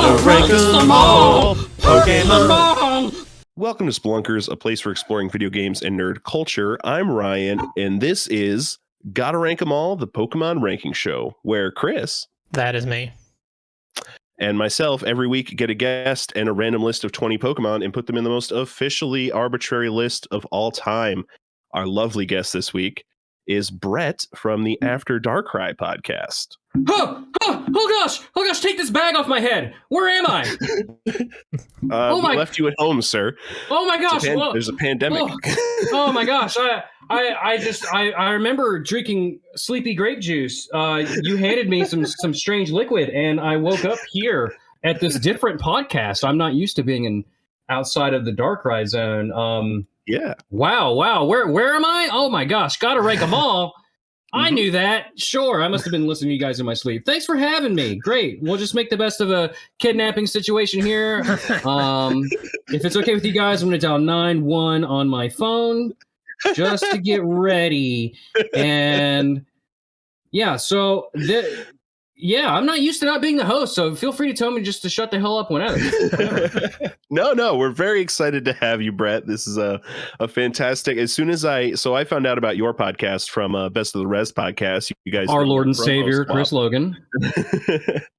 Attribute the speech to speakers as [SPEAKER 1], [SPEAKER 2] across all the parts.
[SPEAKER 1] Gotta rank them all, Pokemon!
[SPEAKER 2] Welcome to Splunkers, a place for exploring video games and nerd culture. I'm Ryan, and this is Gotta Rank 'em All, the Pokemon ranking show, where Chris...
[SPEAKER 1] That is me.
[SPEAKER 2] And myself, every week, get a guest and a random list of 20 Pokemon and put them in the most officially arbitrary list of all time. Our lovely guest this week is Bret from the After Darkrai podcast.
[SPEAKER 3] Oh gosh, take this bag off my head. Where am I?
[SPEAKER 2] We left you at home, sir.
[SPEAKER 3] Oh my gosh.
[SPEAKER 2] There's a pandemic.
[SPEAKER 3] Oh my gosh. I remember drinking sleepy grape juice. You handed me some strange liquid and I woke up here at this different podcast. I'm not used to being outside of the Darkrai zone.
[SPEAKER 2] Yeah.
[SPEAKER 3] Wow. Where am I? Oh my gosh. Gotta rank them all. I knew that. Sure. I must have been listening to you guys in my sleep. Thanks for having me. Great. We'll just make the best of a kidnapping situation here. If it's okay with you guys, I'm going to dial 911 on my phone just to get ready. And yeah, so I'm not used to not being the host, so feel free to tell me just to shut the hell up whenever.
[SPEAKER 2] No, we're very excited to have you, Bret. This is a fantastic. As soon as I found out about your podcast from Best of the Res podcast. You guys,
[SPEAKER 3] our Lord and Savior, Chris Logan.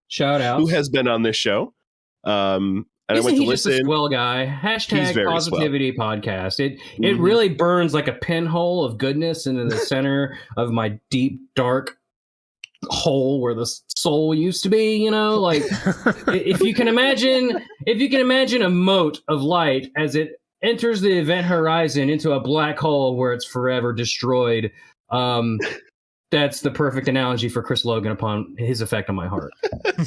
[SPEAKER 3] Shout out.
[SPEAKER 2] Who has been on this show. And
[SPEAKER 3] Isn't
[SPEAKER 2] I went to
[SPEAKER 3] he
[SPEAKER 2] listen.
[SPEAKER 3] Just a swell guy? Hashtag positivity podcast. It really burns like a pinhole of goodness into the center of my deep, dark hole where the soul used to be, like if you can imagine a mote of light as it enters the event horizon into a black hole where it's forever destroyed. That's the perfect analogy for Chris Logan upon his effect on my heart.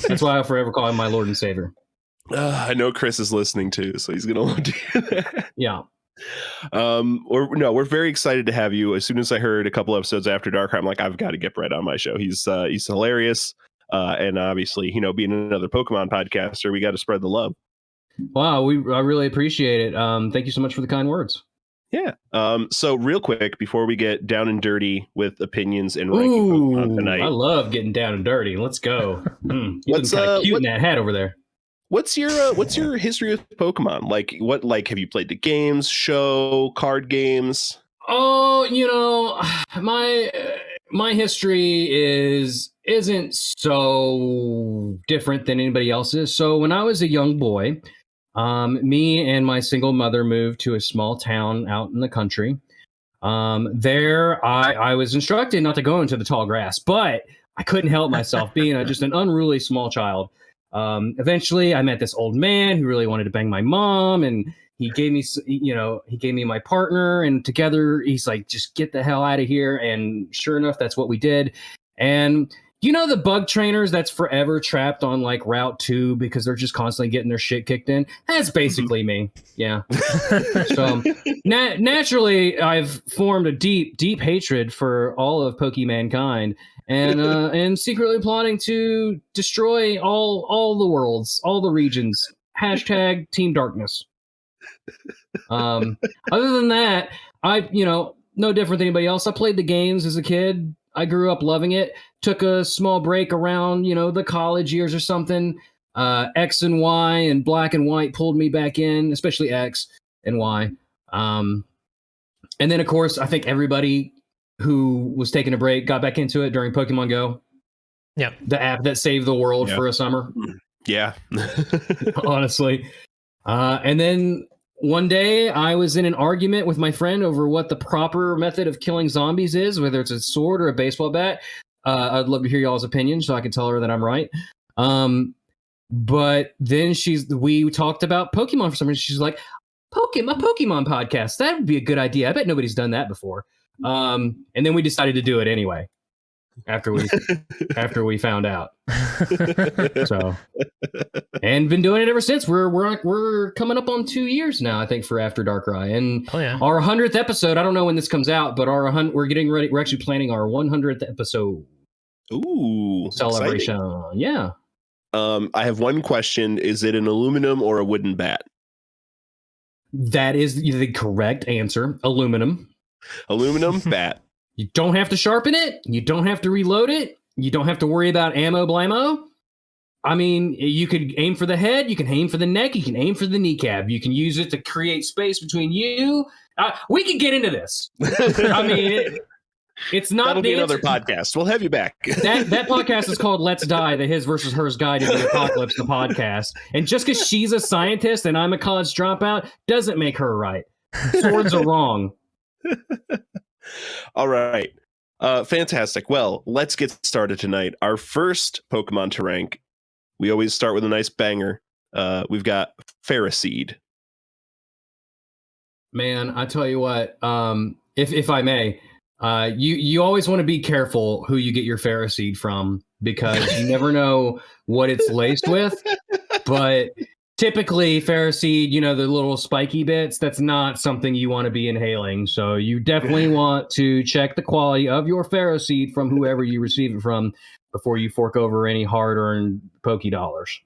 [SPEAKER 3] That's why I'll forever call him my Lord and Savior.
[SPEAKER 2] I know Chris is listening too, so he's gonna want to do that.
[SPEAKER 3] Yeah.
[SPEAKER 2] We're very excited to have you. As soon as I heard a couple episodes after Darkrai, I'm like, I've got to get Bret on my show. He's hilarious, and obviously, being another Pokemon podcaster, we got to spread the love.
[SPEAKER 3] Wow, I really appreciate it. Thank you so much for the kind words.
[SPEAKER 2] Yeah. So real quick before we get down and dirty with opinions and ranking Pokemon tonight,
[SPEAKER 3] I love getting down and dirty. Let's go. You look kind of cute in that hat over there.
[SPEAKER 2] What's your history with Pokemon? Like have you played the games, show, card games?
[SPEAKER 3] Oh, my history isn't so different than anybody else's. So when I was a young boy, me and my single mother moved to a small town out in the country. There I was instructed not to go into the tall grass, but I couldn't help myself being just an unruly small child. Eventually I met this old man who really wanted to bang my mom, and he gave me my partner, and together he's like, just get the hell out of here. And sure enough, that's what we did. And the bug trainers that's forever trapped on like Route 2 because they're just constantly getting their shit kicked in. That's basically me. Yeah. So naturally I've formed a deep, deep hatred for all of Pokemankind. And secretly plotting to destroy all the worlds, all the regions. Hashtag Team Darkness. Other than that, no different than anybody else. I played the games as a kid. I grew up loving it. Took a small break around, the college years or something. X and Y and Black and White pulled me back in, especially X and Y. And then, of course, I think everybody who was taking a break got back into it during Pokemon Go.
[SPEAKER 1] Yeah.
[SPEAKER 3] The app that saved the world for a summer.
[SPEAKER 2] Yeah.
[SPEAKER 3] Honestly. And then one day I was in an argument with my friend over what the proper method of killing zombies is, whether it's a sword or a baseball bat. I'd love to hear y'all's opinion so I can tell her that I'm right. But then we talked about Pokemon for some reason. She's like, a Pokemon podcast. That would be a good idea. I bet nobody's done that before. And then we decided to do it anyway after we found out. So, and been doing it ever since. We're coming up on 2 years now, I think, for After Darkrai, and our 100th episode. I don't know when this comes out, but we're getting ready. We're actually planning our 100th episode.
[SPEAKER 2] Ooh,
[SPEAKER 3] celebration!
[SPEAKER 2] Exciting.
[SPEAKER 3] Yeah.
[SPEAKER 2] I have one question: is it an aluminum or a wooden bat?
[SPEAKER 3] That is the correct answer. Aluminum.
[SPEAKER 2] Aluminum bat.
[SPEAKER 3] You don't have to sharpen it. You don't have to reload it. You don't have to worry about ammo blammo. I mean, you could aim for the head, you can aim for the neck, you can aim for the kneecap. You can use it to create space between you. We can get into this. I mean, it's not.
[SPEAKER 2] That'll be another podcast. We'll have you back.
[SPEAKER 3] That podcast is called "Let's Die: The His versus Hers Guide to the Apocalypse." The podcast, and just because she's a scientist and I'm a college dropout doesn't make her right. Swords are wrong.
[SPEAKER 2] All right. Fantastic. Well, let's get started tonight. Our first Pokemon to rank. We always start with a nice banger. We've got Ferroseed.
[SPEAKER 3] Man, I tell you what, if I may, you always want to be careful who you get your Ferroseed from because you never know what it's laced with. But typically, Ferroseed, the little spiky bits, that's not something you want to be inhaling. So you definitely want to check the quality of your Ferroseed from whoever you receive it from before you fork over any hard-earned Poke dollars.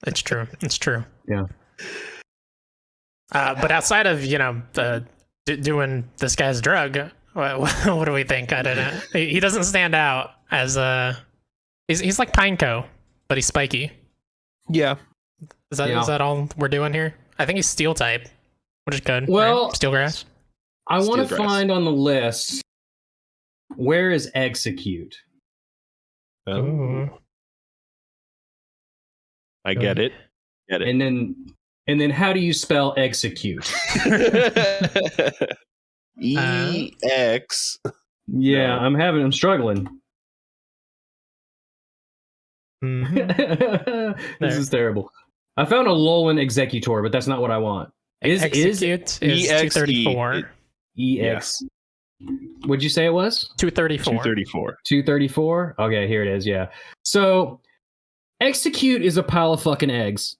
[SPEAKER 4] It's true. It's true.
[SPEAKER 3] Yeah.
[SPEAKER 4] But outside of, doing this guy's drug, what do we think? I don't know. He doesn't stand out as he's like Pineco, but he's spiky.
[SPEAKER 2] Yeah.
[SPEAKER 4] Is that all we're doing here? I think he's steel type, which is good.
[SPEAKER 3] Well,
[SPEAKER 4] right? Steel grass.
[SPEAKER 3] I want to find on the list, where is Execute?
[SPEAKER 4] Ooh.
[SPEAKER 2] I get it.
[SPEAKER 3] And then how do you spell execute?
[SPEAKER 2] EX.
[SPEAKER 3] Yeah, I'm struggling.
[SPEAKER 4] Mm-hmm.
[SPEAKER 3] This is terrible. I found a Alolan Executor, but that's not what I want.
[SPEAKER 4] Execute is 234.
[SPEAKER 3] EX. What'd you say it was?
[SPEAKER 4] 234.
[SPEAKER 2] 234.
[SPEAKER 3] 234? Okay, here it is, yeah. So, Execute is a pile of fucking eggs.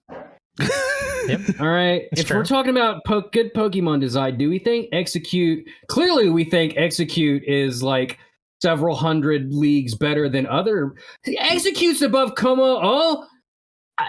[SPEAKER 4] Yep.
[SPEAKER 3] All right.
[SPEAKER 4] It's
[SPEAKER 3] if
[SPEAKER 4] true.
[SPEAKER 3] we're talking about good Pokemon design, do we think Execute... Clearly, we think Execute is like several hundred leagues better than other... Execute's above Como. Oh!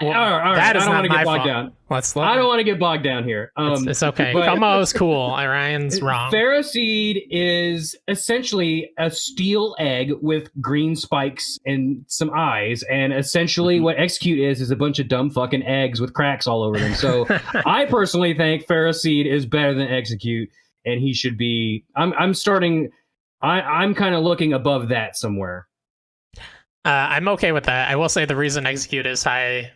[SPEAKER 4] Well,
[SPEAKER 3] all right.
[SPEAKER 4] that is
[SPEAKER 3] I don't want
[SPEAKER 4] not
[SPEAKER 3] to get
[SPEAKER 4] my
[SPEAKER 3] bogged
[SPEAKER 4] fault.
[SPEAKER 3] down. I don't want to get bogged down here.
[SPEAKER 4] It's okay.
[SPEAKER 3] but-
[SPEAKER 4] Como's cool. Ryan's wrong.
[SPEAKER 3] Ferroseed is essentially a steel egg with green spikes and some eyes, and essentially what Execute is a bunch of dumb fucking eggs with cracks all over them. So I personally think Ferroseed is better than Execute, and he should be. I'm kind of looking above that somewhere.
[SPEAKER 4] I'm okay with that. I will say the reason Execute is high,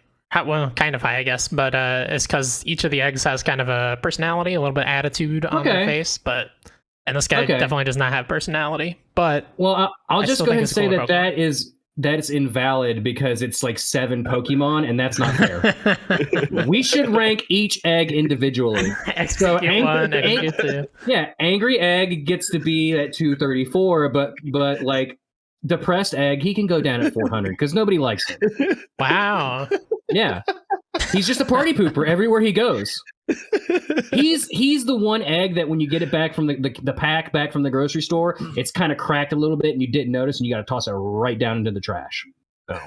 [SPEAKER 4] well, kind of high, I guess, but it's because each of the eggs has kind of a personality, a little bit of attitude on their face, and this guy definitely does not have personality. But
[SPEAKER 3] well, I'll just go ahead and say that
[SPEAKER 4] Pokemon.
[SPEAKER 3] that's invalid because it's like 7 Pokemon, and that's not fair. We should rank each egg individually.
[SPEAKER 4] Execute one, Execute two.
[SPEAKER 3] Yeah, Angry Egg gets to be at 234, but like Depressed Egg, he can go down at 400 because nobody likes him.
[SPEAKER 4] Wow.
[SPEAKER 3] Yeah, he's just a party pooper everywhere he goes. He's the one egg that when you get it back from the pack back from the grocery store, it's kind of cracked a little bit and you didn't notice, and you got to toss it right down into the trash. So.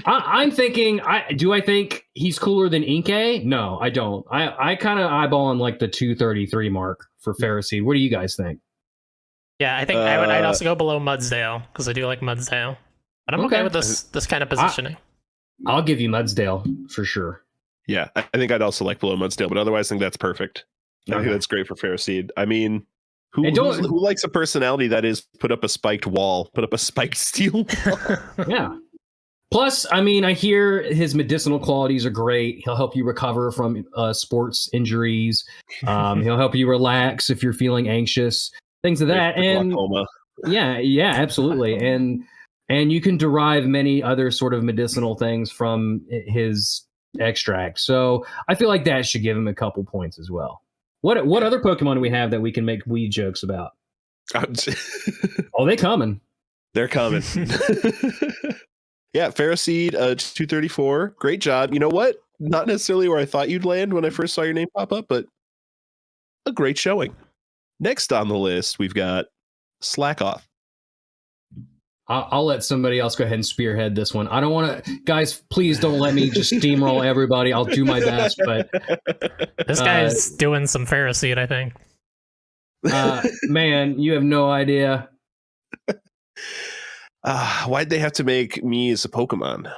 [SPEAKER 3] I'm thinking, do I think he's cooler than Inkay? No, I don't. I kind of eyeball him like the 233 mark for Ferroseed. What do you guys think?
[SPEAKER 4] Yeah, I think I'd also go below Mudsdale because I do like Mudsdale. But I'm okay with this kind of positioning.
[SPEAKER 3] I'll give you Mudsdale for sure.
[SPEAKER 2] Yeah, I think I'd also like below Mudsdale, but otherwise I think that's perfect. I think that's great for Ferroseed. I mean, who likes a personality that is put up a spiked wall, put up a spiked steel wall?
[SPEAKER 3] Yeah. Plus, I mean, I hear his medicinal qualities are great. He'll help you recover from sports injuries. He'll help you relax if you're feeling anxious, things of that. And
[SPEAKER 2] glaucoma.
[SPEAKER 3] yeah, absolutely. And you can derive many other sort of medicinal things from his extract. So I feel like that should give him a couple points as well. What other Pokemon do we have that we can make weed jokes about? Oh, they coming.
[SPEAKER 2] They're coming. Yeah, Ferroseed, 234. Great job. You know what? Not necessarily where I thought you'd land when I first saw your name pop up, but a great showing. Next on the list, we've got Slack Off.
[SPEAKER 3] I'll let somebody else go ahead and spearhead this one. I don't want to, guys, please don't let me just steamroll everybody. I'll do my best, but
[SPEAKER 4] this guy's doing some Ferroseed, I think.
[SPEAKER 3] Man, you have no idea.
[SPEAKER 2] Why'd they have to make me as a Pokemon?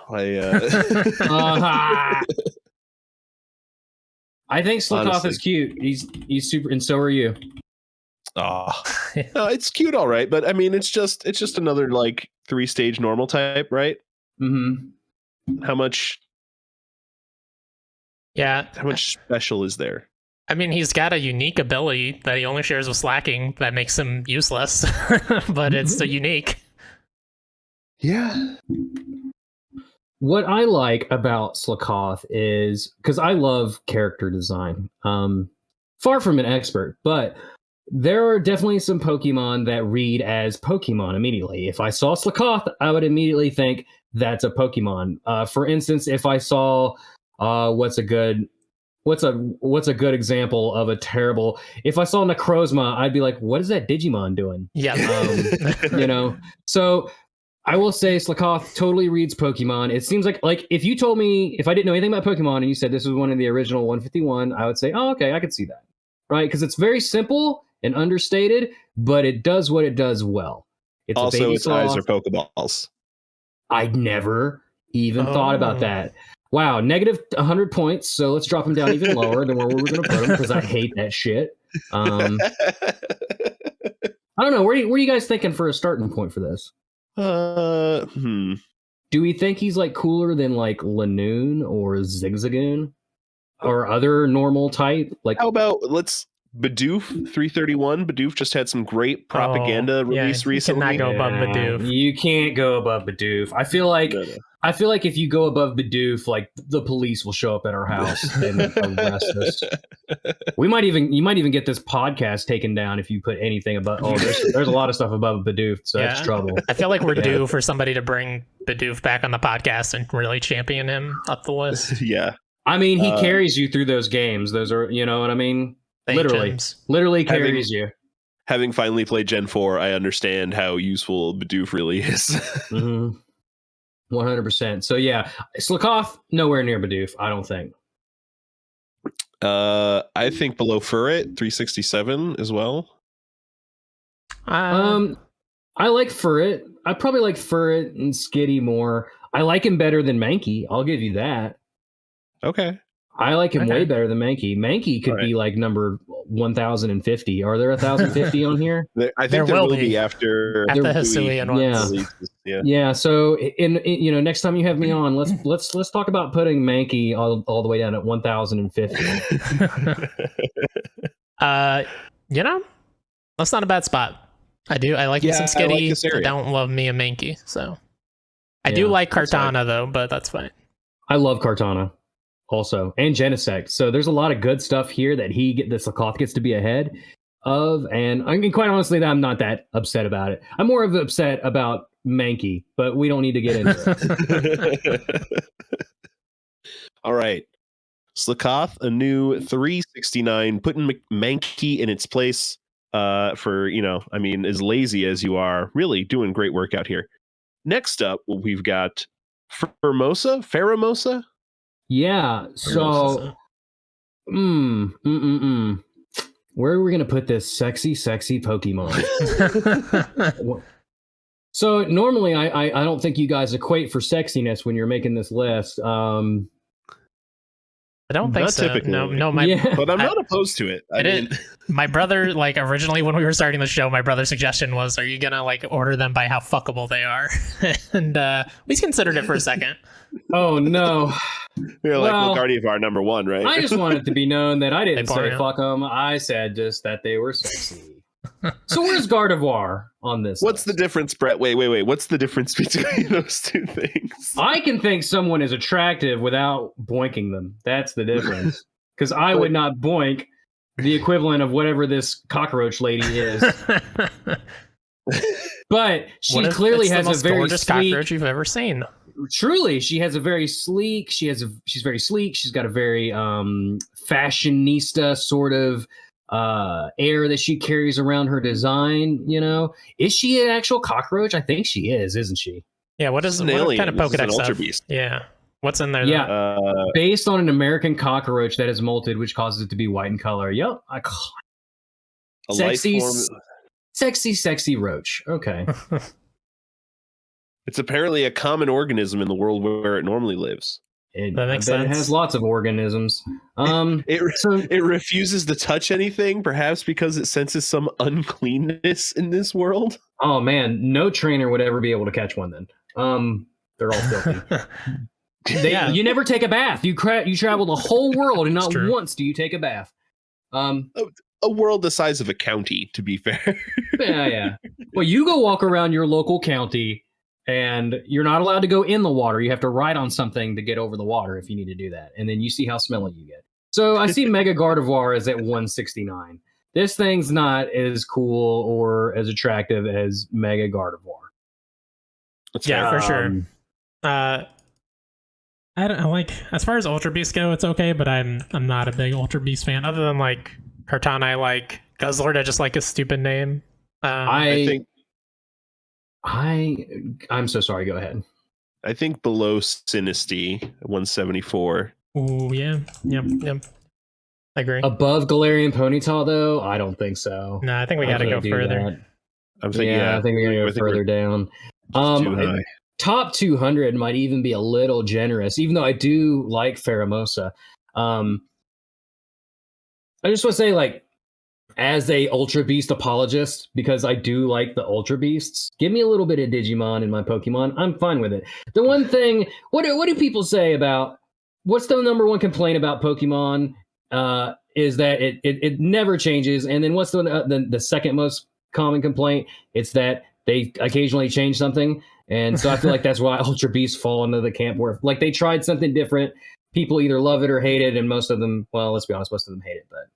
[SPEAKER 3] I think Slickoth
[SPEAKER 2] Honestly.
[SPEAKER 3] is cute. He's super, and so are you.
[SPEAKER 2] No, it's cute, all right, but I mean, it's just another like 3-stage normal type, right?
[SPEAKER 3] Mm-hmm.
[SPEAKER 2] How much special is there?
[SPEAKER 4] I mean, he's got a unique ability that he only shares with Slacking that makes him useless, but it's so unique.
[SPEAKER 2] Yeah.
[SPEAKER 3] What I like about Slickoth is, because I love character design. Far from an expert, but there are definitely some Pokemon that read as Pokemon immediately. If I saw Slickoth, I would immediately think that's a Pokemon. For instance, if I saw what's a good example of a terrible, if I saw Necrozma, I'd be like, what is that Digimon doing?
[SPEAKER 4] Yeah.
[SPEAKER 3] So I will say Slickoth totally reads Pokemon. It seems like if you told me, if I didn't know anything about Pokemon and you said this was one of the original 151, I would say, oh, okay, I could see that. Right? Because it's very simple and understated, but it does what it does well. It's
[SPEAKER 2] also,
[SPEAKER 3] its
[SPEAKER 2] eyes are Pokeballs.
[SPEAKER 3] I'd never even thought about that. Wow, negative 100 points. So let's drop him down even lower than where we were going to put him, because I hate that shit. I don't know. Where are you guys thinking for a starting point for this? Do we think he's like cooler than like Lanoon or Zigzagoon or other normal type? Like, how
[SPEAKER 2] about Bidoof 331? Bidoof just had some great propaganda released recently.
[SPEAKER 4] You cannot go above Bidoof.
[SPEAKER 3] You can't go above Bidoof. I feel like if you go above Bidoof, like the police will show up at our house and arrest us. You might even get this podcast taken down if you put anything above. Oh, there's a lot of stuff above Bidoof, so that's trouble.
[SPEAKER 4] I feel like we're due for somebody to bring Bidoof back on the podcast and really champion him up the list.
[SPEAKER 2] Yeah.
[SPEAKER 3] I mean, he carries you through those games. Those are, you know what I mean? Literally carries you.
[SPEAKER 2] Having finally played Gen 4, I understand how useful Bidoof really is.
[SPEAKER 3] 100%. So yeah, Slickoth, nowhere near Bidoof, I don't think.
[SPEAKER 2] I think below Furret, 367 as well.
[SPEAKER 3] I like Furret. I probably like Furret and Skitty more. I like him better than Mankey. I'll give you that.
[SPEAKER 2] Okay.
[SPEAKER 3] I like him way better than Mankey. Mankey could be like number 1050. Are there 1050 on here?
[SPEAKER 2] I think there will be after
[SPEAKER 4] the Hisuian ones.
[SPEAKER 3] Yeah. So in next time you have me on, let's talk about putting Mankey all the way down at 1050.
[SPEAKER 4] That's not a bad spot. I like me some Skitty. I don't love me a Mankey, so I do like Kartana though, but that's fine.
[SPEAKER 3] I love Kartana. Also, and Genesect. So there's a lot of good stuff here that Slickoth gets to be ahead of, and I mean, quite honestly, I'm not that upset about it. I'm more of upset about Mankey, but we don't need to get into it.
[SPEAKER 2] All right, Slickoth, a new 369, putting Mankey in its place. For as lazy as you are, really doing great work out here. Next up, we've got Ferromosa. Yeah, so where are we going to put this sexy Pokemon? So normally I don't think you guys equate for sexiness when you're making this list.
[SPEAKER 4] I don't think so.
[SPEAKER 2] Typically.
[SPEAKER 4] No,
[SPEAKER 2] but I'm not opposed to it.
[SPEAKER 4] My brother, originally when we were starting the show, my brother's suggestion was, are you gonna order them by how fuckable they are? And we considered it for a second.
[SPEAKER 3] Oh no.
[SPEAKER 2] We're Gardevoir number 1, right?
[SPEAKER 3] I just want it to be known that I didn't say fuck them. I said just that they were sexy. So where's Gardevoir on this?
[SPEAKER 2] What's the difference, Bret? Wait. What's the difference between those two things?
[SPEAKER 3] I can think someone is attractive without boinking them. That's the difference. Because I would not boink the equivalent of whatever this cockroach lady is. But she clearly has a very
[SPEAKER 4] gorgeous
[SPEAKER 3] sleek
[SPEAKER 4] cockroach you've ever seen.
[SPEAKER 3] Truly, she has a very sleek. She's very sleek. She's got a very fashionista sort of air that she carries around her design. Is she an actual cockroach? I think she is, isn't she?
[SPEAKER 4] Yeah. What kind of Pokedex stuff? Yeah. What's in there?
[SPEAKER 3] Yeah. Based on an American cockroach that has molted, which causes it to be white in color. Yep. Sexy roach. Okay.
[SPEAKER 2] It's apparently a common organism in the world where it normally lives.
[SPEAKER 3] That makes sense. It has lots of organisms.
[SPEAKER 2] It refuses to touch anything, perhaps because it senses some uncleanness in this world.
[SPEAKER 3] Oh man, no trainer would ever be able to catch one. Then, they're all filthy. You never take a bath. You travel the whole world, and not once do you take a bath.
[SPEAKER 2] A world the size of a county, to be fair.
[SPEAKER 3] Yeah. Well, you go walk around your local county. And you're not allowed to go in the water. You have to ride on something to get over the water if you need to do that. And then you see how smelly you get. So I see Mega Gardevoir is at 169. This thing's not as cool or as attractive as Mega Gardevoir.
[SPEAKER 4] For sure. I don't like, as far as Ultra Beasts go, it's okay, but I'm not a big Ultra Beast fan. Other than like Kartana, I like Guzzlord. I just like his stupid name.
[SPEAKER 3] I'm so sorry. Go ahead.
[SPEAKER 2] I think below Sinistea, 174.
[SPEAKER 4] Ooh, yeah. Yep. I agree.
[SPEAKER 3] Above Galarian Ponyta, though, I don't think so.
[SPEAKER 4] No, I think we got to go further.
[SPEAKER 2] I think we got to
[SPEAKER 3] go further down.
[SPEAKER 2] Too high.
[SPEAKER 3] Top 200 might even be a little generous, even though I do like Ferromosa. I just want to say, like, as a Ultra Beast apologist, because I do like the Ultra Beasts, give me a little bit of Digimon in my Pokemon. I'm fine with it. The one thing, what do people say about, what's the number one complaint about Pokemon? Is that it never changes. And then what's the second most common complaint? It's that they occasionally change something. And so I feel like that's why Ultra Beasts fall into the camp where, like, they tried something different. People either love it or hate it, and most of them, well, let's be honest, most of them hate it, but.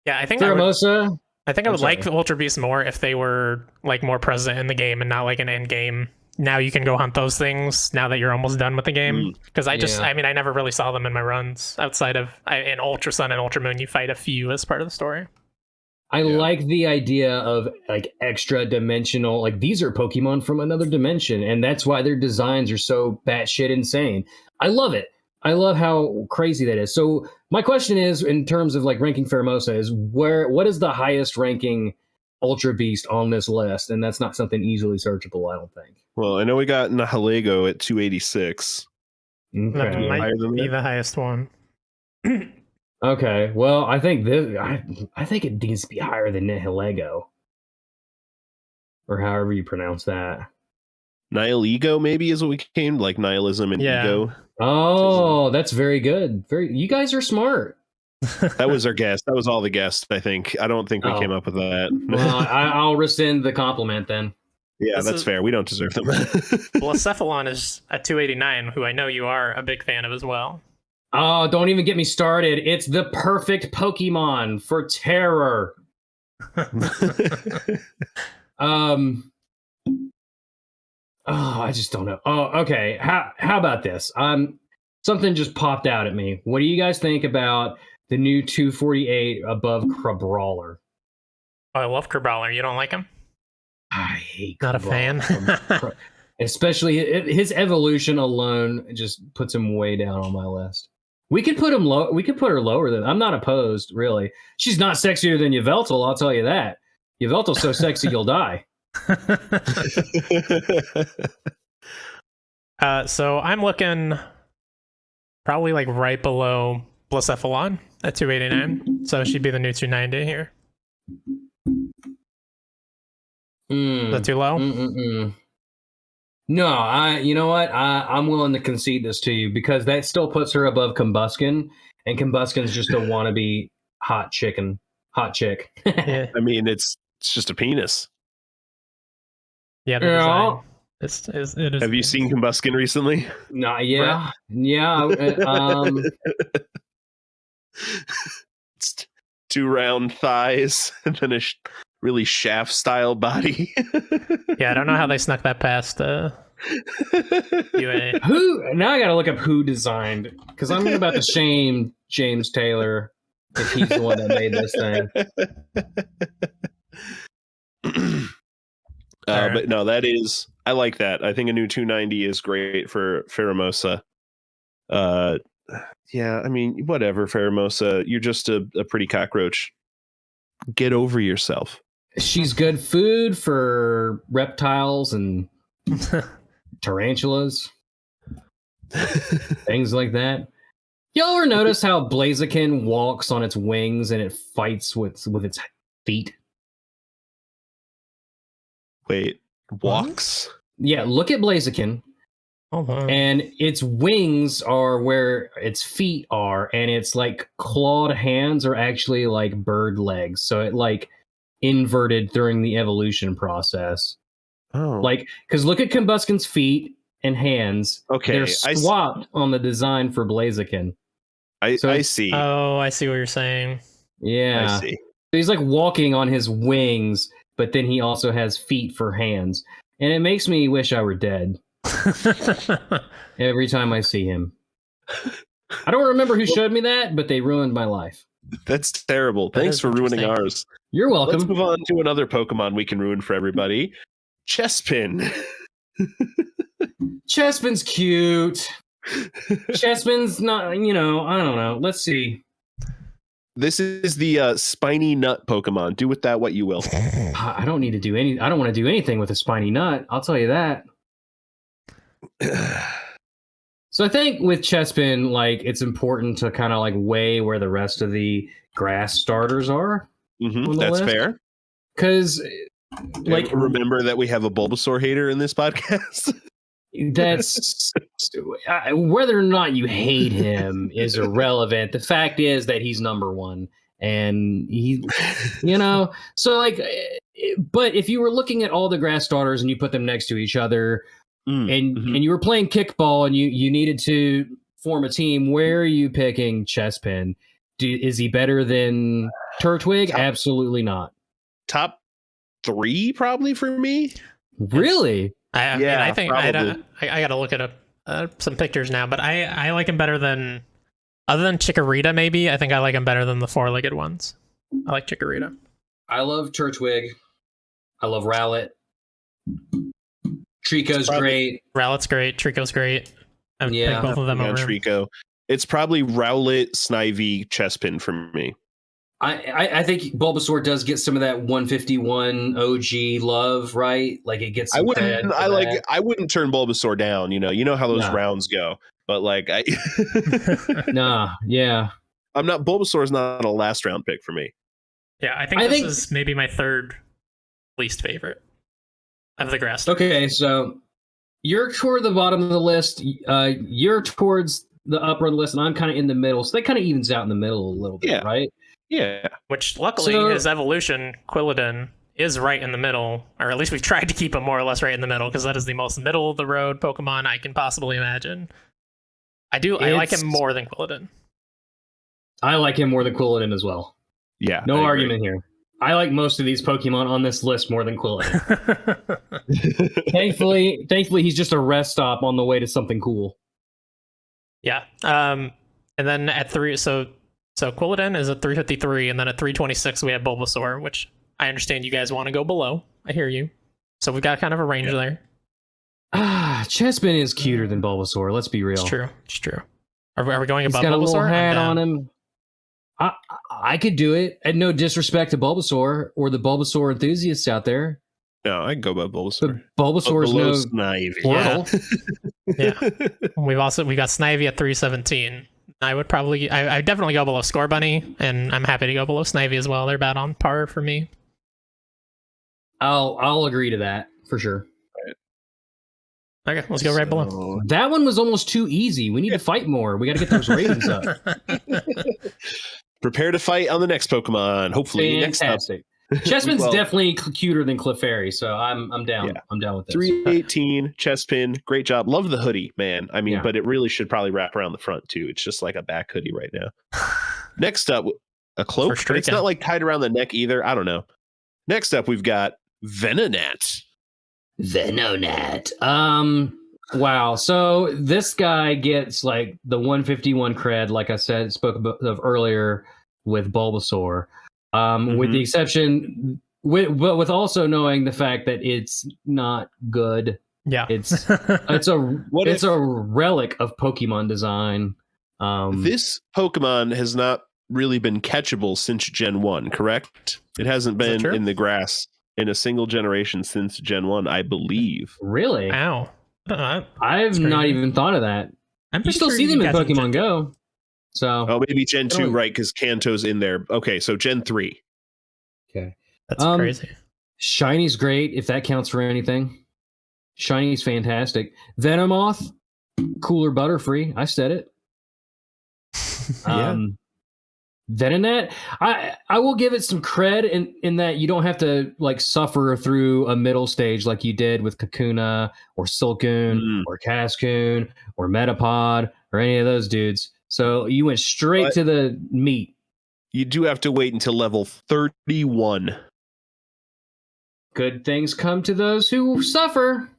[SPEAKER 4] Yeah, I think
[SPEAKER 3] Ferromosa.
[SPEAKER 4] I would like Ultra Beasts more if they were like more present in the game and not like an end game. Now you can go hunt those things now that you're almost done with the game. Because I never really saw them in my runs outside of in Ultra Sun and Ultra Moon. You fight a few as part of the story.
[SPEAKER 3] I like the idea of like extra dimensional, like these are Pokemon from another dimension, and that's why their designs are so batshit insane. I love it. I love how crazy that is. So my question is, in terms of like ranking Ferromosa, is what is the highest ranking Ultra Beast on this list? And that's not something easily searchable, I don't think.
[SPEAKER 2] Well, I know we got Nihilego at 286.
[SPEAKER 3] Okay.
[SPEAKER 4] That might be the highest one.
[SPEAKER 3] Okay. Well, I think I think it needs to be higher than Nihilego, or however you pronounce that.
[SPEAKER 2] Nihilego maybe is what we came, like nihilism and ego.
[SPEAKER 3] Oh, that's very good. You guys are smart.
[SPEAKER 2] That was our guess. That was all the guests, I think. I don't think we came up with that.
[SPEAKER 3] Well, I'll rescind the compliment then.
[SPEAKER 2] Yeah, that's fair. We don't deserve them.
[SPEAKER 4] Blacephalon is at 289, who I know you are a big fan of as well.
[SPEAKER 3] Oh, don't even get me started. It's the perfect Pokemon for terror. Oh, I just don't know. Oh, okay. How about this? Something just popped out at me. What do you guys think about the new 248 above Crabrawler?
[SPEAKER 4] Oh, I love Crabrawler. You don't like him?
[SPEAKER 3] I hate
[SPEAKER 4] Not a fan.
[SPEAKER 3] Especially his evolution alone just puts him way down on my list. We could put him low. We could put her lower than. I'm not opposed, really. She's not sexier than Yveltal, I'll tell you that. Yveltal's so sexy you'll die.
[SPEAKER 4] So I'm looking probably like right below Blacephalon at 289. So she'd be the new 290 here. Is that too low?
[SPEAKER 3] No, you know what? I'm willing to concede this to you because that still puts her above Combuskin, and Combuskin's just a wannabe hot chick.
[SPEAKER 4] Yeah.
[SPEAKER 2] I mean, it's just a penis.
[SPEAKER 4] Yeah, the design. It is.
[SPEAKER 2] Have you seen Combuskin recently?
[SPEAKER 3] No, yeah.
[SPEAKER 2] It's two round thighs and then a really shaft style body.
[SPEAKER 4] Yeah, I don't know how they snuck that past UA.
[SPEAKER 3] Who? Now I gotta look up who designed, because I'm about to shame James Taylor if he's the one that made this thing.
[SPEAKER 2] But no, that is, I like that. I think a new 290 is great for Ferromosa. Yeah, I mean, whatever, Ferromosa. You're just a pretty cockroach. Get over yourself.
[SPEAKER 3] She's good food for reptiles and tarantulas, things like that. Y'all ever notice how Blaziken walks on its wings and it fights with its feet?
[SPEAKER 2] Wait, walks?
[SPEAKER 3] Yeah, look at Blaziken.
[SPEAKER 4] Hold on.
[SPEAKER 3] And its wings are where its feet are, and its like clawed hands are actually like bird legs. So it like inverted during the evolution process.
[SPEAKER 2] Oh,
[SPEAKER 3] Like, because look at Combusken's feet and hands.
[SPEAKER 2] okay.
[SPEAKER 3] They're swapped on the design for Blaziken.
[SPEAKER 2] I
[SPEAKER 3] So
[SPEAKER 2] see.
[SPEAKER 4] Oh, I see what you're saying.
[SPEAKER 3] Yeah.
[SPEAKER 2] I see.
[SPEAKER 3] So he's like walking on his wings, but then he also has feet for hands. And it makes me wish I were dead every time I see him. I don't remember who showed me that, but they ruined my life.
[SPEAKER 2] That's terrible.
[SPEAKER 4] That
[SPEAKER 2] Thanks
[SPEAKER 4] is
[SPEAKER 2] for ruining
[SPEAKER 4] interesting.
[SPEAKER 2] ours.
[SPEAKER 3] You're welcome.
[SPEAKER 2] Let's move on to another Pokemon we can ruin for everybody. Chespin.
[SPEAKER 3] Chespin's cute. Chespin's not, I don't know. Let's see.
[SPEAKER 2] This is the spiny nut Pokemon. Do with that what you will.
[SPEAKER 3] I don't need to do any. I don't want to do anything with a spiny nut. I'll tell you that. So I think with Chespin, like it's important to kind of like weigh where the rest of the grass starters are. On the
[SPEAKER 2] That's
[SPEAKER 3] list?
[SPEAKER 2] fair.
[SPEAKER 3] Because, like,
[SPEAKER 2] remember that we have a Bulbasaur hater in this podcast.
[SPEAKER 3] that's whether or not you hate him is irrelevant. The fact is that he's number one, and he, so like, but if you were looking at all the grass starters and you put them next to each other, and you were playing kickball and you needed to form a team, where are you picking Chespin? Is he better than Turtwig? Absolutely not.
[SPEAKER 2] Top 3 probably for me.
[SPEAKER 3] Really?
[SPEAKER 4] I mean, I think I got to look at some pictures now, but I like him better than, other than Chikorita, maybe. I think I like him better than the 4-legged ones. I like Chikorita.
[SPEAKER 3] I love Turtwig. I love Rowlet. Trico's great.
[SPEAKER 4] Rowlet's great. Trico's great. I would pick both of them over him.
[SPEAKER 2] Trico. It's probably Rowlet, Snivy, Chespin for me.
[SPEAKER 3] I think Bulbasaur does get some of that 151 OG love, right? Like it gets.
[SPEAKER 2] I wouldn't turn Bulbasaur down. You know how those rounds go. But like,
[SPEAKER 3] nah, yeah.
[SPEAKER 2] Bulbasaur's not a last round pick for me.
[SPEAKER 4] Yeah, I think this is maybe my third least favorite of the grass.
[SPEAKER 3] Okay, so you're toward the bottom of the list. You're towards the upper of the list, and I'm kind of in the middle. So that kind of evens out in the middle a litle bit, right?
[SPEAKER 4] Yeah. Which luckily his evolution, Quilladin, is right in the middle, or at least we've tried to keep him more or less right in the middle, because that is the most middle of the road Pokemon I can possibly imagine. I like him more than Quilladin. I like him more than Quilladin as well.
[SPEAKER 2] Yeah.
[SPEAKER 3] No argument here. I like most of these Pokemon on this list more than Quilladin. Thankfully, he's just a rest stop on the way to something cool. Yeah. And then at 3, so Quilladin is at 353, and then at 326 we have Bulbasaur, which I understand you guys want to go below. I hear you. So we've got kind of a range there. Chespin is cuter than Bulbasaur. Let's be real. It's true. Are we going above Bulbasaur? He's got a little hat on him. I could do it. And no disrespect to Bulbasaur or the Bulbasaur enthusiasts out there.
[SPEAKER 2] No, I can go above Bulbasaur.
[SPEAKER 3] But Bulbasaur's no
[SPEAKER 2] Snivy.
[SPEAKER 3] Yeah.
[SPEAKER 4] we got Snivy at 317. I would probably, I definitely go below Scorbunny, and I'm happy to go below Snivy as well. They're about on par for me. I'll agree to that for sure. Okay, let's go right below. That one was almost too easy. We need to fight more. We got to get those ratings up.
[SPEAKER 2] Prepare to fight on the next Pokemon. Hopefully,
[SPEAKER 3] fantastic. Chespin's definitely cuter than Clefairy, so I'm down. Yeah. I'm down with this.
[SPEAKER 2] 318 Chespin, great job. Love the hoodie, man. I mean, but it really should probably wrap around the front too. It's just like a back hoodie right now. Next up, a cloak. But it's not like tied around the neck either. I don't know. Next up, we've got Venonet.
[SPEAKER 3] Wow. So this guy gets like the 151 cred, like I said, spoke of earlier with Bulbasaur. With the exception, with also knowing the fact that it's not good. Yeah, it's a relic of Pokemon design.
[SPEAKER 2] This Pokemon has not really been catchable since Gen 1, correct? It hasn't been in the grass in a single generation since Gen 1, I believe.
[SPEAKER 3] Really?
[SPEAKER 4] Ow.
[SPEAKER 3] I've not even thought of that. You still see them in Pokemon Go. So
[SPEAKER 2] maybe Gen 2, right? Because Kanto's in there. Okay, so Gen 3.
[SPEAKER 3] Okay,
[SPEAKER 4] that's crazy.
[SPEAKER 3] Shiny's great if that counts for anything. Shiny's fantastic. Venomoth, cooler Butterfree. I said it.
[SPEAKER 2] Yeah.
[SPEAKER 3] Venonet, I will give it some cred in that you don't have to like suffer through a middle stage like you did with Kakuna or Silcoon or Cascoon or Metapod or any of those dudes. So you went straight to the meat.
[SPEAKER 2] You do have to wait until level 31.
[SPEAKER 3] Good things come to those who suffer.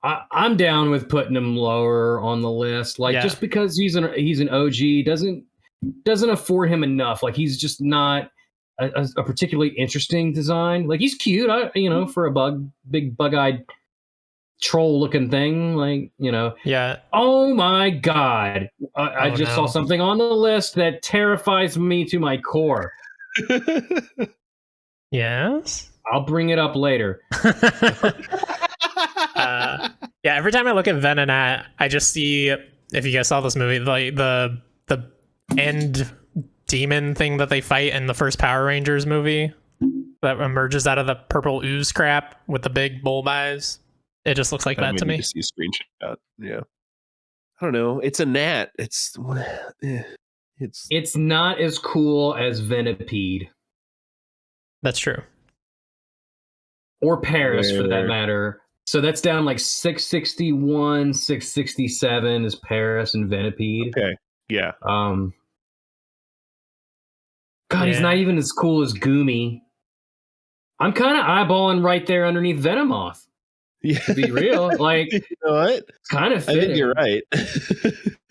[SPEAKER 3] I'm down with putting him lower on the list. Like just because he's an OG doesn't afford him enough. Like he's just not a particularly interesting design. Like he's cute, for a big bug-eyed troll-looking thing. Like
[SPEAKER 4] Yeah.
[SPEAKER 3] Oh my god! I just saw something on the list that terrifies me to my core.
[SPEAKER 4] Yes.
[SPEAKER 3] I'll bring it up later.
[SPEAKER 4] Yeah, every time I look at Venonet, I just see, if you guys saw this movie, like the end demon thing that they fight in the first Power Rangers movie that emerges out of the purple ooze crap with the big bulb eyes. It just looks like that to me.
[SPEAKER 2] To see a screenshot. Yeah. I don't know. It's a gnat. It's
[SPEAKER 3] not as cool as Venipede.
[SPEAKER 4] That's true.
[SPEAKER 3] Or Paris, for that matter. So that's down like 661, 667 is Paris and Venipede.
[SPEAKER 2] Okay. Yeah.
[SPEAKER 3] God, he's not even as cool as Goomy. I'm kind of eyeballing right there underneath Venomoth.
[SPEAKER 2] Yeah.
[SPEAKER 3] To be real. Like,
[SPEAKER 2] you know what?
[SPEAKER 3] It's kind of fitting.
[SPEAKER 2] I think you're right.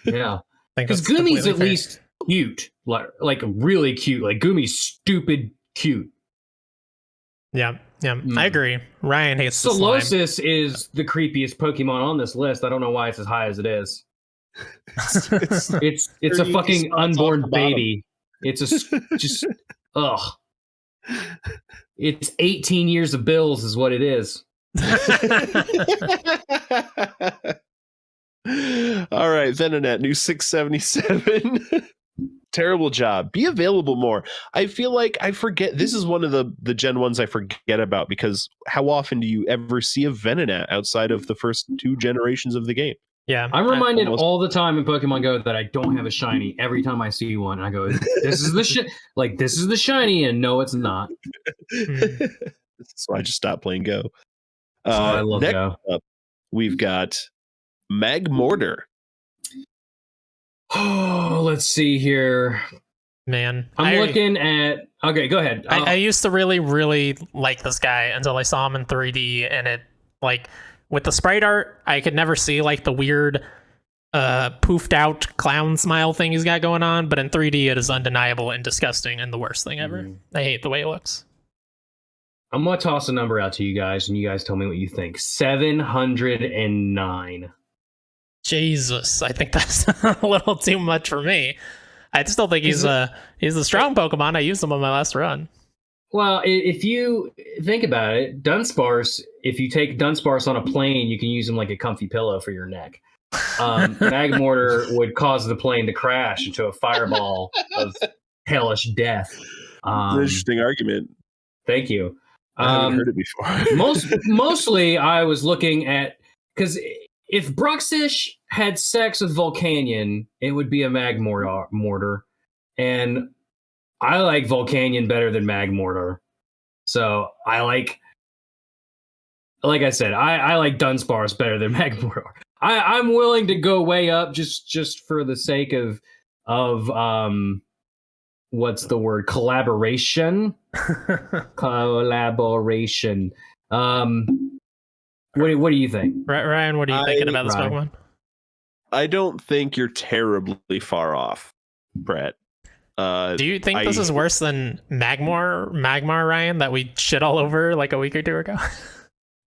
[SPEAKER 3] Yeah. Because Goomy's at least cute. Like really cute. Like Goomy's stupid cute.
[SPEAKER 4] Yeah. Yeah, I agree. Ryan hates the slime.
[SPEAKER 3] Solosis is the creepiest Pokemon on this list. I don't know why it's as high as it is. It's a fucking unborn baby. It's just ugh. It's 18 years of bills is what it is.
[SPEAKER 2] All right, Venonet, new 677. Terrible job. Be available more. I feel like I forget. This is one of the Gen 1s I forget about, because how often do you ever see a Venonet outside of the first 2 generations of the game?
[SPEAKER 4] Yeah.
[SPEAKER 3] I'm reminded all the time in Pokemon Go that I don't have a shiny every time I see one. And I go, this is the shiny, and no, it's not.
[SPEAKER 2] So I just stopped playing Go.
[SPEAKER 3] I love
[SPEAKER 2] next
[SPEAKER 3] Go.
[SPEAKER 2] Up, we've got Magmortar.
[SPEAKER 3] Oh, let's see here.
[SPEAKER 4] Man,
[SPEAKER 3] I'm looking at. Okay, go ahead.
[SPEAKER 4] I used to really, really like this guy until I saw him in 3D, and it like with the sprite art, I could never see like the weird, poofed out clown smile thing he's got going on. But in 3D, it is undeniable and disgusting and the worst thing ever. I hate the way it looks.
[SPEAKER 3] I'm gonna toss a number out to you guys, and you guys tell me what you think. 709.
[SPEAKER 4] Jesus, I think that's a little too much for me. I still think he's a strong Pokemon. I used him on my last run.
[SPEAKER 3] Well, if you think about it, Dunsparce, if you take Dunsparce on a plane, you can use him like a comfy pillow for your neck. Magmortar would cause the plane to crash into a fireball of hellish death.
[SPEAKER 2] It's an interesting argument.
[SPEAKER 3] Thank you.
[SPEAKER 2] I haven't heard it before.
[SPEAKER 3] Mostly, I was looking at, because if Bruxish had sex with Volcanion, it would be a Magmortar. And I like Volcanion better than Magmortar. So I like I said, I like Dunsparce better than Magmortar. I'm willing to go way up just for the sake of what's the word? Collaboration. Collaboration. What do you think?
[SPEAKER 4] Ryan, what are you thinking about this Pokemon?
[SPEAKER 2] I don't think you're terribly far off, Bret.
[SPEAKER 4] Do you think this is worse than Magmar, Ryan, that we shit all over like a week or two ago?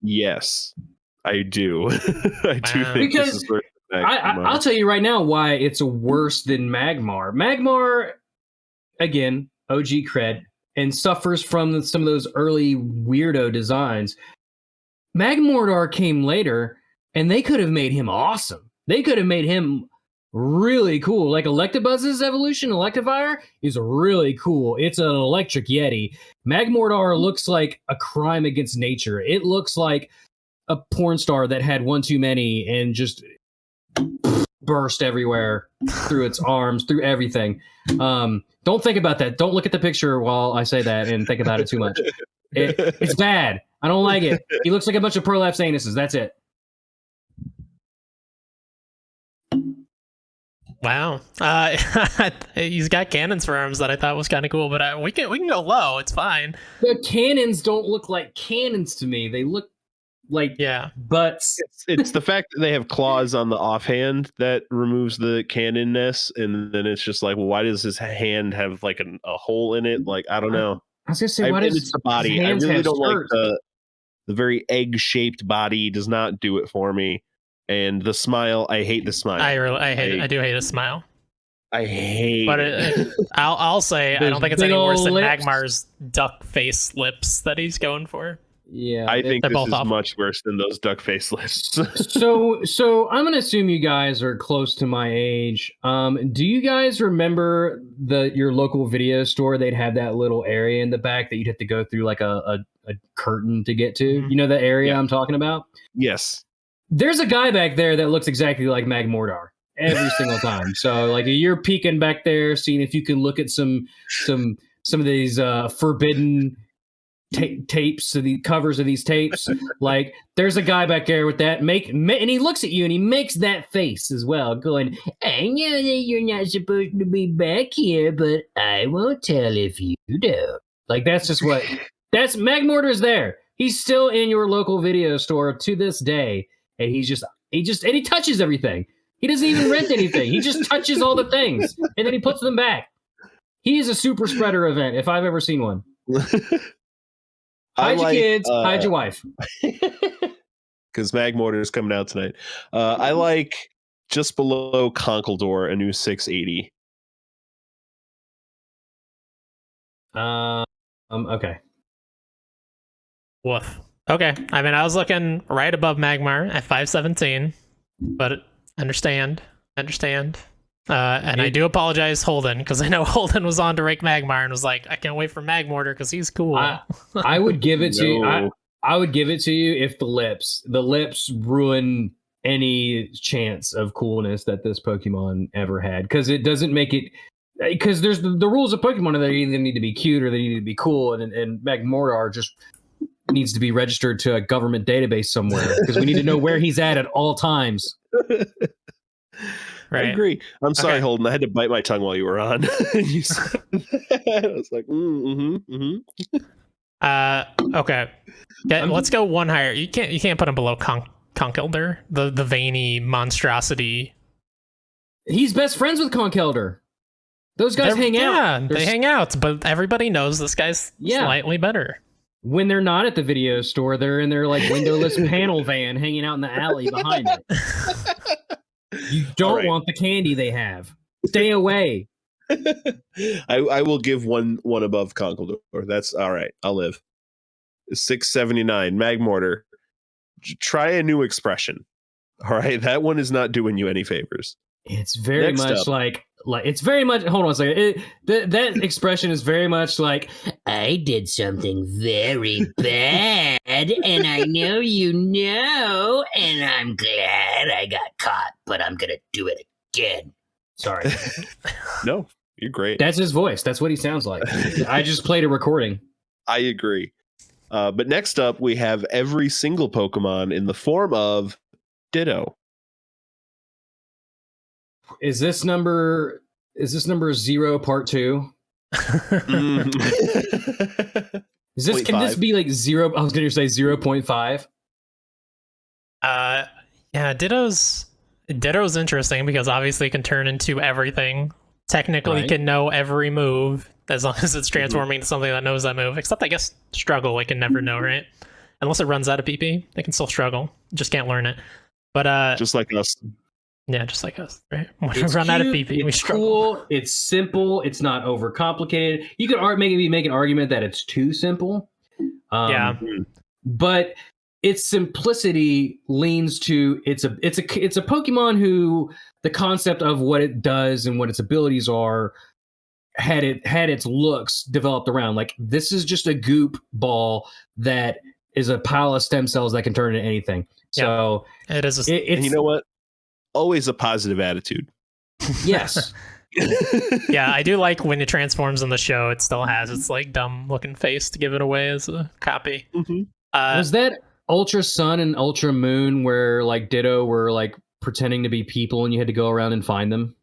[SPEAKER 2] Yes, I do. I do think
[SPEAKER 3] because
[SPEAKER 2] this is worse than Magmar.
[SPEAKER 3] I'll tell you right now why it's worse than Magmar. Magmar, again, OG cred, and suffers from some of those early weirdo designs. Magmortar came later, and they could have made him awesome. They could have made him really cool. Like Electabuzz's evolution, Electivire, is really cool. It's an electric Yeti. Magmortar looks like a crime against nature. It looks like a porn star that had one too many and just burst everywhere through its arms, through everything. Don't think about that. Don't look at the picture while I say that and think about it too much. It's bad. I don't like it. He looks like a bunch of prolapse anuses. That's it.
[SPEAKER 4] Wow. He's got cannons for arms that I thought was kind of cool, but we can go low. It's fine.
[SPEAKER 3] The cannons don't look like cannons to me. They look like butts.
[SPEAKER 2] It's the fact that they have claws on the offhand that removes the cannonness, and then it's just like, well, why does his hand have like a hole in it? Like, I don't know.
[SPEAKER 3] I was gonna say, why does
[SPEAKER 2] it's the body? I really don't like the very egg-shaped body. Does not do it for me. And the smile, I hate the smile.
[SPEAKER 4] I do hate a smile.
[SPEAKER 2] I hate.
[SPEAKER 4] But I'll say I don't think it's any worse than Magmar's duck face lips that he's going for.
[SPEAKER 3] Yeah,
[SPEAKER 2] I think this is much worse than those duck face lips.
[SPEAKER 3] so I'm gonna assume you guys are close to my age. Do you guys remember your local video store? They'd have that little area in the back that you'd have to go through like a curtain to get to.
[SPEAKER 4] Mm-hmm.
[SPEAKER 3] You know the area I'm talking about?
[SPEAKER 2] Yes.
[SPEAKER 3] There's a guy back there that looks exactly like Magmortar every single time. So like you're peeking back there, seeing if you can look at some of these forbidden tapes, the covers of these tapes. Like there's a guy back there with that and he looks at you and he makes that face as well, going, I know that you're not supposed to be back here, but I won't tell if you do. Like that's Magmortar's there. He's still in your local video store to this day. And he touches everything. He doesn't even rent anything. He just touches all the things and then he puts them back. He is a super spreader event if I've ever seen one. Hide your kids, hide your wife.
[SPEAKER 2] Because Magmortar is coming out tonight. I like just below Conkeldurr, a new 680.
[SPEAKER 3] Okay.
[SPEAKER 4] Woof. Okay. I mean, I was looking right above Magmar at 517, but understand. And I do apologize, Holden, because I know Holden was on to rake Magmar and was like, I can't wait for Magmortar because he's cool.
[SPEAKER 3] I would give it to you. I would give it to you if the lips ruin any chance of coolness that this Pokemon ever had, because it doesn't make it. Because there's the rules of Pokemon that they either need to be cute or they need to be cool, and Magmortar just needs to be registered to a government database somewhere because we need to know where he's at all times.
[SPEAKER 4] Right.
[SPEAKER 2] I agree. I'm sorry, Holden. I had to bite my tongue while you were on. You said I was like,
[SPEAKER 4] okay. Let's go one higher. You can't put him below Conkeldurr, the veiny monstrosity.
[SPEAKER 3] He's best friends with Conkeldurr. Those guys hang out.
[SPEAKER 4] Yeah, they hang out, but everybody knows this guy's slightly better.
[SPEAKER 3] When they're not at the video store, they're in their like windowless panel van hanging out in the alley behind it. You don't want the candy they have. Stay away.
[SPEAKER 2] I will give one above Conkeldurr. That's all right. I'll live. 679 Magmortar. Try a new expression. All right, that one is not doing you any favors.
[SPEAKER 3] It's very much like it's very much. Hold on a second. That expression is very much like I did something very bad, and I know you know, and I'm glad I got caught, but I'm gonna do it again. Sorry.
[SPEAKER 2] No, you're great.
[SPEAKER 3] That's his voice. That's what he sounds like. I just played a recording.
[SPEAKER 2] I agree. But next up, we have every single Pokemon in the form of Ditto.
[SPEAKER 3] Is this number 0 part 2? Can this be like 0? I was going to say 0.5.
[SPEAKER 4] Yeah, Ditto's interesting because obviously it can turn into everything. Technically can know every move as long as it's transforming to something that knows that move. Except I guess struggle it can never know, right? Unless it runs out of PP, it can still struggle. Just can't learn it. But
[SPEAKER 2] just like us.
[SPEAKER 4] Yeah, just like us, right? When we run out of PP, we struggle.
[SPEAKER 3] Cool. It's simple. It's not overcomplicated. You could maybe make an argument that it's too simple.
[SPEAKER 4] Yeah.
[SPEAKER 3] But its simplicity leans to it's a Pokemon who the concept of what it does and what its abilities are had its looks developed around like this is just a goop ball that is a pile of stem cells that can turn into anything. So
[SPEAKER 4] it is.
[SPEAKER 2] And you know what? Always a positive attitude.
[SPEAKER 3] Yes.
[SPEAKER 4] Yeah, I do like when it transforms in the show. It still has its like dumb looking face to give it away as a copy.
[SPEAKER 2] Mm-hmm.
[SPEAKER 3] Was that Ultra Sun and Ultra Moon where like Ditto were like pretending to be people and you had to go around and find them?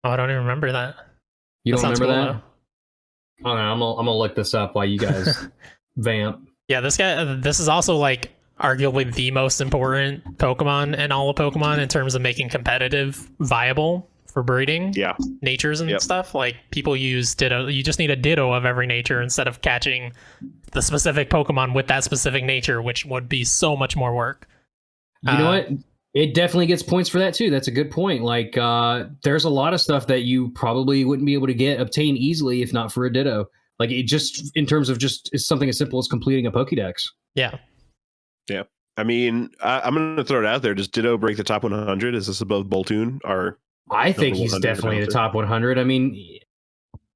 [SPEAKER 4] Oh, I don't even remember that.
[SPEAKER 3] You don't remember
[SPEAKER 4] cool,
[SPEAKER 3] that? Oh, no, I'm gonna look this up while you guys vamp.
[SPEAKER 4] Yeah, this is also like arguably the most important Pokemon in all of Pokemon in terms of making competitive viable for breeding natures and stuff. Like people use Ditto. You just need a Ditto of every nature instead of catching the specific Pokemon with that specific nature, which would be so much more work.
[SPEAKER 3] You know what? It definitely gets points for that too. That's a good point. Like there's a lot of stuff that you probably wouldn't be able to obtain easily if not for a Ditto. Like it just in terms of just it's something as simple as completing a Pokédex.
[SPEAKER 4] Yeah.
[SPEAKER 2] Yeah. I mean, I'm going to throw it out there. Does Ditto break the top 100? Is this above Boltune? Or
[SPEAKER 3] I think he's definitely the top 100. I mean,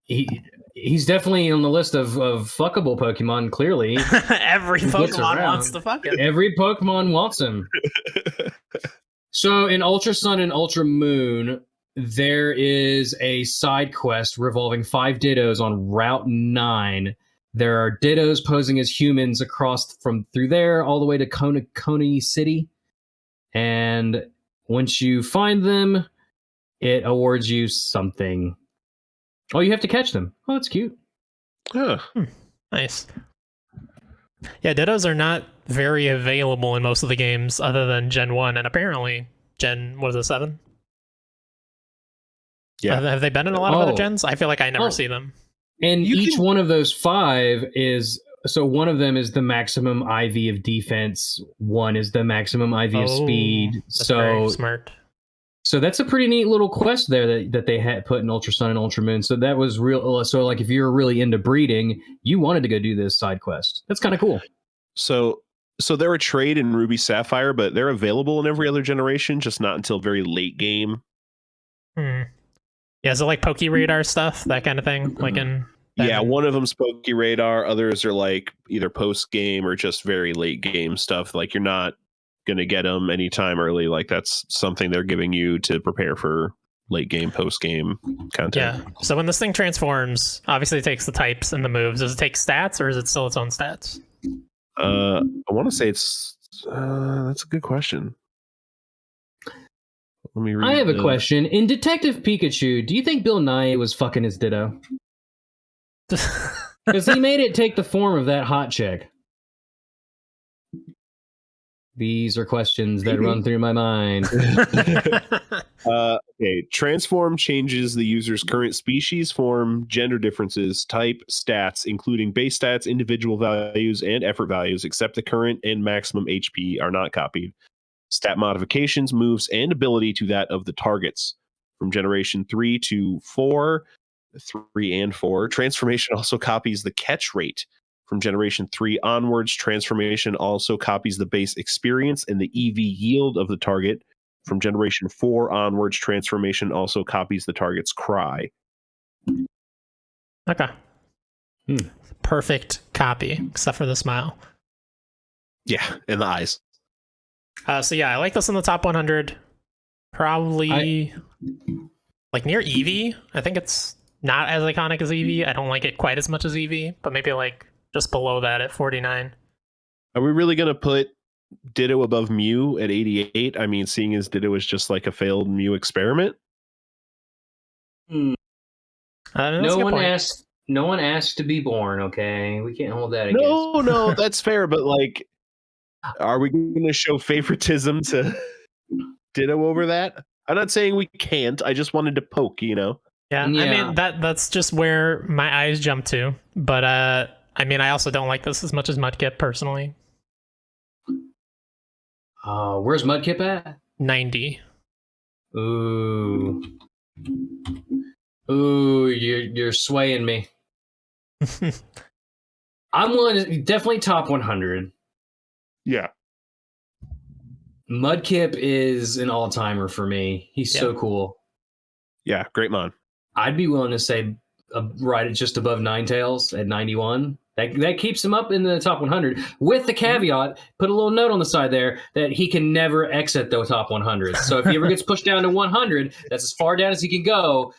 [SPEAKER 3] he's definitely on the list of fuckable Pokemon, clearly.
[SPEAKER 4] Every Pokemon wants to fuck him.
[SPEAKER 3] Every Pokemon wants him. So in Ultra Sun and Ultra Moon, there is a side quest revolving 5 Dittos on Route 9. There are Dittos posing as humans across through there all the way to Coney City. And once you find them, it awards you something. Oh, you have to catch them. Oh, that's cute.
[SPEAKER 4] Nice. Yeah, Dittos are not very available in most of the games other than Gen 1 and apparently Gen, what is it, 7?
[SPEAKER 2] Yeah.
[SPEAKER 4] Have they been in a lot of other gens? I feel like I never see them.
[SPEAKER 3] And each one of those 5 is... So one of them is the maximum IV of defense. One is the maximum IV of speed.
[SPEAKER 4] That's very smart.
[SPEAKER 3] So that's a pretty neat little quest there that they had put in Ultra Sun and Ultra Moon. So that was real. So like if you're really into breeding, you wanted to go do this side quest. That's kind of cool.
[SPEAKER 2] So they're a trade in Ruby Sapphire, but they're available in every other generation, just not until very late game.
[SPEAKER 4] Yeah, is it like Poke Radar stuff, that kind of thing? Like in
[SPEAKER 2] one of them's Poke Radar. Others are like either post game or just very late game stuff. Like you're not going to get them anytime early. Like that's something they're giving you to prepare for late game, post game content.
[SPEAKER 4] Yeah. So when this thing transforms, obviously it takes the types and the moves. Does it take stats or is it still its own stats?
[SPEAKER 2] I want to say it's that's a good question. Let me read.
[SPEAKER 3] I have a question. In Detective Pikachu, do you think Bill Nye was fucking his Ditto? Because he made it take the form of that hot chick. These are questions that run through my mind.
[SPEAKER 2] Okay. Transform changes the user's current species, form, gender differences, type, stats, including base stats, individual values, and effort values, except the current and maximum HP are not copied. Stat modifications, moves, and ability to that of the targets. From generation 3 to 4, 3 and 4, transformation also copies the catch rate. From generation 3 onwards, transformation also copies the base experience and the EV yield of the target. From generation 4 onwards, transformation also copies the target's cry.
[SPEAKER 4] Okay. Perfect copy, except for the smile.
[SPEAKER 2] Yeah, and the eyes.
[SPEAKER 4] So yeah, I like this in the top 100. Probably like near Eevee. I think it's not as iconic as Eevee. I don't like it quite as much as Eevee, but maybe like just below that at 49.
[SPEAKER 2] Are we really going to put Ditto above Mew at 88? I mean, seeing as Ditto is just like a failed Mew experiment.
[SPEAKER 3] No one asked to be born. Okay, we can't hold that against.
[SPEAKER 2] No, that's fair. But like, are we going to show favoritism to Ditto over that? I'm not saying we can't. I just wanted to poke,
[SPEAKER 4] Yeah. I mean that's just where my eyes jump to. But I mean, I also don't like this as much as Mudkip personally.
[SPEAKER 3] Where's Mudkip at?
[SPEAKER 4] 90.
[SPEAKER 3] Ooh, you're swaying me. I'm definitely top 100.
[SPEAKER 2] Yeah.
[SPEAKER 3] Mudkip is an all-timer for me. He's so cool.
[SPEAKER 2] Yeah, great mon.
[SPEAKER 3] I'd be willing to say right at just above Ninetales at 91. That keeps him up in the top 100, with the caveat, put a little note on the side there, that he can never exit the top 100. So if he ever gets pushed down to 100, that's as far down as he can go.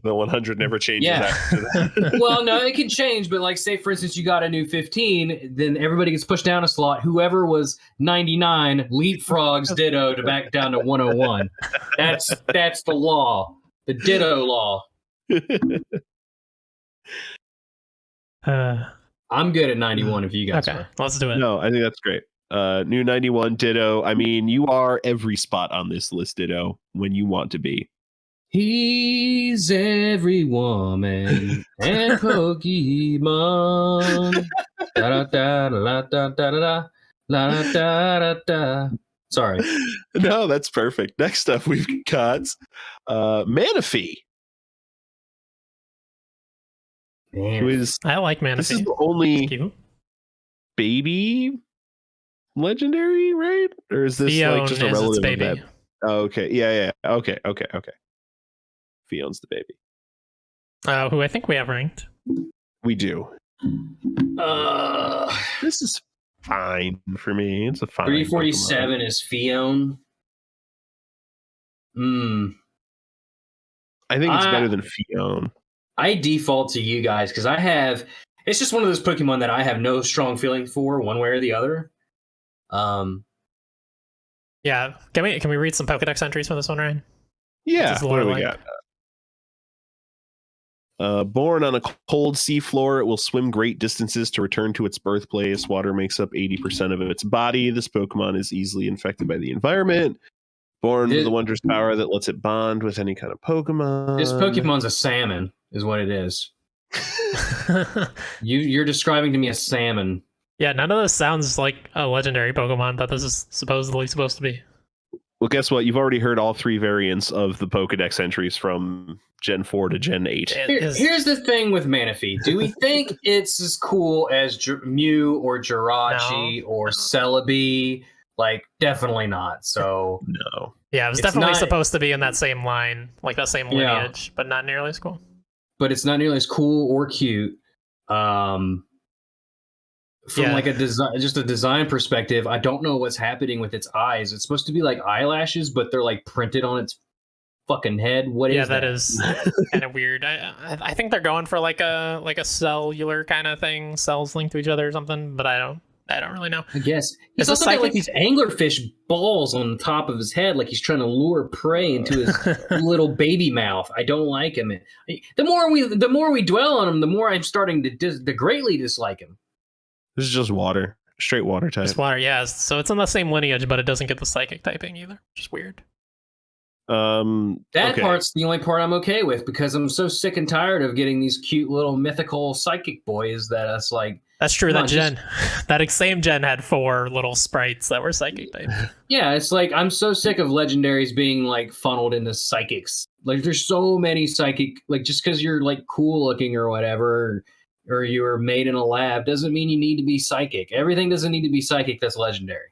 [SPEAKER 2] The 100 never changes after that.
[SPEAKER 3] Well, no, it can change, but like, say, for instance, you got a new 15, then everybody gets pushed down a slot. Whoever was 99 leapfrogs Ditto to back down to 101. That's the law. The Ditto law. I'm good at 91 if you guys are.
[SPEAKER 4] Let's do it.
[SPEAKER 2] No, I think that's great. New 91 Ditto. I mean, you are every spot on this list, Ditto, when you want to be.
[SPEAKER 3] He's every woman and Pokemon. Da da da da da da da da da da. Sorry.
[SPEAKER 2] No, that's perfect. Next up, we've got Manaphy. Who is,
[SPEAKER 4] I like Manaphy.
[SPEAKER 2] This is the only baby legendary, right? Or is this
[SPEAKER 4] Fiona
[SPEAKER 2] like just a
[SPEAKER 4] is its
[SPEAKER 2] relative
[SPEAKER 4] baby.
[SPEAKER 2] of that? Oh, okay. Yeah. Okay. Fiona's the baby.
[SPEAKER 4] Who I think we have ranked.
[SPEAKER 2] We do. This is fine for me. It's a fine
[SPEAKER 3] 347
[SPEAKER 2] Pokemon.
[SPEAKER 3] is Fiona.
[SPEAKER 2] I think it's better than Fiona.
[SPEAKER 3] I default to you guys because it's just one of those Pokemon that I have no strong feeling for one way or the other.
[SPEAKER 4] Yeah. Can we read some Pokedex entries for this one, Ryan?
[SPEAKER 2] Yeah. What do we got? Born on a cold sea floor, it will swim great distances to return to its birthplace. Water makes up 80% of its body. This Pokemon is easily infected by the environment. Born with a wondrous power that lets it bond with any kind of Pokemon.
[SPEAKER 3] This Pokemon's a salmon, is what it is. You're describing to me a salmon.
[SPEAKER 4] Yeah, none of this sounds like a legendary Pokemon that this is supposedly supposed to be.
[SPEAKER 2] Well, guess what? You've already heard all three variants of the Pokedex entries from Gen 4 to Gen 8.
[SPEAKER 3] Here's the thing with Manaphy. Do we think it's as cool as Mew or Jirachi or Celebi? Like, definitely not. So
[SPEAKER 2] no.
[SPEAKER 4] Yeah, it was definitely supposed to be in that same line, like that same lineage, but not nearly as cool.
[SPEAKER 3] But it's not nearly as cool or cute. From like a design perspective, I don't know what's happening with its eyes. It's supposed to be like eyelashes, but they're like printed on its fucking head. What is that?
[SPEAKER 4] Yeah, that is kind of weird. I think they're going for like a cellular kind of thing, cells linked to each other or something, but I don't really know.
[SPEAKER 3] I guess he's also got like these anglerfish balls on the top of his head, like he's trying to lure prey into his little baby mouth. I don't like him. The more we dwell on him, the more I'm starting to greatly dislike him.
[SPEAKER 2] This is just water, straight water type.
[SPEAKER 4] It's water, yeah. So it's in the same lineage, but it doesn't get the psychic typing either, which is weird.
[SPEAKER 3] That part's the only part I'm okay with because I'm so sick and tired of getting these cute little mythical psychic boys that it's like.
[SPEAKER 4] That's true. That same gen had 4 little sprites that were psychic type.
[SPEAKER 3] Yeah, it's like I'm so sick of legendaries being like funneled into psychics. Like there's so many psychic, like just because you're like cool looking or whatever, or you were made in a lab doesn't mean you need to be psychic. Everything doesn't need to be psychic that's legendary.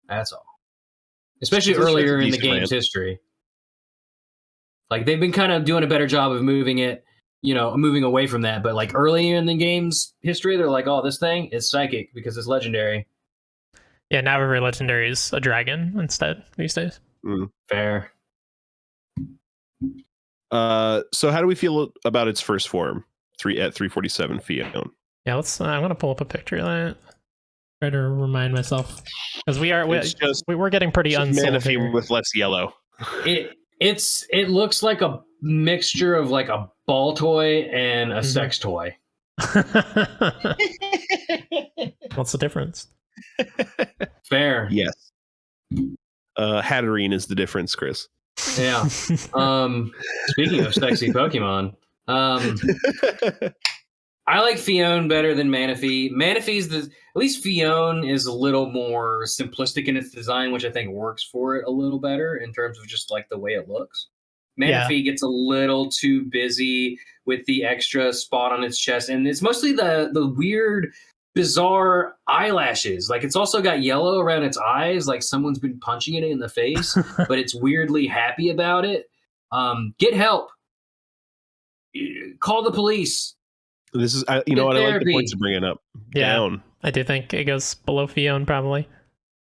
[SPEAKER 3] That's all. Especially earlier in the game's history. Like they've been kind of doing a better job of moving away from that. But like earlier in the game's history, they're like, oh, this thing is psychic because it's legendary.
[SPEAKER 4] Yeah, now every legendary is a dragon instead these days.
[SPEAKER 3] Fair.
[SPEAKER 2] So how do we feel about its first form? 347 Fiona.
[SPEAKER 4] Yeah, I'm gonna pull up a picture of that. Try to remind myself because we're getting pretty unsold here.
[SPEAKER 2] With less yellow.
[SPEAKER 3] It looks like a mixture of like a ball toy and a sex toy.
[SPEAKER 4] What's the difference?
[SPEAKER 3] Fair.
[SPEAKER 2] Yes. Hatterene is the difference, Chris.
[SPEAKER 3] Yeah. Speaking of sexy Pokemon. I like Fiona better than Manaphy. At least Fiona is a little more simplistic in its design, which I think works for it a little better in terms of just like the way it looks. Manaphy gets a little too busy with the extra spot on its chest, and it's mostly the weird bizarre eyelashes. Like it's also got yellow around its eyes, like someone's been punching it in the face, but it's weirdly happy about it. Get help. Call the police.
[SPEAKER 2] This is, you know what, I like the points you're bringing up.
[SPEAKER 4] Yeah,
[SPEAKER 2] Down.
[SPEAKER 4] I do think it goes below Fiona probably.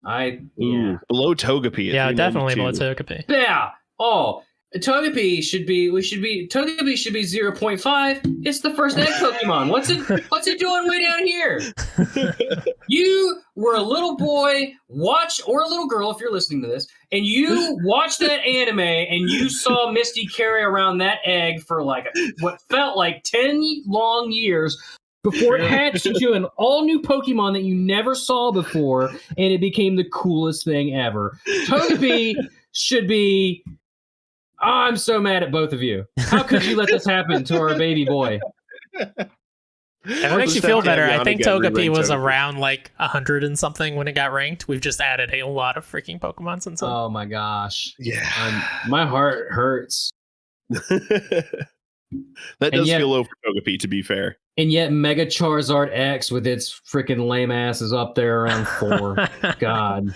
[SPEAKER 2] Ooh, below Togepi.
[SPEAKER 4] Yeah, definitely below Togepi.
[SPEAKER 3] Yeah. Oh, Togepi should be 0.5. It's the first egg Pokemon. What's it doing way down here? You were a little boy, or a little girl if you're listening to this, and you watched that anime and you saw Misty carry around that egg for like what felt like 10 long years before it hatched into an all-new Pokemon that you never saw before, and it became the coolest thing ever. Togepi should be... I'm so mad at both of you. How could you let this happen to our baby boy?
[SPEAKER 4] If it makes you feel better, I think Togepi was around like 100 and something when it got ranked. We've just added a lot of freaking Pokemon since then.
[SPEAKER 3] Oh my gosh.
[SPEAKER 2] Yeah.
[SPEAKER 3] My heart hurts.
[SPEAKER 2] That does feel low for Togepi, to be fair.
[SPEAKER 3] And yet Mega Charizard X with its freaking lame ass is up there around 4. God.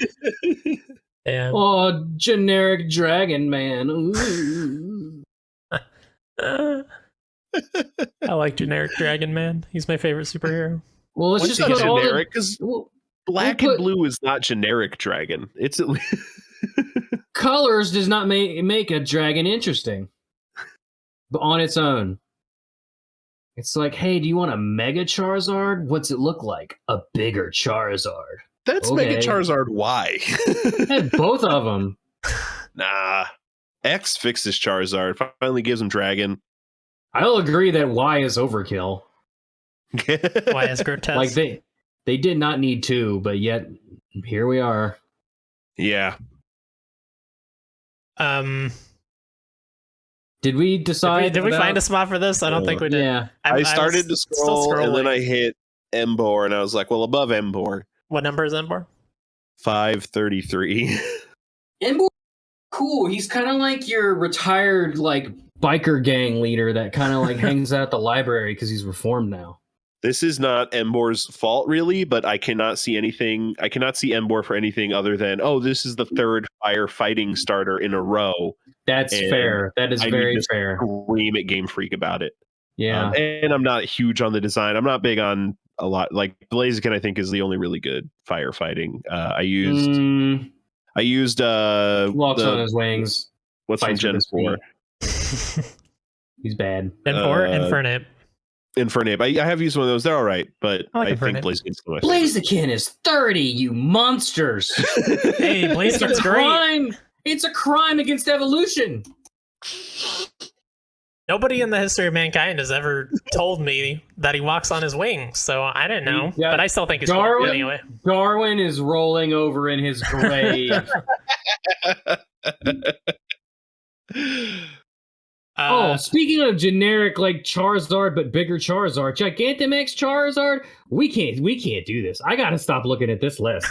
[SPEAKER 4] Damn.
[SPEAKER 3] Oh, generic Dragon Man. Ooh.
[SPEAKER 4] I like generic Dragon Man. He's my favorite superhero.
[SPEAKER 3] Well, let's just put
[SPEAKER 2] generic, because Black and Blue is not generic Dragon. It's at least
[SPEAKER 3] colors does not make a dragon interesting, but on its own. It's like, hey, do you want a Mega Charizard? What's it look like? A bigger Charizard.
[SPEAKER 2] That's okay. Mega Charizard Y.
[SPEAKER 3] Both of them.
[SPEAKER 2] Nah. X fixes Charizard. Finally gives him Dragon.
[SPEAKER 3] I'll agree that Y is overkill.
[SPEAKER 4] Y is grotesque.
[SPEAKER 3] Like they did not need to, but yet here we are.
[SPEAKER 2] Yeah.
[SPEAKER 3] Did we decide?
[SPEAKER 4] Did we find a spot for this? I don't think we did.
[SPEAKER 3] Yeah.
[SPEAKER 2] I started to scroll and then I hit Emboar and I was like, well, above Emboar.
[SPEAKER 4] What number is Emboar?
[SPEAKER 2] 533.
[SPEAKER 3] Emboar, cool. He's kind of like your retired like biker gang leader that kind of like hangs out at the library because he's reformed now.
[SPEAKER 2] This is not Emboar's fault, really, but I cannot see anything. I cannot see Emboar for anything other than, oh, this is the third firefighting starter in a row.
[SPEAKER 3] That's fair. That is very fair.
[SPEAKER 2] Scream at Game Freak about it.
[SPEAKER 3] Yeah.
[SPEAKER 2] And I'm not huge on the design. I'm not big on a lot. Like Blaziken, I think, is the only really good firefighting. I used
[SPEAKER 3] walks on his wings.
[SPEAKER 2] What's from Gen 4?
[SPEAKER 3] He's bad.
[SPEAKER 4] Gen 4?
[SPEAKER 2] Infernape. I have used one of those. They're all right, but I think Blaziken's the best.
[SPEAKER 3] Blaziken is 30, you monsters.
[SPEAKER 4] Hey, Blaziken's great.
[SPEAKER 3] It's a crime against evolution.
[SPEAKER 4] Nobody in the history of mankind has ever told me that he walks on his wings, so I didn't know.
[SPEAKER 3] Yeah.
[SPEAKER 4] But I still think it's cool anyway.
[SPEAKER 3] Darwin is rolling over in his grave. Speaking of generic like Charizard but bigger Charizard, Gigantamax Charizard, we can't do this. I gotta stop looking at this list.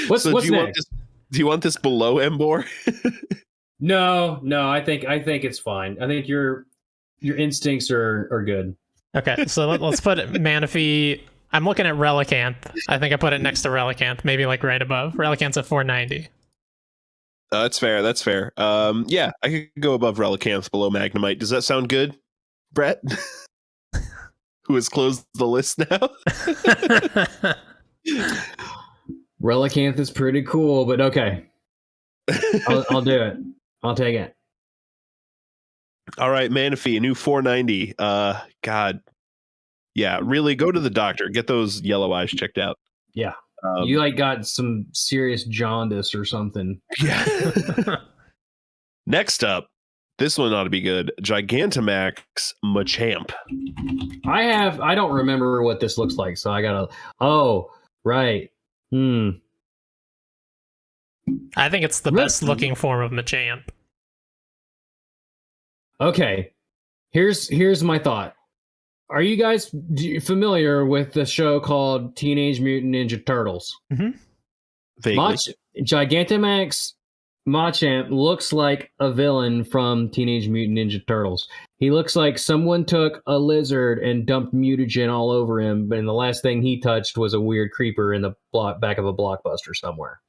[SPEAKER 3] What's next?
[SPEAKER 2] Do you want this below Emboar?
[SPEAKER 3] No, I think it's fine. I think your instincts are good.
[SPEAKER 4] Okay, so let's put Manaphy. I'm looking at Relicanth. I think I put it next to Relicanth, maybe like right above. Relicanth's at 490.
[SPEAKER 2] That's fair. Yeah, I could go above Relicanth, below Magnemite. Does that sound good, Bret? Who has closed the list now?
[SPEAKER 3] Relicanth is pretty cool, but okay. I'll do it. I'll take it.
[SPEAKER 2] All right, Manaphy, a new 490. God. Yeah, really go to the doctor. Get those yellow eyes checked out.
[SPEAKER 3] Yeah. You like got some serious jaundice or something.
[SPEAKER 2] Yeah. Next up, this one ought to be good. Gigantamax Machamp.
[SPEAKER 3] I don't remember what this looks like, so I gotta. Oh, right.
[SPEAKER 4] I think it's the best looking form of Machamp.
[SPEAKER 3] Okay. Here's my thought. Are you guys familiar with the show called Teenage Mutant Ninja Turtles?
[SPEAKER 2] Mm-hmm. Vaguely.
[SPEAKER 3] Gigantamax Machamp looks like a villain from Teenage Mutant Ninja Turtles. He looks like someone took a lizard and dumped mutagen all over him, and the last thing he touched was a weird creeper in the back of a Blockbuster somewhere.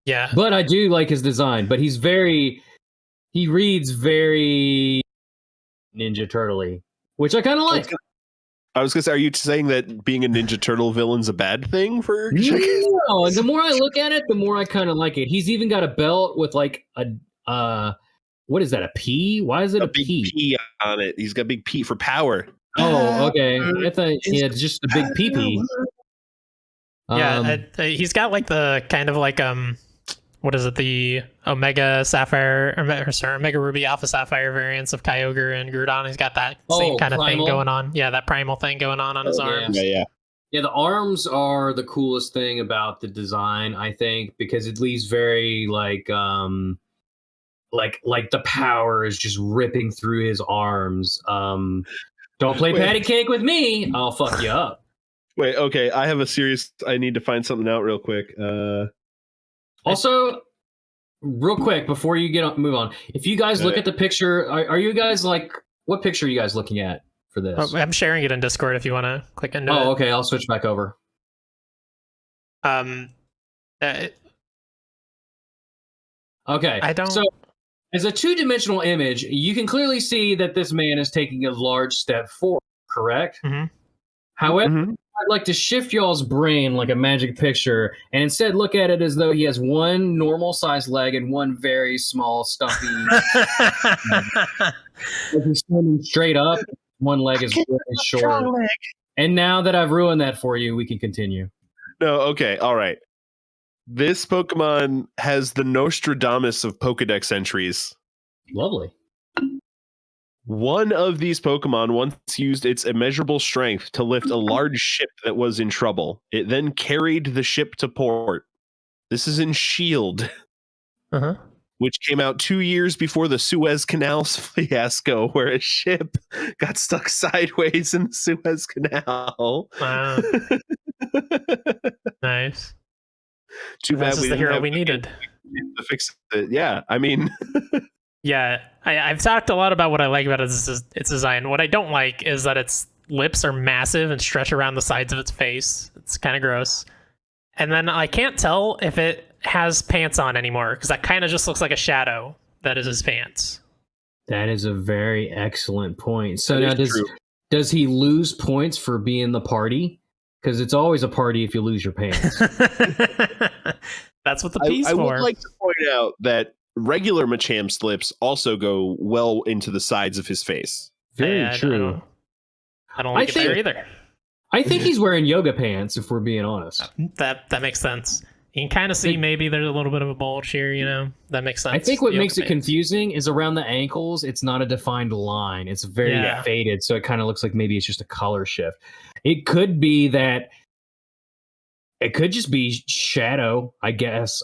[SPEAKER 4] Yeah.
[SPEAKER 3] But I do like his design, but he reads very Ninja Turtle-y, which I kind of like.
[SPEAKER 2] I was gonna say, are you saying that being a Ninja Turtle villain's a bad thing for?
[SPEAKER 3] No, the more I look at it, the more I kind of like it. He's even got a belt with like a what is that? A P? Why is it a
[SPEAKER 2] big
[SPEAKER 3] P?
[SPEAKER 2] P on it. He's got a big P for power.
[SPEAKER 3] Oh, okay. I thought he had just a big PP.
[SPEAKER 4] Yeah, he's got like the kind of like what is it? The Omega Sapphire, or sorry, Omega Ruby Alpha Sapphire variants of Kyogre and Groudon. He's got that same kind of thing going on. Yeah, that primal thing going on his arms.
[SPEAKER 2] Yeah.
[SPEAKER 3] Yeah, the arms are the coolest thing about the design, I think, because it leaves very like the power is just ripping through his arms. Don't play patty cake with me, I'll fuck you up.
[SPEAKER 2] Wait, okay, I need to find something out real quick.
[SPEAKER 3] Also, real quick before you move on, if you guys look at the picture, are you guys like, what picture are you guys looking at for this?
[SPEAKER 4] I'm sharing it in Discord if you want to click into it.
[SPEAKER 3] Oh, okay, I'll switch back over.
[SPEAKER 4] Okay.
[SPEAKER 3] So, as a two-dimensional image, you can clearly see that this man is taking a large step forward, correct?
[SPEAKER 4] Mm-hmm.
[SPEAKER 3] However, I'd like to shift y'all's brain like a magic picture and instead look at it as though he has one normal-sized leg and one very small, stumpy... he's standing straight up, one leg is really short. And now that I've ruined that for you, we can continue.
[SPEAKER 2] No, okay, all right. This Pokemon has the Nostradamus of Pokedex entries.
[SPEAKER 3] Lovely.
[SPEAKER 2] One of these Pokemon once used its immeasurable strength to lift a large ship that was in trouble. It then carried the ship to port. This is in Shield, which came out 2 years before the Suez Canal fiasco, where a ship got stuck sideways in the Suez Canal.
[SPEAKER 4] Wow. Nice.
[SPEAKER 2] Too bad
[SPEAKER 4] we the hero we needed
[SPEAKER 2] to fix it. Yeah, I mean...
[SPEAKER 4] Yeah, I've talked a lot about what I like about its design. What I don't like is that its lips are massive and stretch around the sides of its face. It's kind of gross. And then I can't tell if it has pants on anymore, because that kind of just looks like a shadow that is his pants.
[SPEAKER 3] That is a very excellent point. So now does he lose points for being the party? Because it's always a party if you lose your pants.
[SPEAKER 4] That's what the P's for.
[SPEAKER 2] I would like to point out that regular Machamp's lips also go well into the sides of his face.
[SPEAKER 3] Very true.
[SPEAKER 4] I don't like it there either.
[SPEAKER 3] I think he's wearing yoga pants, if we're being honest.
[SPEAKER 4] That makes sense. You can kind of see maybe there's a little bit of a bulge here, you know? That makes sense.
[SPEAKER 3] I think what makes it confusing is around the ankles, it's not a defined line. It's very faded, so it kind of looks like maybe it's just a color shift. It could be that... It could just be shadow, I guess.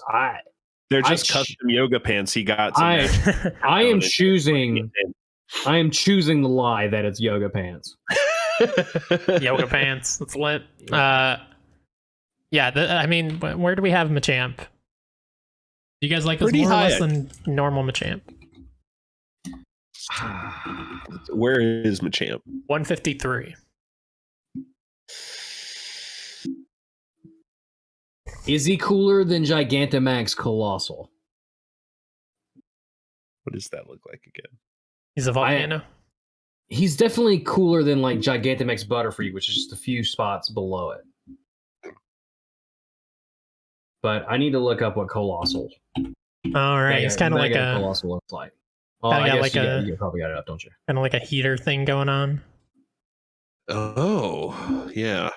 [SPEAKER 2] They're just custom yoga pants he got.
[SPEAKER 3] I am choosing the lie that it's yoga pants.
[SPEAKER 4] Yoga pants. That's lit. I mean, where do we have Machamp? Do you guys like this more or less than normal Machamp?
[SPEAKER 2] Where is Machamp?
[SPEAKER 4] 153.
[SPEAKER 3] Is he cooler than Gigantamax Colossal?
[SPEAKER 2] What does that look like again?
[SPEAKER 4] He's a volcano.
[SPEAKER 3] He's definitely cooler than like Gigantamax Butterfree, which is just a few spots below it. But I need to look up what Colossal.
[SPEAKER 4] All right, it's kind of like a
[SPEAKER 3] Colossal looks like. Oh,
[SPEAKER 4] I guess
[SPEAKER 3] you probably got it up, don't you?
[SPEAKER 4] Kind of like a heater thing going on.
[SPEAKER 2] Oh, yeah.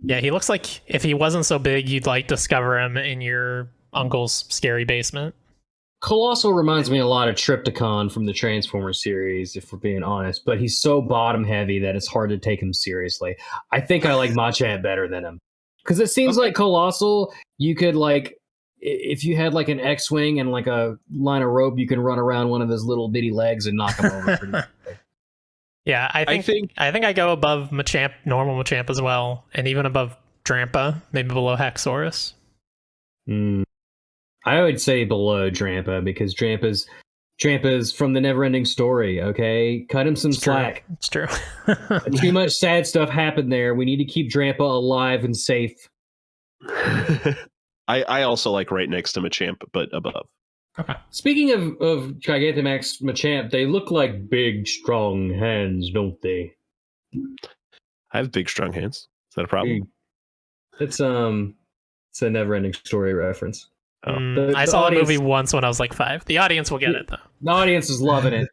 [SPEAKER 4] Yeah, he looks like if he wasn't so big, you'd like discover him in your uncle's scary basement.
[SPEAKER 3] Colossal reminds me a lot of Triptychon from the Transformers series, if we're being honest, but he's so bottom heavy that it's hard to take him seriously. I think I like Machamp better than him. Because it seems like Colossal, you could like, if you had like an X-Wing and like a line of rope, you can run around one of his little bitty legs and knock him over pretty much.
[SPEAKER 4] Yeah, I think I go above Machamp, normal Machamp as well, and even above Drampa, maybe below Haxorus.
[SPEAKER 3] I would say below Drampa because Drampa's from the Neverending Story. Okay, cut him some slack.
[SPEAKER 4] It's true.
[SPEAKER 3] Too much sad stuff happened there. We need to keep Drampa alive and safe.
[SPEAKER 2] I also like right next to Machamp, but above.
[SPEAKER 4] Okay.
[SPEAKER 3] Speaking of Gigantamax Machamp, they look like big, strong hands, don't they?
[SPEAKER 2] I have big, strong hands. Is that a problem?
[SPEAKER 3] It's a Neverending Story reference.
[SPEAKER 4] I saw the movie once when I was like 5. The audience will get it though.
[SPEAKER 3] The audience is loving it.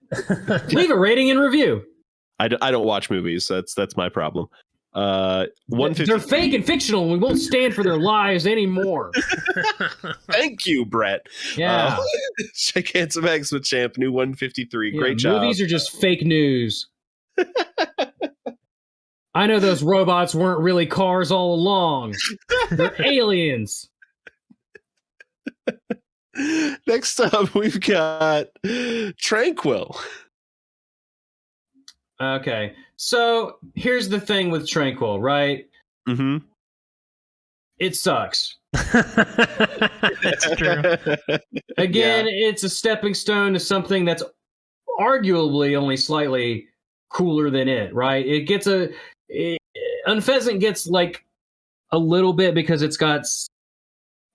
[SPEAKER 3] Leave a rating and review.
[SPEAKER 2] I don't watch movies. That's my problem. 150.
[SPEAKER 3] They're fake and fictional, and we won't stand for their lies anymore.
[SPEAKER 2] Thank you, Bret.
[SPEAKER 3] Yeah.
[SPEAKER 2] Gigantamax Machamp, new 153.
[SPEAKER 3] Yeah,
[SPEAKER 2] Great job.
[SPEAKER 3] Movies are just fake news. I know those robots weren't really cars all along. They're aliens.
[SPEAKER 2] Next up, we've got Tranquil.
[SPEAKER 3] Okay, so here's the thing with Tranquil, right?
[SPEAKER 2] Mm-hmm.
[SPEAKER 3] It sucks.
[SPEAKER 4] That's true.
[SPEAKER 3] Again, it's a stepping stone to something that's arguably only slightly cooler than it, right? Unpheasant gets like a little bit because it's got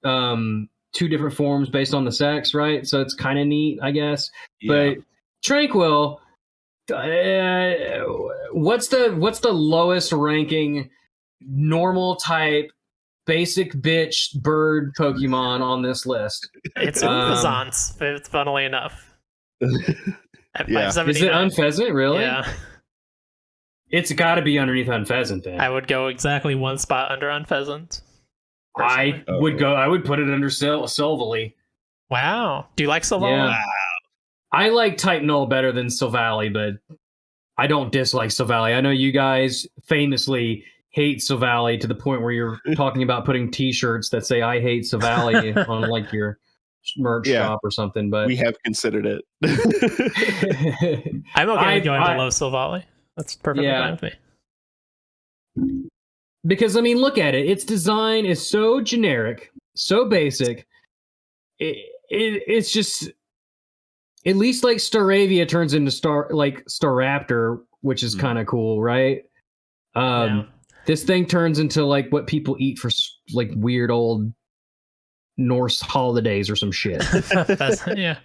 [SPEAKER 3] 2 different forms based on the sex, right? So it's kind of neat, I guess.
[SPEAKER 2] Yeah.
[SPEAKER 3] But Tranquil, what's the lowest ranking normal type basic bitch bird Pokemon on this list?
[SPEAKER 4] It's Unpheasant, funnily enough. At
[SPEAKER 2] Yeah.
[SPEAKER 4] 579.
[SPEAKER 3] Is it Unpheasant, really?
[SPEAKER 4] Yeah.
[SPEAKER 3] It's got to be underneath Unpheasant then.
[SPEAKER 4] I would go exactly 1 spot under Unpheasant.
[SPEAKER 3] I would put it under Silvally.
[SPEAKER 4] Wow. Do you like Silvally?
[SPEAKER 3] Yeah. I like Type Null better than Silvally, but I don't dislike Silvally. I know you guys famously hate Silvally to the point where you're talking about putting T-shirts that say "I hate Silvally" on like your merch shop or something. But
[SPEAKER 2] we have considered it.
[SPEAKER 4] I'm okay with going below Silvally. That's perfectly fine with me.
[SPEAKER 3] Because I mean, look at it. Its design is so generic, so basic. It's just, at least like Staravia turns into Staraptor, which is kind of cool, right? This thing turns into like what people eat for like weird old Norse holidays or some shit.
[SPEAKER 4] Yeah.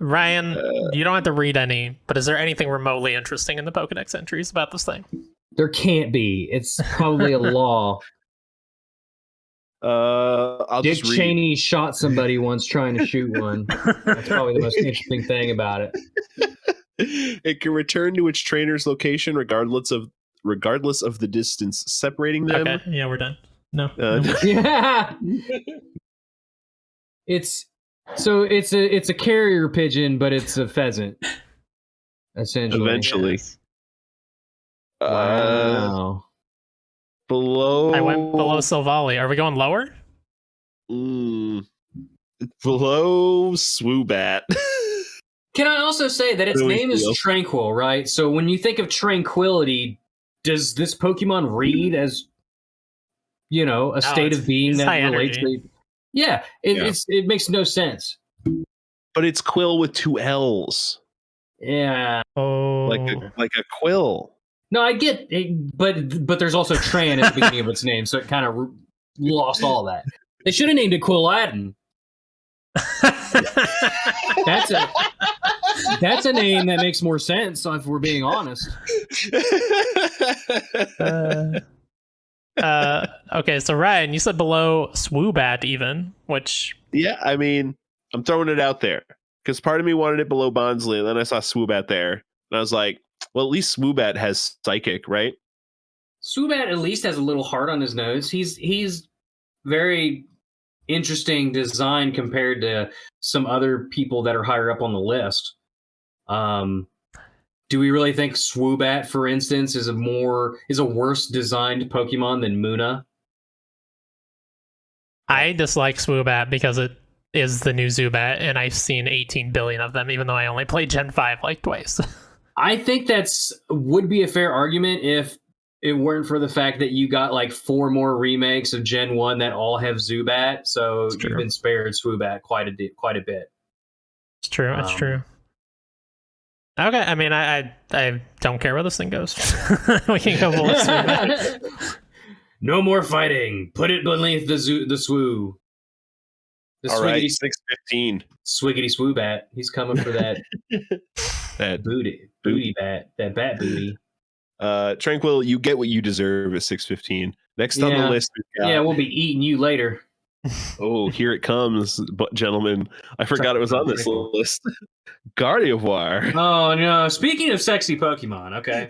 [SPEAKER 4] Ryan, you don't have to read any, but is there anything remotely interesting in the Pokedex entries about this thing?
[SPEAKER 3] There can't be. It's probably a law.
[SPEAKER 2] I'll
[SPEAKER 3] Dick
[SPEAKER 2] just read.
[SPEAKER 3] Cheney shot somebody once trying to shoot one. That's probably the most interesting thing about it.
[SPEAKER 2] It can return to its trainer's location regardless of the distance separating them.
[SPEAKER 4] Okay, yeah, we're done. No.
[SPEAKER 3] Yeah. It's a carrier pigeon, but it's a pheasant. Essentially.
[SPEAKER 2] Eventually.
[SPEAKER 4] Yes.
[SPEAKER 3] Wow.
[SPEAKER 2] Below.
[SPEAKER 4] I went below Silvally. Are we going lower?
[SPEAKER 2] Below Swoobat.
[SPEAKER 3] Can I also say that its
[SPEAKER 2] Really
[SPEAKER 3] name is
[SPEAKER 2] cool.
[SPEAKER 3] Tranquil, right? So when you think of tranquility, does this Pokemon read as, a state of being
[SPEAKER 4] it's
[SPEAKER 3] that
[SPEAKER 4] high
[SPEAKER 3] relates
[SPEAKER 4] energy.
[SPEAKER 3] to? Yeah, it makes no sense.
[SPEAKER 2] But it's Quill with 2 L's.
[SPEAKER 3] Yeah.
[SPEAKER 4] Oh.
[SPEAKER 2] Like a quill.
[SPEAKER 3] No, I get it, but there's also Tran at the beginning of its name, so it kind of lost all that. They should have named it Quillatin. That's a name that makes more sense if we're being honest.
[SPEAKER 4] Okay, so Ryan, you said below Swoobat even, which...
[SPEAKER 2] Yeah, I mean, I'm throwing it out there. Because part of me wanted it below Bonsly, and then I saw Swoobat there. And I was like, well, at least Swoobat has Psychic, right?
[SPEAKER 3] Swoobat at least has a little heart on his nose. He's very interesting design compared to some other people that are higher up on the list. Do we really think Swoobat, for instance, is a worse designed Pokemon than Muna?
[SPEAKER 4] I dislike Swoobat because it is the new Zubat, and I've seen 18 billion of them, even though I only played Gen 5 like twice.
[SPEAKER 3] I think would be a fair argument if it weren't for the fact that you got like 4 more remakes of Gen 1 that all have Zubat, so you've been spared Swoobat quite a bit.
[SPEAKER 4] It's true. It's true. Okay, I mean, I don't care where this thing goes. We can go full Swoobat.
[SPEAKER 3] No more fighting. Put it beneath the Swoo.
[SPEAKER 2] All right, 615.
[SPEAKER 3] Swiggity Swoobat. He's coming for that
[SPEAKER 2] that
[SPEAKER 3] booty bat, that bat booty.
[SPEAKER 2] Tranquil, you get what you deserve at 615. Next on the list,
[SPEAKER 3] we'll be eating you later.
[SPEAKER 2] Oh, here it comes, gentlemen. I forgot it was on this list. Gardevoir.
[SPEAKER 3] Oh no! Speaking of sexy Pokemon, okay.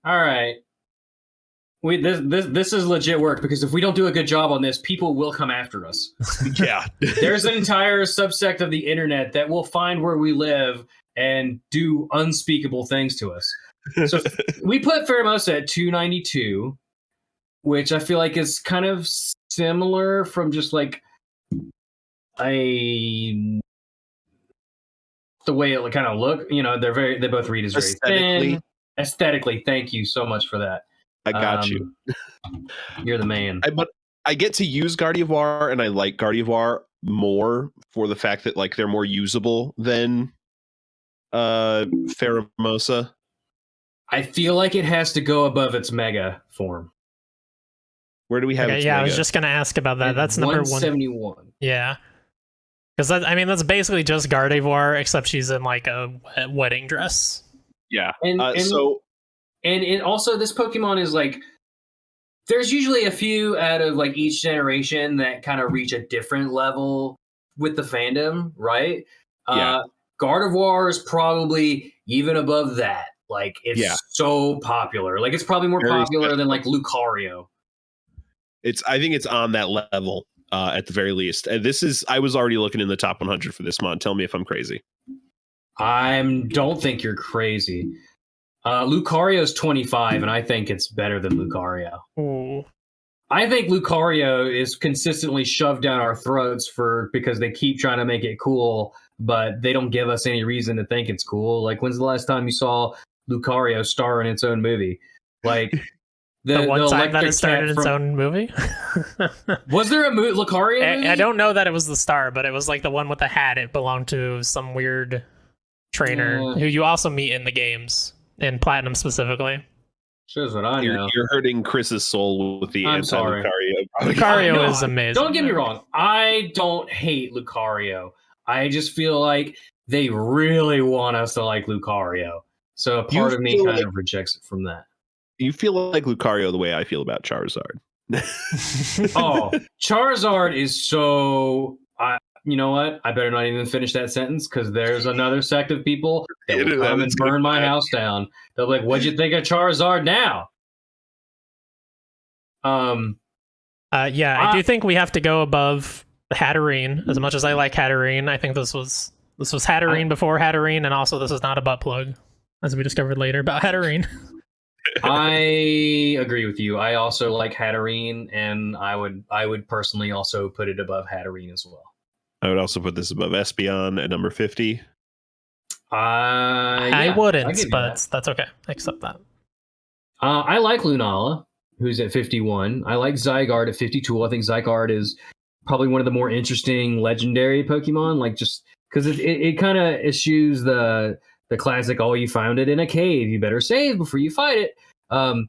[SPEAKER 3] All right. This is legit work, because if we don't do a good job on this, people will come after us.
[SPEAKER 2] Yeah.
[SPEAKER 3] There's an entire subsect of the internet that will find where we live and do unspeakable things to us. So we put Ferromosa at 292, which I feel like is kind of similar from just like the way it kind of look. You know, they both read as very thin. Aesthetically, thank you so much for that.
[SPEAKER 2] I got you.
[SPEAKER 3] You're the man.
[SPEAKER 2] But I get to use Gardevoir, and I like Gardevoir more for the fact that like they're more usable than Ferromosa.
[SPEAKER 3] I feel like it has to go above its Mega form.
[SPEAKER 2] Where do we have its
[SPEAKER 4] Mega?
[SPEAKER 2] I
[SPEAKER 4] was just going to ask about that. That's number
[SPEAKER 3] 171.
[SPEAKER 4] Yeah. Because that's basically just Gardevoir, except she's in like a wedding dress.
[SPEAKER 2] Yeah.
[SPEAKER 3] And also this Pokemon is like, there's usually a few out of like each generation that kind of reach a different level with the fandom, right?
[SPEAKER 2] Yeah.
[SPEAKER 3] Gardevoir is probably even above that. Like, it's so popular. Like, it's probably more popular than like Lucario.
[SPEAKER 2] I think it's on that level at the very least. And I was already looking in the top 100 for this mod. Tell me if I'm crazy.
[SPEAKER 3] I don't think you're crazy. Lucario's 25, and I think it's better than Lucario.
[SPEAKER 4] Ooh.
[SPEAKER 3] I think Lucario is consistently shoved down our throats because they keep trying to make it cool, but they don't give us any reason to think it's cool. Like, when's the last time you saw Lucario star in its own movie? Like,
[SPEAKER 4] the one time that it started its own movie?
[SPEAKER 3] Was there a Lucario movie?
[SPEAKER 4] I don't know that it was the star, but it was like the one with the hat. It belonged to some weird trainer who you also meet in the games, in Platinum specifically.
[SPEAKER 3] Shows what I know.
[SPEAKER 2] You're hurting Chris's soul with the anti-Lucario.
[SPEAKER 4] Lucario is amazing.
[SPEAKER 3] Don't get me wrong. I don't hate Lucario. I just feel like they really want us to like Lucario. So a part of me kind of rejects it from that.
[SPEAKER 2] You feel like Lucario the way I feel about Charizard.
[SPEAKER 3] Oh, Charizard is so... you know what? I better not even finish that sentence, because there's another sect of people that will come and burn my house down. They'll be like, what'd you think of Charizard now?
[SPEAKER 4] I do think we have to go above Hatterene. As much as I like Hatterene, I think this was Hatterene before Hatterene, and also this is not a butt plug, as we discovered later about Hatterene.
[SPEAKER 3] I agree with you. I also like Hatterene, and I would personally also put it above Hatterene as well.
[SPEAKER 2] I would also put this above Espeon at number 50.
[SPEAKER 4] I wouldn't, but that's okay. I accept that.
[SPEAKER 3] I like Lunala, who's at 51. I like Zygarde at 52. I think Zygarde is probably one of the more interesting legendary Pokemon, like just because it kind of eschews the classic, oh, you found it in a cave, you better save before you fight it.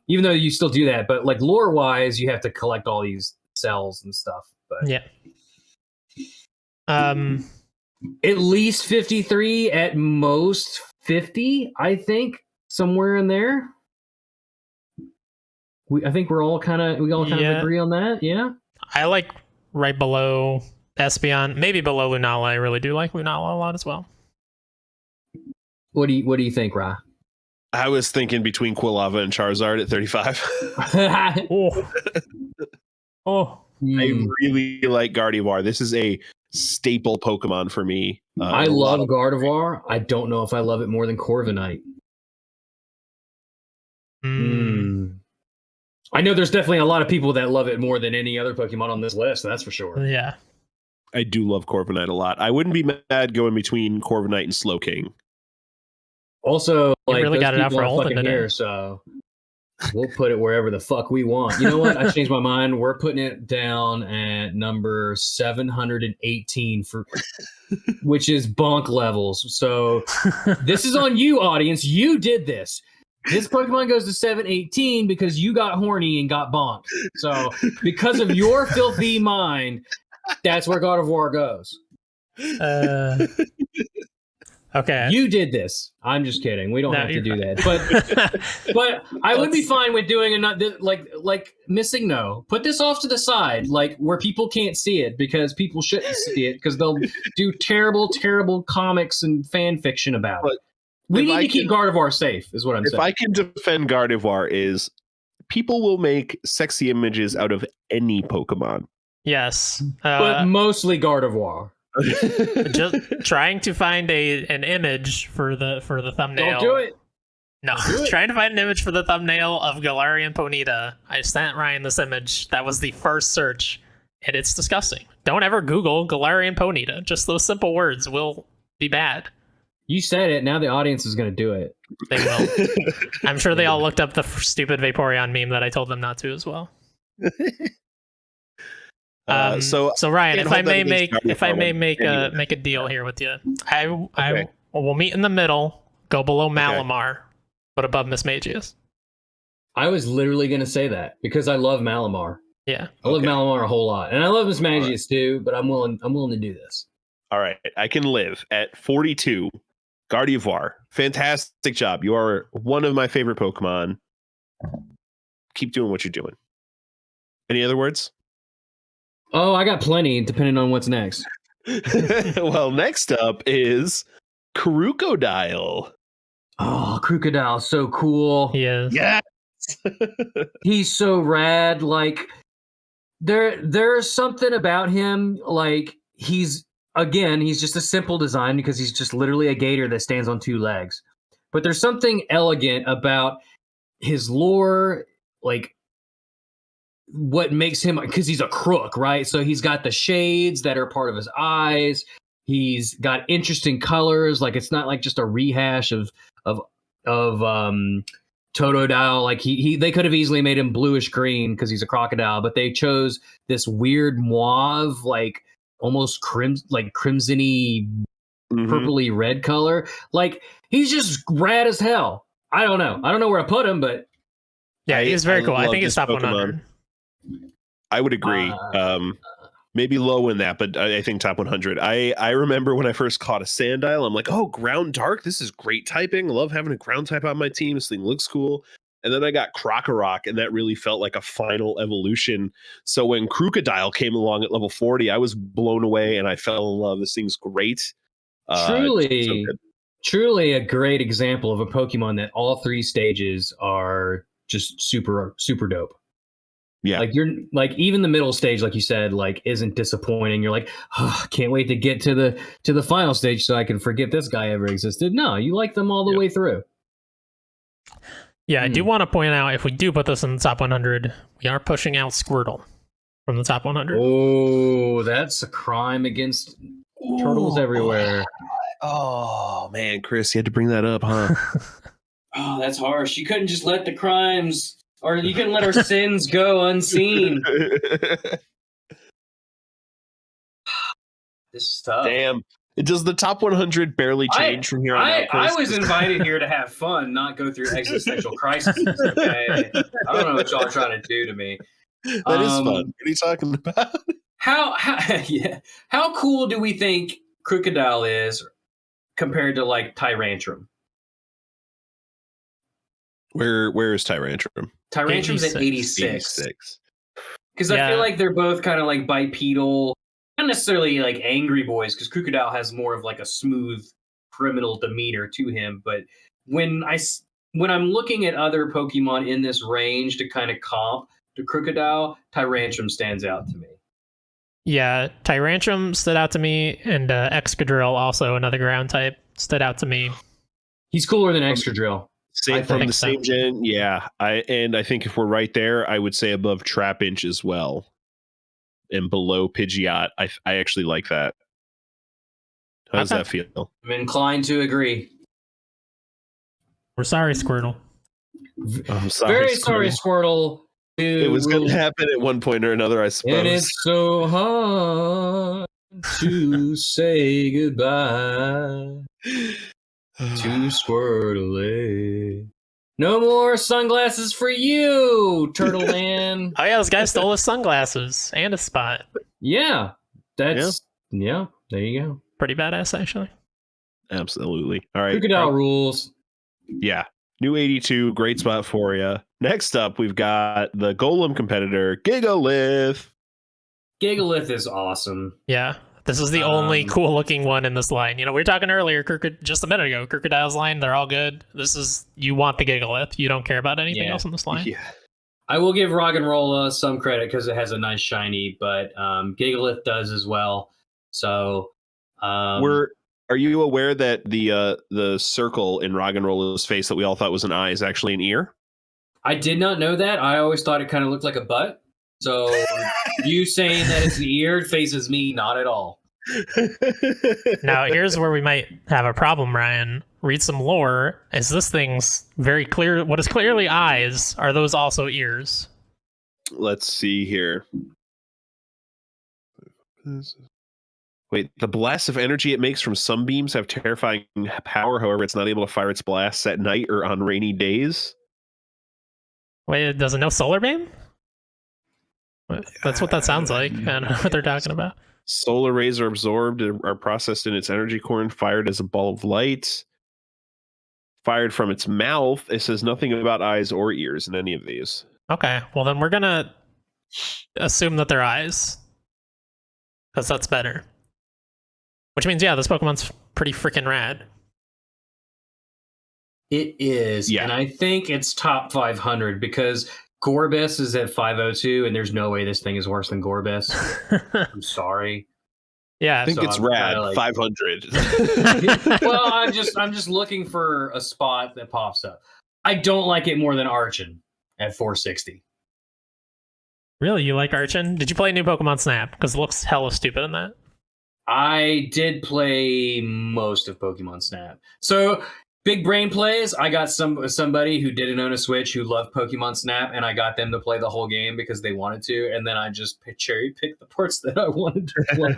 [SPEAKER 3] Even though you still do that, but like lore-wise, you have to collect all these cells and stuff. But
[SPEAKER 4] yeah.
[SPEAKER 3] At least 53, at most 50, I think, somewhere in there. I think we all kind of agree on that. Yeah.
[SPEAKER 4] I like right below Espeon, maybe below Lunala. I really do like Lunala a lot as well.
[SPEAKER 3] What do you think, Ra?
[SPEAKER 2] I was thinking between Quilava and Charizard at 35.
[SPEAKER 4] I
[SPEAKER 2] really like Gardevoir. This is a staple Pokemon for me.
[SPEAKER 3] I love Gardevoir. I don't know if I love it more than Corviknight. I know there's definitely a lot of people that love it more than any other Pokemon on this list. That's for sure.
[SPEAKER 4] Yeah.
[SPEAKER 2] I do love Corviknight a lot. I wouldn't be mad going between Corviknight and Slowking.
[SPEAKER 3] Also,
[SPEAKER 4] You
[SPEAKER 3] like,
[SPEAKER 4] really
[SPEAKER 3] those
[SPEAKER 4] got it out
[SPEAKER 3] people
[SPEAKER 4] for
[SPEAKER 3] aren't
[SPEAKER 4] Alton
[SPEAKER 3] fucking
[SPEAKER 4] today.
[SPEAKER 3] here, so we'll put it wherever the fuck we want. You know what? I changed my mind. We're putting it down at number 718 which is bonk levels. So this is on you, audience. You did this. This Pokemon goes to 718 because you got horny and got bonked. So because of your filthy mind, that's where God of War goes.
[SPEAKER 4] Okay.
[SPEAKER 3] You did this. I'm just kidding. We don't have to do that. But I would be fine with doing another, like missing no. Put this off to the side, like where people can't see it because people shouldn't see it because they'll do terrible, terrible comics and fan fiction about it. We need to keep Gardevoir safe, is what I'm saying.
[SPEAKER 2] If I can defend Gardevoir, is people will make sexy images out of any Pokemon.
[SPEAKER 4] Yes,
[SPEAKER 3] but mostly Gardevoir.
[SPEAKER 4] Just trying to find an image for the thumbnail.
[SPEAKER 3] Don't do it.
[SPEAKER 4] No, trying to find an image for the thumbnail of Galarian Ponyta. I sent Ryan this image. That was the first search, and it's disgusting. Don't ever Google Galarian Ponyta. Just those simple words will be bad.
[SPEAKER 3] You said it. Now the audience is going to do it.
[SPEAKER 4] They will. I'm sure they all looked up the stupid Vaporeon meme that I told them not to as well. So Ryan, if I may make a deal here with you, I will meet in the middle, go below Malamar, but above Mismagius.
[SPEAKER 3] I was literally going to say that because I love Malamar.
[SPEAKER 4] Yeah,
[SPEAKER 3] I love Malamar a whole lot, and I love Mismagius too. But I'm willing to do this.
[SPEAKER 2] All right, I can live at 42. Gardevoir, fantastic job. You are one of my favorite Pokemon. Keep doing what you're doing. Any other words?
[SPEAKER 3] Oh, I got plenty, depending on what's next.
[SPEAKER 2] Well, next up is Krucodile.
[SPEAKER 3] Oh, Krucodile, so cool.
[SPEAKER 4] He is.
[SPEAKER 2] Yes.
[SPEAKER 3] He's so rad. Like, there's something about him. Like, he's just a simple design because he's just literally a gator that stands on two legs. But there's something elegant about his lore, like, what makes him, because he's a crook, right? So he's got the shades that are part of his eyes. He's got interesting colors. Like, it's not like just a rehash of Totodile. Like they could have easily made him bluish green because he's a crocodile, but they chose this weird mauve, like almost crimsony, purpley red color. Like, he's just rad as hell. I don't know where to put him, but
[SPEAKER 4] yeah, he's very cool. I think he's top 100.
[SPEAKER 2] I would agree. Maybe low in that, but I think top 100. I remember when I first caught a Sandile, I'm like, oh, ground dark. This is great typing. I love having a ground type on my team. This thing looks cool. And then I got Crocorock, and that really felt like a final evolution. So when Krucodile came along at level 40, I was blown away and I fell in love. This thing's great.
[SPEAKER 3] Truly a great example of a Pokemon that all three stages are just super, super dope.
[SPEAKER 2] Yeah.
[SPEAKER 3] Like, you're like, even the middle stage, like you said, like, isn't disappointing. You're like, oh, can't wait to get to the final stage so I can forget this guy ever existed. No, you like them all the way through.
[SPEAKER 4] Yeah, I do want to point out, if we do put this in the top 100, we are pushing out Squirtle from the top 100.
[SPEAKER 3] Oh, that's a crime against turtles everywhere.
[SPEAKER 2] Oh, man, Chris, you had to bring that up, huh?
[SPEAKER 3] Oh, that's harsh. You couldn't just let the crimes, or you couldn't let our sins go unseen. This is tough.
[SPEAKER 2] Damn. Does the top 100 barely change from here on out?
[SPEAKER 3] I was invited here to have fun, not go through existential crises. Okay? I don't know what y'all are trying to do to me.
[SPEAKER 2] That is fun. What are you talking about?
[SPEAKER 3] How cool do we think Krucodile is compared to, like, Tyrantrum?
[SPEAKER 2] Where is Tyrantrum?
[SPEAKER 3] Tyrantrum's at 86. Because I feel like they're both kind of like bipedal, not necessarily like angry boys, because Krucodile has more of like a smooth criminal demeanor to him. But when I'm looking at other Pokemon in this range to kind of comp to Krucodile, Tyrantrum stands out to me. Yeah,
[SPEAKER 4] Tyrantrum stood out to me, and Excadrill, also another ground type, stood out to me.
[SPEAKER 3] He's cooler than Excadrill.
[SPEAKER 2] From the same gen, yeah. I think if we're right there, I would say above Trapinch as well, and below Pidgeot. I actually like that. How does that feel?
[SPEAKER 3] I'm inclined to agree.
[SPEAKER 4] We're sorry, Squirtle.
[SPEAKER 2] I'm sorry,
[SPEAKER 3] Very sorry, Squirtle.
[SPEAKER 2] It was going to happen at one point or another, I suppose.
[SPEAKER 3] And it's so hard to say goodbye to Squirtle. No more sunglasses for you, Turtle Man.
[SPEAKER 4] Oh yeah, this guy stole his sunglasses and his spot.
[SPEAKER 3] Yeah, that's yeah. There you go.
[SPEAKER 4] Pretty badass, actually.
[SPEAKER 2] Absolutely. All right.
[SPEAKER 3] Krucodile rules.
[SPEAKER 2] Yeah. New 82, great spot for you. Next up, we've got the Golem competitor, Gigalith.
[SPEAKER 3] Gigalith is awesome.
[SPEAKER 4] Yeah, this is the only cool-looking one in this line. You know, we were talking earlier, just a minute ago, Krucodile's line, they're all good. This is, you want the Gigalith. You don't care about anything else in this line.
[SPEAKER 2] Yeah.
[SPEAKER 3] I will give Roggenrola some credit because it has a nice shiny, but Gigalith does as well. So,
[SPEAKER 2] are you aware that the circle in Roggenrola's face that we all thought was an eye is actually an ear?
[SPEAKER 3] I did not know that. I always thought it kind of looked like a butt. So you saying that it's an ear faces me not at all.
[SPEAKER 4] Now, here's where we might have a problem, Ryan. Read some lore. Is this thing's very clear? What is clearly eyes, are those also ears?
[SPEAKER 2] Let's see here. Wait, the blasts of energy it makes from sunbeams have terrifying power. However, it's not able to fire its blasts at night or on rainy days.
[SPEAKER 4] Wait, does it know solar beam? That's what that sounds like. I don't know what they're talking about.
[SPEAKER 2] Solar rays are absorbed and are processed in its energy core and fired as a ball of light. Fired from its mouth. It says nothing about eyes or ears in any of these.
[SPEAKER 4] Okay, well then we're gonna assume that they're eyes. Because that's better. Which means, yeah, this Pokemon's pretty freaking rad.
[SPEAKER 3] It is.
[SPEAKER 2] Yeah.
[SPEAKER 3] And I think it's top 500 because Gorbis is at 502, and there's no way this thing is worse than Gorbis. I'm sorry.
[SPEAKER 4] Yeah,
[SPEAKER 2] I think it's rad. Like... 500.
[SPEAKER 3] Well, I'm just looking for a spot that pops up. I don't like it more than Archon at 460.
[SPEAKER 4] Really? You like Archon? Did you play New Pokemon Snap? Because it looks hella stupid in that.
[SPEAKER 3] I did play most of Pokemon Snap. So, big brain plays. I got somebody who didn't own a Switch who loved Pokemon Snap, and I got them to play the whole game because they wanted to, and then I just cherry picked the parts that I wanted to play.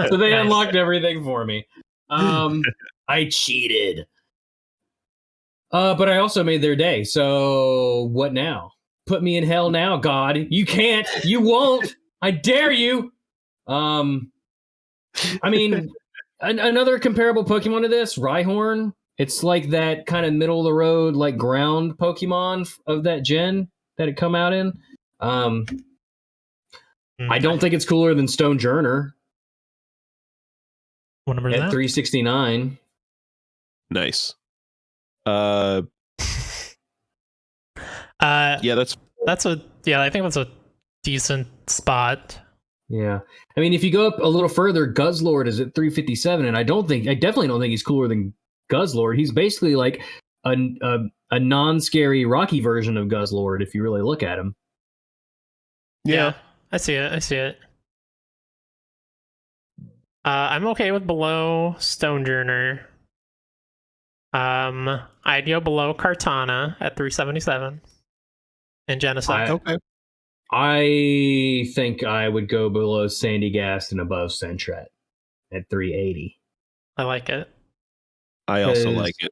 [SPEAKER 3] So they unlocked everything for me. I cheated. But I also made their day, so what now? Put me in hell now, God. You can't. You won't. I dare you. I mean, another comparable Pokemon to this, Rhyhorn. It's like that kind of middle of the road, like ground Pokemon of that gen that it come out in. I don't think it's cooler than Stonejourner.
[SPEAKER 4] What number is that?
[SPEAKER 3] At 369.
[SPEAKER 2] Nice.
[SPEAKER 4] Yeah, I think that's a decent spot.
[SPEAKER 3] Yeah. I mean, if you go up a little further, Guzzlord is at 357, and I definitely don't think he's cooler than Guzzlord. He's basically like a non-scary Rocky version of Guzzlord if you really look at him.
[SPEAKER 4] Yeah, I see it. I'm okay with below Stonejourner. I'd go below Kartana at 377 and Genesect.
[SPEAKER 2] Okay.
[SPEAKER 3] I think I would go below Sandygast and above Sentret at 380.
[SPEAKER 4] I like it.
[SPEAKER 2] I also like it.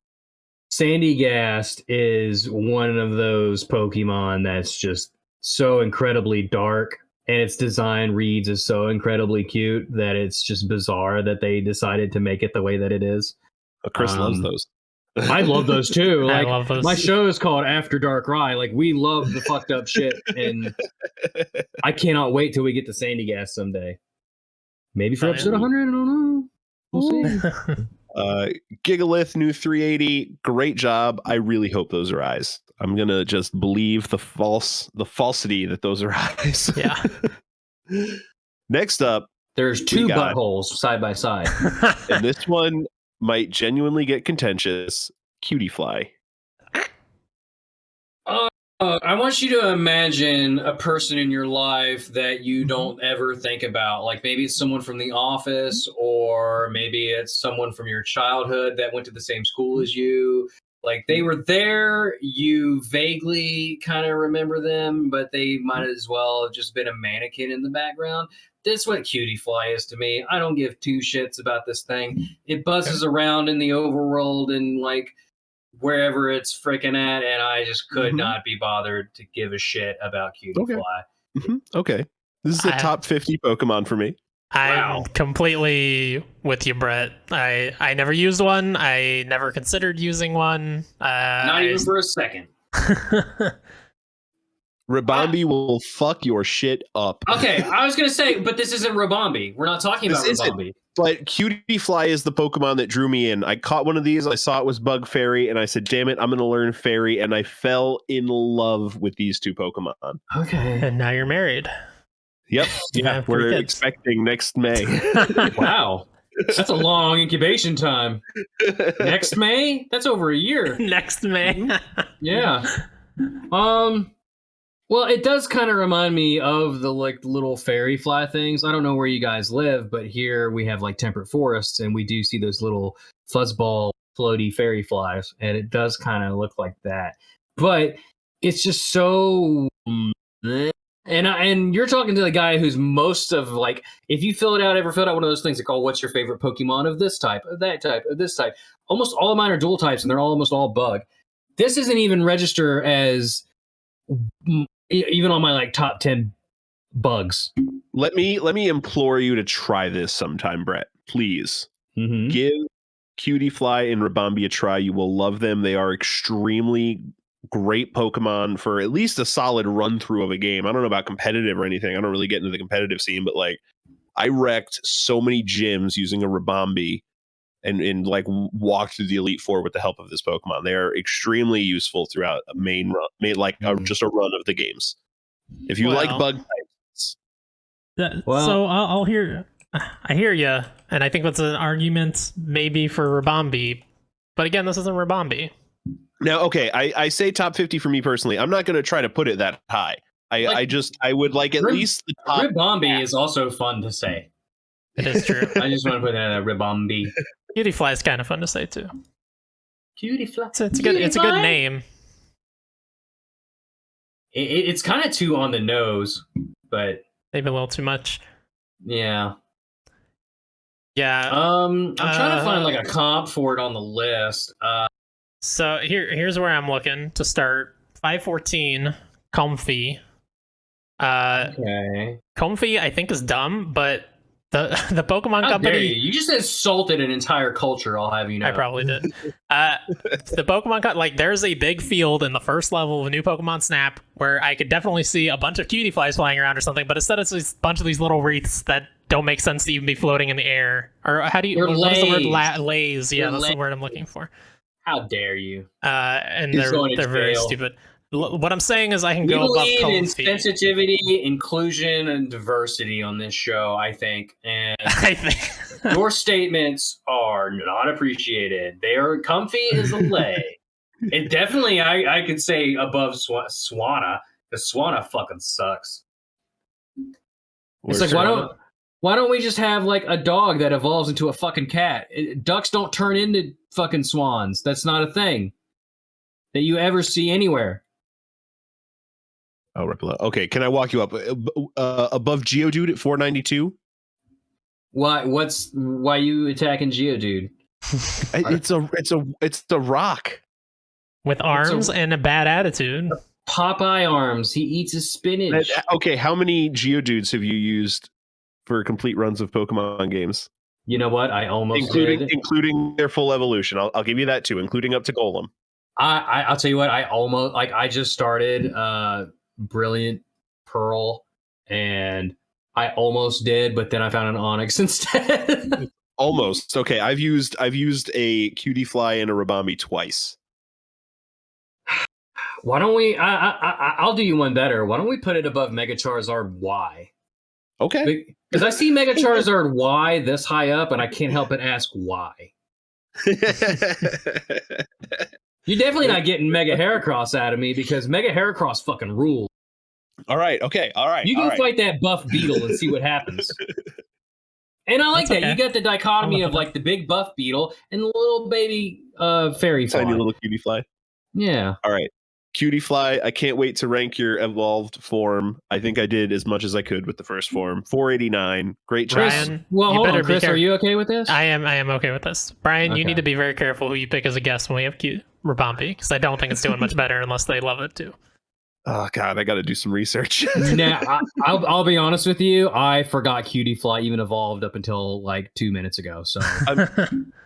[SPEAKER 3] Sandygast is one of those Pokemon that's just so incredibly dark, and its design reads as so incredibly cute that it's just bizarre that they decided to make it the way that it is.
[SPEAKER 2] Chris loves those.
[SPEAKER 3] I love those too. Like,
[SPEAKER 4] I love those.
[SPEAKER 3] My show is called After Darkrai. Like, we love the fucked up shit, and I cannot wait till we get to Sandygast someday. Maybe for episode 100. I don't know. We'll see.
[SPEAKER 2] Gigalith, new 380. Great job. I really hope those are eyes. I'm gonna just believe the falsity that those are eyes.
[SPEAKER 4] Yeah.
[SPEAKER 2] Next up,
[SPEAKER 3] there's two buttholes side by side,
[SPEAKER 2] and this one might genuinely get contentious. Cutie Fly.
[SPEAKER 3] I want you to imagine a person in your life that you don't ever think about. Like, maybe it's someone from the office, or maybe it's someone from your childhood that went to the same school as you. Like they were there, you vaguely kind of remember them, but they might as well have just been a mannequin in the background. That's what Cutie Fly is to me. I don't give two shits about this thing. It buzzes around in the overworld and like wherever it's freaking at, and I just could not be bothered to give a shit about Cutie Fly.
[SPEAKER 2] Okay. This is a top 50 Pokemon for me.
[SPEAKER 4] I'm completely with you, Bret. I never used one. I never considered using one.
[SPEAKER 3] Not even for a second.
[SPEAKER 2] Rabombi will fuck your shit up.
[SPEAKER 3] Okay, I was going to say, but this isn't Rabombi. We're not talking about Rabombi.
[SPEAKER 2] But Cutie Fly is the Pokemon that drew me in. I caught one of these. I saw it was Bug Fairy, and I said, damn it, I'm going to learn Fairy. And I fell in love with these two Pokemon.
[SPEAKER 3] Okay.
[SPEAKER 4] And now you're married.
[SPEAKER 2] Yep. Yeah, we're expecting next May.
[SPEAKER 3] Wow. That's a long incubation time. Next May? That's over a year.
[SPEAKER 4] Next May.
[SPEAKER 3] Yeah. Well, it does kind of remind me of the like little fairy fly things. I don't know where you guys live, but here we have like temperate forests, and we do see those little fuzzball floaty fairy flies, and it does kind of look like that. But it's just so. And you're talking to the guy who's most of like, if you ever filled out one of those things like, oh, what's your favorite Pokemon of this type, of that type, of this type? Almost all of mine are dual types, and they're almost all bug. This isn't even register as even on my like top 10 bugs.
[SPEAKER 2] Let me implore you to try this sometime, Bret. Please give Cutie Fly and Rabombi a try. You will love them. They are extremely great Pokemon for at least a solid run through of a game. I don't know about competitive or anything. I don't really get into the competitive scene, but like I wrecked so many gyms using a Rabombi and like walked through the Elite Four with the help of this Pokemon. They are extremely useful throughout a main run, just a run of the games. If you like bug types.
[SPEAKER 4] So I'll hear. I hear you, and I think that's an argument maybe for Rabombi. But again, this isn't Rabombi.
[SPEAKER 2] Now, okay, I say top 50 for me personally. I'm not going to try to put it that high. I would like at least the top.
[SPEAKER 3] Rabombi is also fun to say.
[SPEAKER 4] It is true.
[SPEAKER 3] I just want to put that at Rabombi.
[SPEAKER 4] Cutie Fly is kind of fun to say too.
[SPEAKER 3] Cutie Fly.
[SPEAKER 4] It's a good name.
[SPEAKER 3] It's kind of too on the nose, but
[SPEAKER 4] maybe a little too much.
[SPEAKER 3] Yeah.
[SPEAKER 4] Yeah.
[SPEAKER 3] I'm trying to find like a comp for it on the list.
[SPEAKER 4] So here's where I'm looking to start. 514, Comfy.
[SPEAKER 3] Okay.
[SPEAKER 4] Comfy, I think, is dumb, but the Pokemon company.
[SPEAKER 3] You just insulted an entire culture, I'll have you know.
[SPEAKER 4] I probably did. The Pokemon there's a big field in the first level of a new Pokemon Snap where I could definitely see a bunch of cutie flies flying around or something, but instead it's a bunch of these little wreaths that don't make sense to even be floating in the air. Or how do you? What is the word? Lays. Yeah, that's the word I'm looking for.
[SPEAKER 3] How dare you?
[SPEAKER 4] And they're very stupid. What I'm saying is I can go above
[SPEAKER 3] Comfy. In sensitivity, inclusion, and diversity on this show, I think. And
[SPEAKER 4] I think
[SPEAKER 3] your statements are not appreciated. They are Comfy is a lay. It definitely, I could say above Swanna, because Swanna fucking sucks. It's like, why don't we just have like a dog that evolves into a fucking cat? Ducks don't turn into fucking swans. That's not a thing that you ever see anywhere.
[SPEAKER 2] Oh, right below. Okay, can I walk you up above Geodude at 492?
[SPEAKER 3] Why you attacking Geodude?
[SPEAKER 2] It's a rock
[SPEAKER 4] with arms and a bad attitude.
[SPEAKER 3] Popeye arms. He eats his spinach.
[SPEAKER 2] Okay, how many Geodudes have you used for complete runs of Pokemon games?
[SPEAKER 3] You know what? I almost
[SPEAKER 2] including their full evolution. I'll give you that too, including up to Golem.
[SPEAKER 3] I'll tell you what. I just started Brilliant Pearl, and I almost did, but then I found an Onyx instead.
[SPEAKER 2] Almost. Okay, I've used a Cutie Fly and a Rabombi twice.
[SPEAKER 3] Why don't we? I'll do you one better. Why don't we put it above Mega Charizard Y?
[SPEAKER 2] Okay.
[SPEAKER 3] Because I see Mega Charizard Y this high up, and I can't help but ask why. You're definitely not getting Mega Heracross out of me because Mega Heracross fucking rules.
[SPEAKER 2] All right. Okay. All right.
[SPEAKER 3] You go fight that buff beetle and see what happens. And I like
[SPEAKER 4] That's
[SPEAKER 3] that.
[SPEAKER 4] okay.
[SPEAKER 3] You got the dichotomy
[SPEAKER 4] I'll
[SPEAKER 3] of
[SPEAKER 4] look it
[SPEAKER 3] like the big buff beetle and the little baby fairy fly.
[SPEAKER 2] Tiny little cutie fly.
[SPEAKER 3] Yeah.
[SPEAKER 2] All right. Cutie fly, I can't wait to rank your evolved form. I think I did as much as I could with the first form. 489. Great job.
[SPEAKER 4] Brian,
[SPEAKER 3] Well,
[SPEAKER 4] you
[SPEAKER 3] hold
[SPEAKER 4] better
[SPEAKER 3] on,
[SPEAKER 4] be
[SPEAKER 3] Chris. Are
[SPEAKER 4] careful.
[SPEAKER 3] you okay with this?
[SPEAKER 4] I am okay with this. Brian, you
[SPEAKER 3] Okay.
[SPEAKER 4] need to be very careful who you pick as a guest when we have cute Rabombi, because I don't think it's doing much better unless they love it too.
[SPEAKER 2] Oh God, I got to do some research.
[SPEAKER 3] Now, I'll be honest with you. I forgot Cutie Fly even evolved up until like 2 minutes ago. So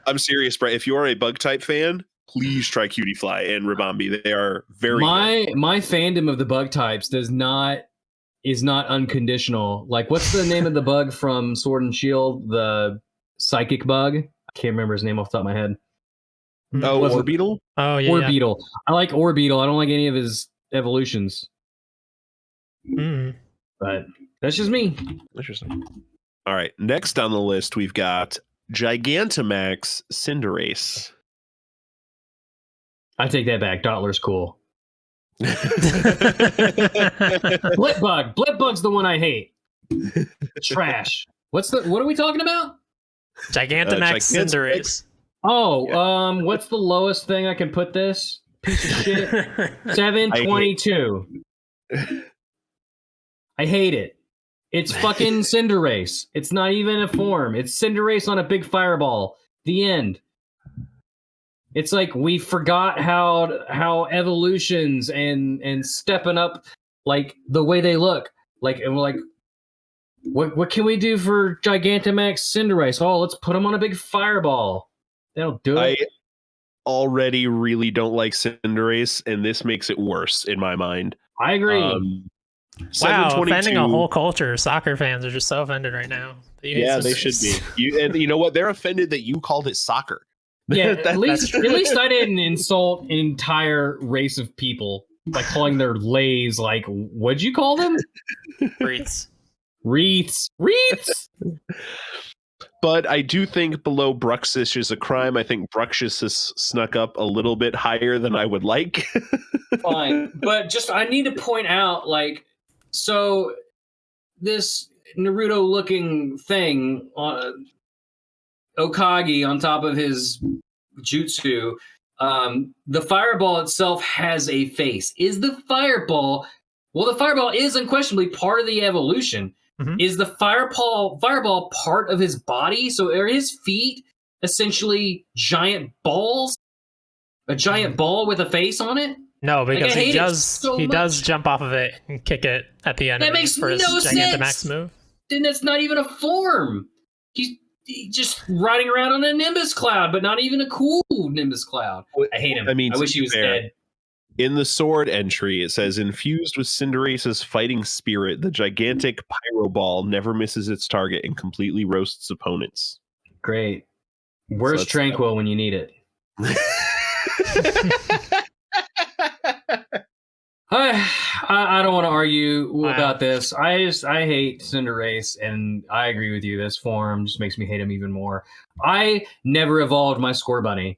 [SPEAKER 2] I'm serious, Brett. If you are a bug type fan, please try Cutie Fly and Rabombi. They are very good.
[SPEAKER 3] my fandom of the bug types is not unconditional. Like, what's the name of the bug from Sword and Shield? The psychic bug. I can't remember his name off the top of my head.
[SPEAKER 2] Oh,
[SPEAKER 3] Was it-
[SPEAKER 2] Orbeetle?
[SPEAKER 4] Oh yeah.
[SPEAKER 3] Orbeetle. I like Orbeetle. I don't like any of his evolutions,
[SPEAKER 4] Mm.
[SPEAKER 3] but that's just me.
[SPEAKER 2] Interesting. All right. Next on the list, we've got Gigantamax Cinderace.
[SPEAKER 3] I take that back. Dottler's cool. Blitbug. Blitbug's the one I hate. Trash. What are we talking about?
[SPEAKER 4] Gigantamax
[SPEAKER 2] Gigantamax.
[SPEAKER 4] Cinderace.
[SPEAKER 3] Oh, what's the lowest thing I can put this piece of shit? 722. I hate it. It's fucking Cinderace. It's not even a form. It's Cinderace on a big fireball. The end. It's like we forgot how evolutions and stepping up like the way they look. Like, and we're like, what can we do for Gigantamax Cinderace? Oh, let's put him on a big fireball. That'll do it.
[SPEAKER 2] I already really don't like Cinderace, and this makes it worse in my mind.
[SPEAKER 3] I agree.
[SPEAKER 4] Wow,
[SPEAKER 2] 722
[SPEAKER 4] offending a whole culture. Soccer fans are just so offended right now.
[SPEAKER 2] Yeah, they should be. You know what? They're offended that you called it soccer.
[SPEAKER 3] Yeah,
[SPEAKER 2] That-
[SPEAKER 3] at least
[SPEAKER 4] true.
[SPEAKER 3] I didn't insult an entire race of people by calling their lays like, what'd you call them?
[SPEAKER 4] Wreaths.
[SPEAKER 3] Wreaths.
[SPEAKER 2] But I do think below Bruxish is a crime. I think Bruxish has snuck up a little bit higher than I would like.
[SPEAKER 3] Fine, but just I need to point out, like, so this Naruto-looking thing, Okage on top of his jutsu, the fireball itself has a face. Is the fireball? Well, the fireball is unquestionably part of the evolution.
[SPEAKER 4] Mhm.
[SPEAKER 3] Is the fireball part of his body? So are his feet essentially giant balls? A giant ball with a face on it?
[SPEAKER 4] No, because
[SPEAKER 3] I hate
[SPEAKER 4] he
[SPEAKER 3] it
[SPEAKER 4] does
[SPEAKER 3] so
[SPEAKER 4] he does
[SPEAKER 3] much.
[SPEAKER 4] jump off of it and kick it at the end
[SPEAKER 3] That makes
[SPEAKER 4] for his
[SPEAKER 3] no
[SPEAKER 4] Gigantamax
[SPEAKER 3] sense.
[SPEAKER 4] move.
[SPEAKER 3] Then that's not even a form. He's just riding around on a Nimbus cloud, but not even a cool Nimbus cloud. I hate him.
[SPEAKER 2] I mean,
[SPEAKER 3] I wish he was
[SPEAKER 2] fair.
[SPEAKER 3] dead.
[SPEAKER 2] In the sword entry, it says, infused with Cinderace's fighting spirit, the gigantic pyro ball never misses its target and completely roasts opponents.
[SPEAKER 3] Great. Where's
[SPEAKER 2] that's-
[SPEAKER 3] Tranquil when you need it? I don't want to argue about this. I hate Cinderace, and I agree with you. This form just makes me hate him even more. I never evolved my Scorbunny.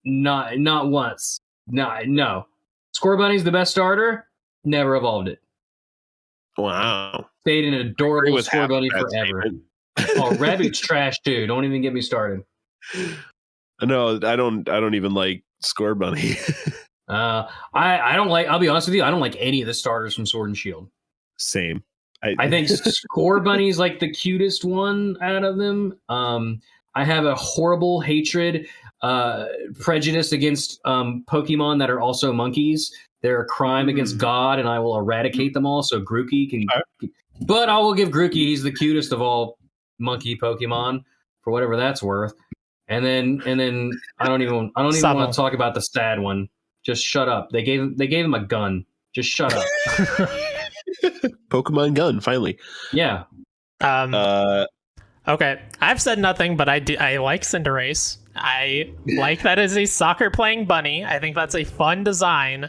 [SPEAKER 3] Not once. No. Scorbunny's the best starter. Never evolved it.
[SPEAKER 2] Wow.
[SPEAKER 3] Stayed an adorable
[SPEAKER 2] With half
[SPEAKER 3] Scorbunny
[SPEAKER 2] that
[SPEAKER 3] forever.
[SPEAKER 2] statement.
[SPEAKER 3] Oh, Rabbit's trash too. Don't even get me started.
[SPEAKER 2] No, I don't even like Scorbunny.
[SPEAKER 3] I don't like. I'll be honest with you. I don't like any of the starters from Sword and Shield.
[SPEAKER 2] Same.
[SPEAKER 3] I think Scorbunny's like the cutest one out of them. I have a horrible hatred, prejudice against Pokemon that are also monkeys. They're a crime against God, and I will eradicate them all. So Grookey can, but I will give Grookey. He's the cutest of all monkey Pokemon for whatever that's worth. And then I don't even want to talk about the sad one. Just shut up. They gave him a gun. Just shut up.
[SPEAKER 2] Pokemon Gun, finally.
[SPEAKER 3] Yeah.
[SPEAKER 4] Okay, I've said nothing, but I like Cinderace. I like that as a soccer playing bunny. I think that's a fun design.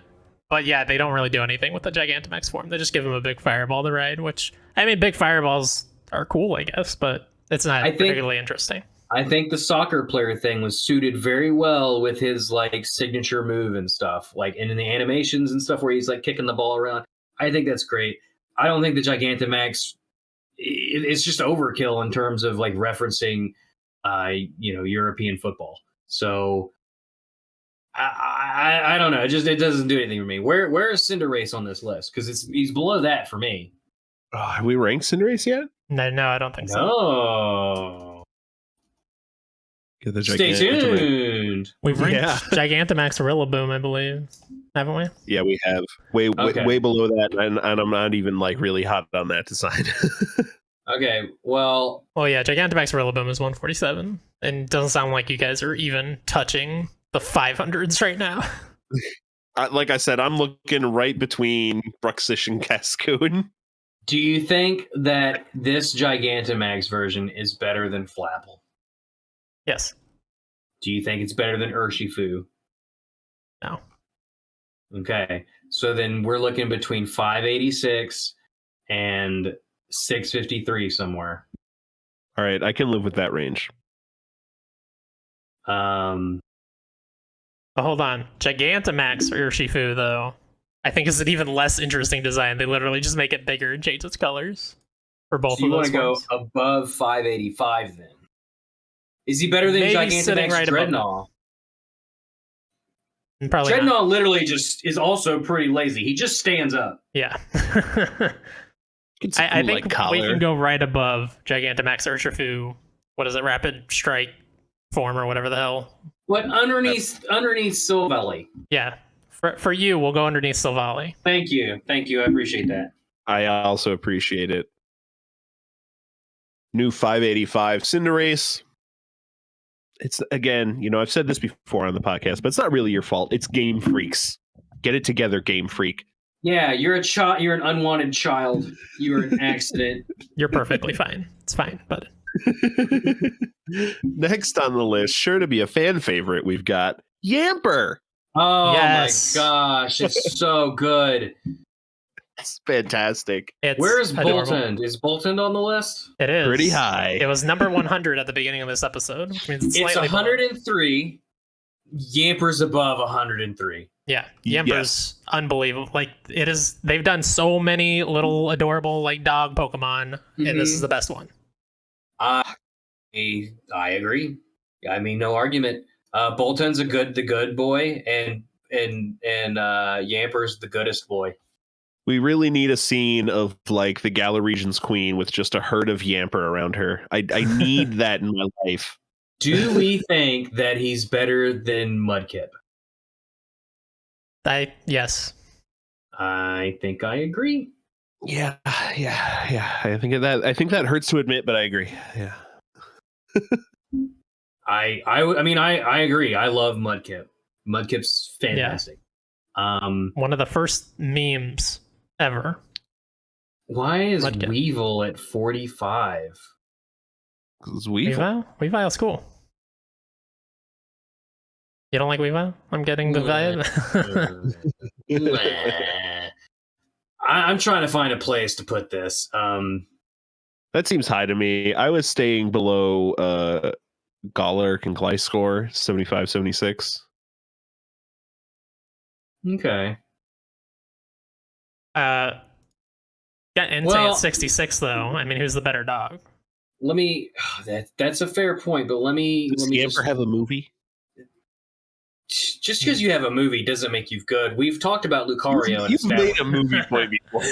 [SPEAKER 4] But yeah, they don't really do anything with the Gigantamax form. They just give him a big fireball to ride, which, I mean, big fireballs are cool, I guess, but it's not particularly interesting.
[SPEAKER 3] I think the soccer player thing was suited very well with his like signature move and stuff, like and in the animations and stuff where he's like kicking the ball around. I think that's great. I don't think the Gigantamax it's just overkill in terms of like referencing, European football. So I don't know. It doesn't do anything for me. Where is Cinderace on this list? Because he's below that for me.
[SPEAKER 2] Have we ranked Cinderace yet?
[SPEAKER 4] No, I don't think so.
[SPEAKER 3] No.
[SPEAKER 2] Get the
[SPEAKER 3] Stay tuned.
[SPEAKER 4] We've ranked Gigantamax Rillaboom, I believe, haven't we?
[SPEAKER 2] Yeah, we have. Way below that, and I'm not even like really hot on that design.
[SPEAKER 3] Okay, well,
[SPEAKER 4] yeah, Gigantamax Rillaboom is 147, and doesn't sound like you guys are even touching the 500s right now.
[SPEAKER 2] Like I said, I'm looking right between Bruxish and Cascoon.
[SPEAKER 3] do you think that this Gigantamax version is better than Flapple?
[SPEAKER 4] Yes.
[SPEAKER 3] Do you think it's better than Urshifu?
[SPEAKER 4] No.
[SPEAKER 3] Okay, so then we're looking between 586 and 653 somewhere.
[SPEAKER 2] All right, I can live with that range.
[SPEAKER 4] But hold on. Gigantamax Urshifu, though, I think is an even less interesting design. They literally just make it bigger and change its colors for both
[SPEAKER 3] so
[SPEAKER 4] of
[SPEAKER 3] you
[SPEAKER 4] those
[SPEAKER 3] want to
[SPEAKER 4] ones.
[SPEAKER 3] go above 585 then? Is he better than
[SPEAKER 4] Maybe sitting
[SPEAKER 3] Gigantamax
[SPEAKER 4] right above
[SPEAKER 3] Dreadnought?
[SPEAKER 4] Probably
[SPEAKER 3] Dreadnought
[SPEAKER 4] not.
[SPEAKER 3] literally just is also pretty lazy. He just stands up.
[SPEAKER 4] Yeah.
[SPEAKER 2] It's
[SPEAKER 4] I think
[SPEAKER 2] like
[SPEAKER 4] we can go right above Gigantamax Urshifu. What is it? Rapid Strike form or whatever the hell.
[SPEAKER 3] But underneath Silvally.
[SPEAKER 4] Yeah. For you, we'll go underneath Silvally.
[SPEAKER 3] Thank you. I appreciate that.
[SPEAKER 2] I also appreciate it. New 585 Cinderace. It's, again, I've said this before on the podcast, but it's not really your fault. It's Game Freaks. Get it together, Game Freak.
[SPEAKER 3] Yeah, you're a child. You're an unwanted child. You were an accident.
[SPEAKER 4] You're perfectly fine. It's fine, but
[SPEAKER 2] Next on the list, sure to be a fan favorite, we've got Yamper.
[SPEAKER 3] Oh
[SPEAKER 4] Yes.
[SPEAKER 3] my gosh, it's so good.
[SPEAKER 2] It's fantastic.
[SPEAKER 4] it's
[SPEAKER 3] Where is
[SPEAKER 4] adorable.
[SPEAKER 3] Boltund? Is Boltund on the list?
[SPEAKER 4] It is
[SPEAKER 2] Pretty high.
[SPEAKER 4] It was number 100 at the beginning of this episode, which means it's
[SPEAKER 3] It's
[SPEAKER 4] slightly below.
[SPEAKER 3] 103. Yamper's above 103.
[SPEAKER 4] Yeah, Yamper's unbelievable. Like it is. They've done so many little adorable like dog Pokemon, and this is the best one.
[SPEAKER 3] I agree. I mean, no argument. Boltund's the good boy, and Yamper's the goodest boy.
[SPEAKER 2] We really need a scene of like the Galar Region's queen with just a herd of Yamper around her. I need that in my life.
[SPEAKER 3] Do we think that he's better than Mudkip?
[SPEAKER 4] Yes.
[SPEAKER 3] I think I agree.
[SPEAKER 2] Yeah. I think that hurts to admit, but I agree. Yeah.
[SPEAKER 3] I mean, I agree. I love Mudkip. Mudkip's fantastic.
[SPEAKER 4] One of the first memes ever.
[SPEAKER 3] Why is
[SPEAKER 4] Mudkip.
[SPEAKER 3] Weevil at 45?
[SPEAKER 2] It's Weevil.
[SPEAKER 4] Weavile's cool. You don't like Weavile? I'm getting the vibe.
[SPEAKER 3] I'm trying to find a place to put this.
[SPEAKER 2] That seems high to me. I was staying below Golurk and Gliscor, 75, 76.
[SPEAKER 3] Okay.
[SPEAKER 4] Got Entei at 66 though. I mean, who's the better dog?
[SPEAKER 3] Let me. That's a fair point, but let me.
[SPEAKER 2] Does Yamper have a movie?
[SPEAKER 3] Just because you have a movie doesn't make you good. We've talked about Lucario.
[SPEAKER 2] You've made a movie point before.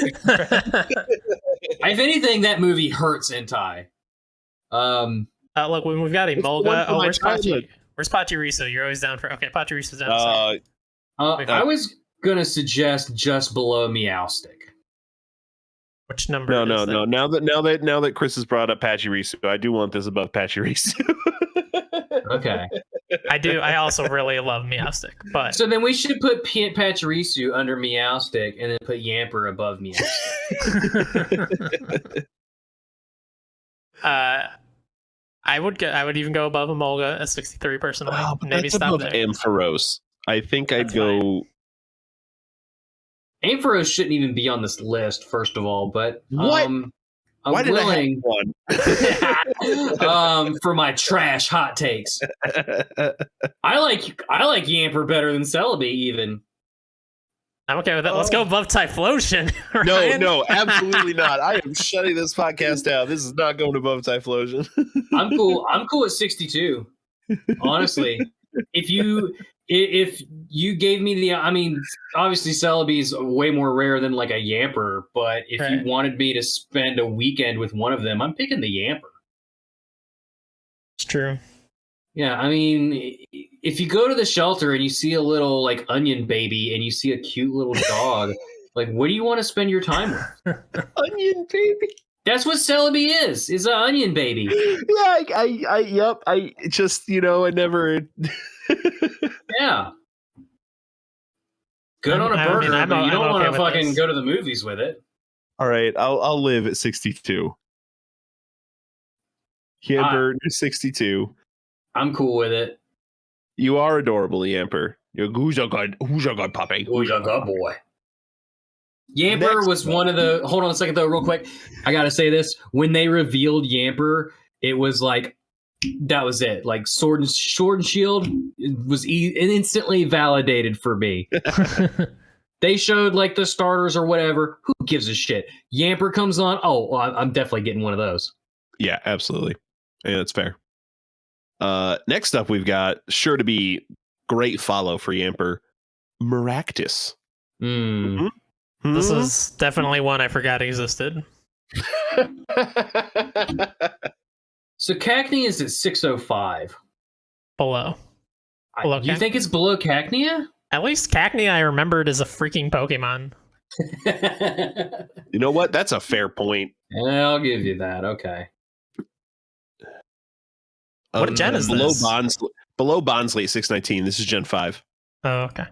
[SPEAKER 3] If anything, that movie hurts Entei.
[SPEAKER 4] Look, when we've got Emolga. Oh, where's Pachi? Where's Pachirisu? You're always down for. Okay, Pachirisu's down.
[SPEAKER 3] I was gonna suggest just below Meowstic.
[SPEAKER 4] Which number?
[SPEAKER 2] No. Now that Chris has brought up Pachirisu, I do want this above Pachirisu.
[SPEAKER 3] Okay.
[SPEAKER 4] I do. I also really love Meowstic, but
[SPEAKER 3] So then we should put Pachirisu under Meowstic and then put Yamper above Meowstic.
[SPEAKER 4] I would even go above Emolga at 63 personally.
[SPEAKER 2] Oh, but
[SPEAKER 4] Maybe
[SPEAKER 2] that's
[SPEAKER 4] stop
[SPEAKER 2] above
[SPEAKER 4] there.
[SPEAKER 2] Ampharos. I think I'd
[SPEAKER 4] That's
[SPEAKER 2] go.
[SPEAKER 3] Ampharos shouldn't even be on this list, first of all, but
[SPEAKER 2] What?
[SPEAKER 3] I'm
[SPEAKER 2] Why did
[SPEAKER 3] willing
[SPEAKER 2] I have one?
[SPEAKER 3] for my trash hot takes. I like Yamper better than Celebi even.
[SPEAKER 4] I'm okay with that. Let's go above Typhlosion.
[SPEAKER 2] No, absolutely not. I am shutting this podcast down. This is not going above Typhlosion.
[SPEAKER 3] I'm cool. I'm cool at 62. Honestly, if you gave me the, I mean, obviously Celebi is way more rare than like a Yamper, but if you wanted me to spend a weekend with one of them, I'm picking the Yamper.
[SPEAKER 4] It's true.
[SPEAKER 3] Yeah, I mean, if you go to the shelter and you see a little like onion baby and you see a cute little dog, like, what do you want to spend your time with?
[SPEAKER 2] Onion baby.
[SPEAKER 3] That's what Celebi is an onion baby.
[SPEAKER 2] Yeah, I just, I never.
[SPEAKER 3] Yeah. Good on a burger, but you don't want to fucking go to the movies with it.
[SPEAKER 2] All right, I'll live at 62. Yamper, 62.
[SPEAKER 3] I'm cool with it.
[SPEAKER 2] You are adorable, Yamper. Who's a good puppy?
[SPEAKER 3] Who's a good boy? Yamper was one of the. Hold on a second, though, real quick. I gotta say this: when they revealed Yamper, it was like that was it. Like Sword and Shield was instantly validated for me. They showed like the starters or whatever. Who gives a shit? Yamper comes on. Oh, well, I'm definitely getting one of those.
[SPEAKER 2] Yeah, absolutely. Yeah, that's fair. Next up, we've got sure to be great follow for Yamper, Maractus.
[SPEAKER 3] Mm.
[SPEAKER 4] This is definitely one I forgot existed.
[SPEAKER 3] So Cacnea is at 605.
[SPEAKER 4] Below
[SPEAKER 3] You think it's below Cacnea?
[SPEAKER 4] At least Cacnea I remembered is a freaking Pokemon.
[SPEAKER 2] You know what? That's a fair point.
[SPEAKER 3] I'll give you that. Okay.
[SPEAKER 4] What gen is
[SPEAKER 2] below
[SPEAKER 4] this?
[SPEAKER 2] Below Bonsly at 619. This is Gen 5.
[SPEAKER 4] Oh, okay.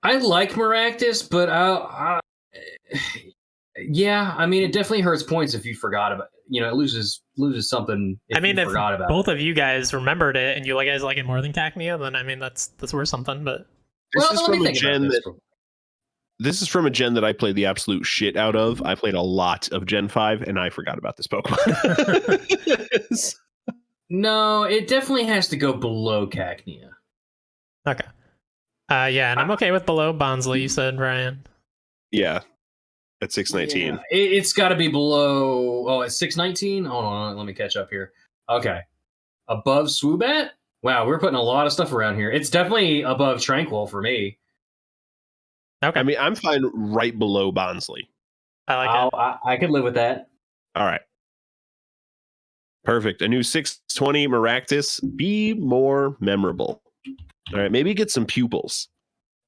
[SPEAKER 3] I like Maractus, but yeah, I mean, it definitely hurts points if you forgot about it. It loses something if you forgot about it.
[SPEAKER 4] Both of you guys remembered it and you guys like it more than Cacnea, then I mean that's worth something. But
[SPEAKER 2] this is from a gen that I played the absolute shit out of. I played a lot of Gen 5 and I forgot about this Pokemon.
[SPEAKER 3] No, it definitely has to go below Cacnea.
[SPEAKER 4] Okay. Yeah, and I'm okay with below Bonsly, you said, Ryan.
[SPEAKER 2] Yeah. At 619.
[SPEAKER 3] Yeah, it's got to be below... Oh, at 619? Hold on, let me catch up here. Okay. Above Swoobat? Wow, we're putting a lot of stuff around here. It's definitely above Tranquil for me.
[SPEAKER 4] Okay.
[SPEAKER 2] I mean, I'm fine right below Bonsly.
[SPEAKER 4] I like it.
[SPEAKER 3] I could live with that.
[SPEAKER 2] All right. Perfect. A new 620 Maractus. Be more memorable. All right, maybe get some pupils.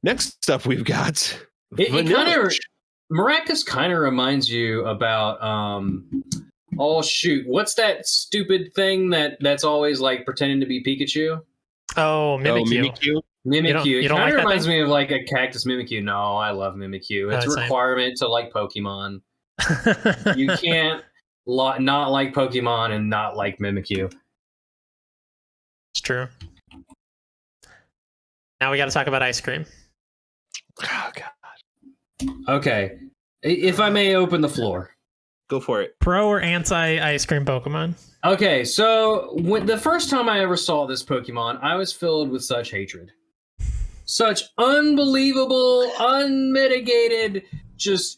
[SPEAKER 2] Next up, we've got
[SPEAKER 3] Maractus kind of reminds you about oh shoot, what's that stupid thing that's always like pretending to be Pikachu?
[SPEAKER 4] Oh, Mimikyu.
[SPEAKER 3] Mimikyu.
[SPEAKER 4] You don't
[SPEAKER 3] It kind of reminds
[SPEAKER 4] me
[SPEAKER 3] of like a Cactus Mimikyu. No, I love Mimikyu. It's a requirement to like Pokemon. You can't not like Pokemon and not like Mimikyu.
[SPEAKER 4] It's true. Now we got to talk about ice cream.
[SPEAKER 2] Oh, God.
[SPEAKER 3] Okay. If I may open the floor.
[SPEAKER 2] Go for it.
[SPEAKER 4] Pro or anti-ice cream Pokemon?
[SPEAKER 3] Okay, so the first time I ever saw this Pokemon, I was filled with such hatred. Such unbelievable, unmitigated, just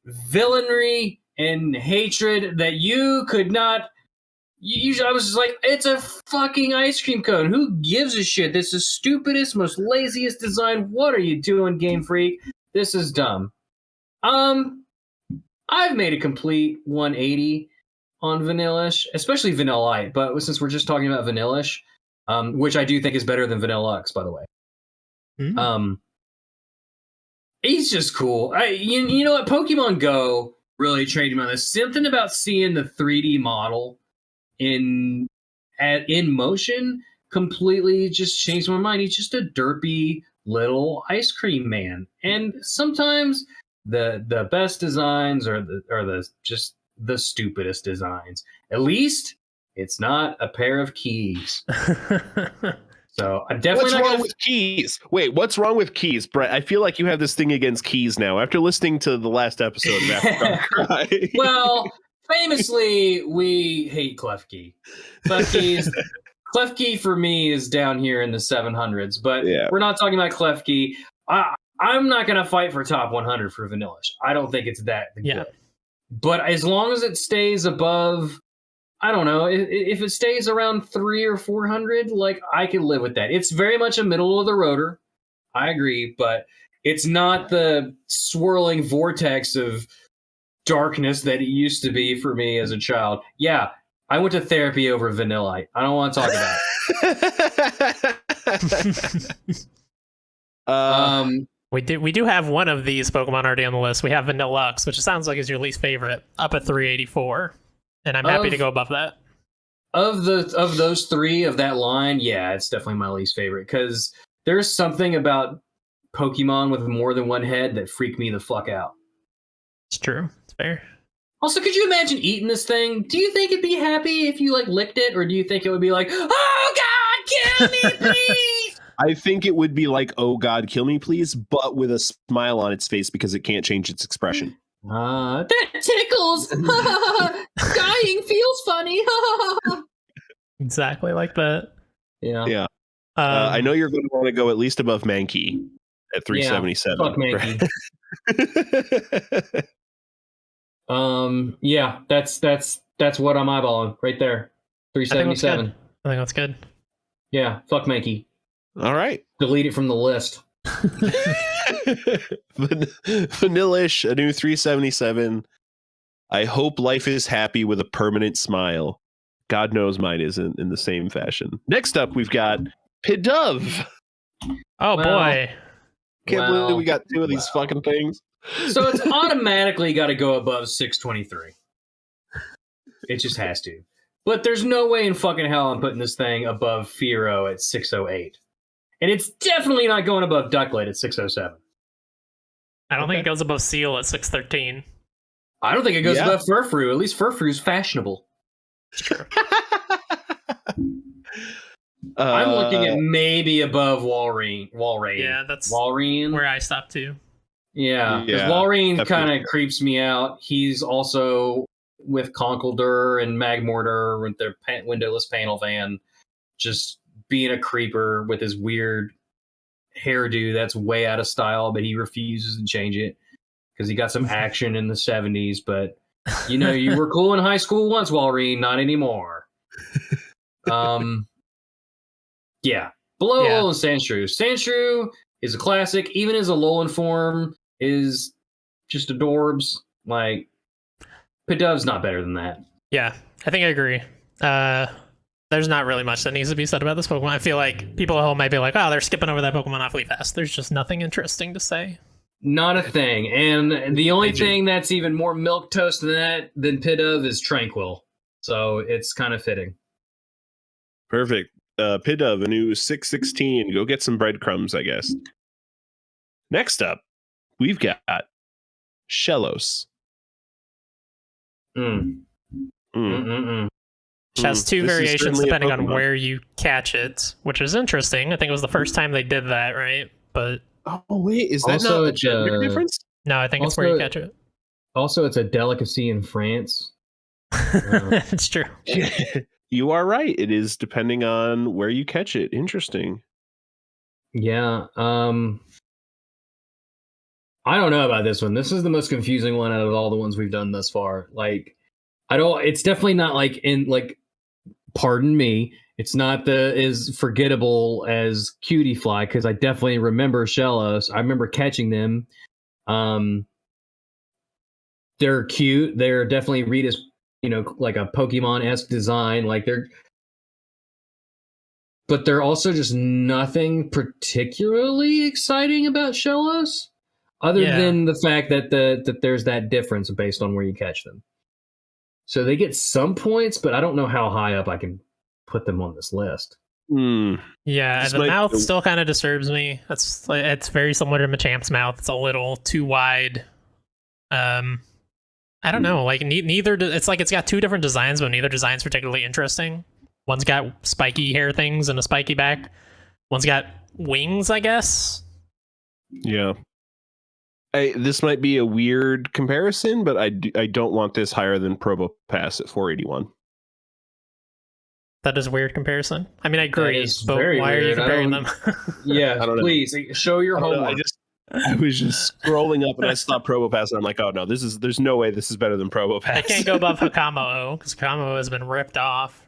[SPEAKER 3] villainy and hatred that you could not... I was just like, it's a fucking ice cream cone. Who gives a shit? This is stupidest, most laziest design. What are you doing, Game Freak? This is dumb. I've made a complete 180 on Vanillish, especially Vanillite, but since we're just talking about Vanillish, which I do think is better than Vanillux, by the way.
[SPEAKER 4] Mm-hmm.
[SPEAKER 3] He's just cool. You know what? Pokemon Go really trained me on this. Something about seeing the 3D model in motion completely just changed my mind. He's just a derpy little ice cream man, and sometimes the best designs are just the stupidest designs. At least it's not a pair of keys. So I'm definitely
[SPEAKER 2] what's wrong with keys? Wait, what's wrong with keys, Brett? I feel like you have this thing against keys now after listening to the last episode of Darkrai.
[SPEAKER 3] Well, famously, we hate Klefki. Klefki for me is down here in the 700s, but we're not talking about Klefki. I'm not gonna fight for top 100 for Vanillux. I don't think it's that
[SPEAKER 4] Yeah.
[SPEAKER 3] good. But as long as it stays above, I don't know, if it stays around 300 or 400, like I can live with that. It's very much a middle of the roader. I agree, but it's not the swirling vortex of darkness that it used to be for me as a child. Yeah, I went to therapy over Vanillite. I don't want to talk about it.
[SPEAKER 4] We do have one of these Pokemon already on the list. We have Vanillux, which sounds like is your least favorite, up at 384, and I'm happy to go above that.
[SPEAKER 3] Of those three of that line, yeah, it's definitely my least favorite because there's something about Pokemon with more than one head that freak me the fuck out.
[SPEAKER 4] It's true. It's fair.
[SPEAKER 3] Also, could you imagine eating this thing? Do you think it'd be happy if you like licked it, or do you think it would be like, "Oh God, kill me, please"?
[SPEAKER 2] I think it would be like, "Oh God, kill me, please," but with a smile on its face because it can't change its expression.
[SPEAKER 3] That tickles. Dying feels funny.
[SPEAKER 4] Exactly like that.
[SPEAKER 3] Yeah.
[SPEAKER 2] Yeah. I know you're going to want to go at least above Mankey at 377.
[SPEAKER 3] Yeah, fuck Mankey. Yeah, that's what I'm eyeballing right there. 377.
[SPEAKER 4] I think that's good.
[SPEAKER 3] Yeah, fuck Mankey.
[SPEAKER 2] All right.
[SPEAKER 3] Delete it from the list.
[SPEAKER 2] Vanillish, a new 377. I hope life is happy with a permanent smile. God knows mine isn't in the same fashion. Next up, we've got Pidove.
[SPEAKER 4] Oh boy.
[SPEAKER 2] Can't believe we got two of these fucking things.
[SPEAKER 3] So it's automatically got to go above 623. It just has to. But there's no way in fucking hell I'm putting this thing above Pharaoh at 608. And it's definitely not going above Ducklight at 607.
[SPEAKER 4] I don't think it goes above Seal at 613.
[SPEAKER 3] I don't think it goes above Furfrou. At least Furfrou's fashionable.
[SPEAKER 4] True.
[SPEAKER 3] I'm looking at maybe above Walrein.
[SPEAKER 4] Yeah, that's
[SPEAKER 3] Walrein.
[SPEAKER 4] where I stopped too.
[SPEAKER 3] Yeah, because Walrein kind of creeps me out. He's also with Conkeldurr and Magmortar with their windowless panel van, just being a creeper with his weird hairdo that's way out of style, but he refuses to change it because he got some action in the 70s. But, you know, you were cool in high school once, Walrein, not anymore. Yeah. Below Alolan Sandshrew. Sandshrew is a classic. Even as a Alolan form is just adorbs. Like, Pidove's not better than that.
[SPEAKER 4] Yeah, I think I agree. There's not really much that needs to be said about this Pokemon. I feel like people at home might be like, oh, they're skipping over that Pokemon awfully fast. There's just nothing interesting to say.
[SPEAKER 3] Not a thing. And the only thing that's even more milquetoast than Pidove is Tranquil. So it's kind of fitting.
[SPEAKER 2] Perfect. Pidove, a new 616. Go get some breadcrumbs, I guess. Next up, we've got Shellows.
[SPEAKER 3] Mm.
[SPEAKER 4] Which has two variations depending on where you catch it, which is interesting. I think it was the first time they did that, right? But
[SPEAKER 2] oh wait, is that
[SPEAKER 3] also
[SPEAKER 2] not a gender difference?
[SPEAKER 4] No, I think it's where you catch it.
[SPEAKER 3] Also, it's a delicacy in France.
[SPEAKER 4] It's true.
[SPEAKER 2] You are right. It is depending on where you catch it. Interesting.
[SPEAKER 3] Yeah. I don't know about this one. This is the most confusing one out of all the ones we've done thus far. Like, it's definitely not pardon me, it's not as forgettable as Cutie Fly, because I definitely remember Shellos. I remember catching them. They're cute. They're definitely Rita's, like a Pokemon-esque design. But they're also just nothing particularly exciting about Shellos, other than the fact that that there's that difference based on where you catch them. So they get some points, but I don't know how high up I can put them on this list.
[SPEAKER 4] Yeah, the mouth still kind of disturbs me. It's very similar to Machamp's mouth. It's a little too wide. I don't know. Like neither. It's like it's got two different designs, but neither design's particularly interesting. One's got spiky hair things and a spiky back. One's got wings, I guess.
[SPEAKER 2] Yeah. This might be a weird comparison, but I don't want this higher than Probopass at 481.
[SPEAKER 4] That is a weird comparison. I mean, I agree, but why
[SPEAKER 3] weird.
[SPEAKER 4] are you comparing them?
[SPEAKER 3] Yeah,
[SPEAKER 2] I don't know.
[SPEAKER 3] Please show your homework.
[SPEAKER 2] I was just scrolling up and I saw Probopass and I'm like, oh no, there's no way this is better than Probopass.
[SPEAKER 4] I can't go above Hakamo because Hakamo has been ripped off.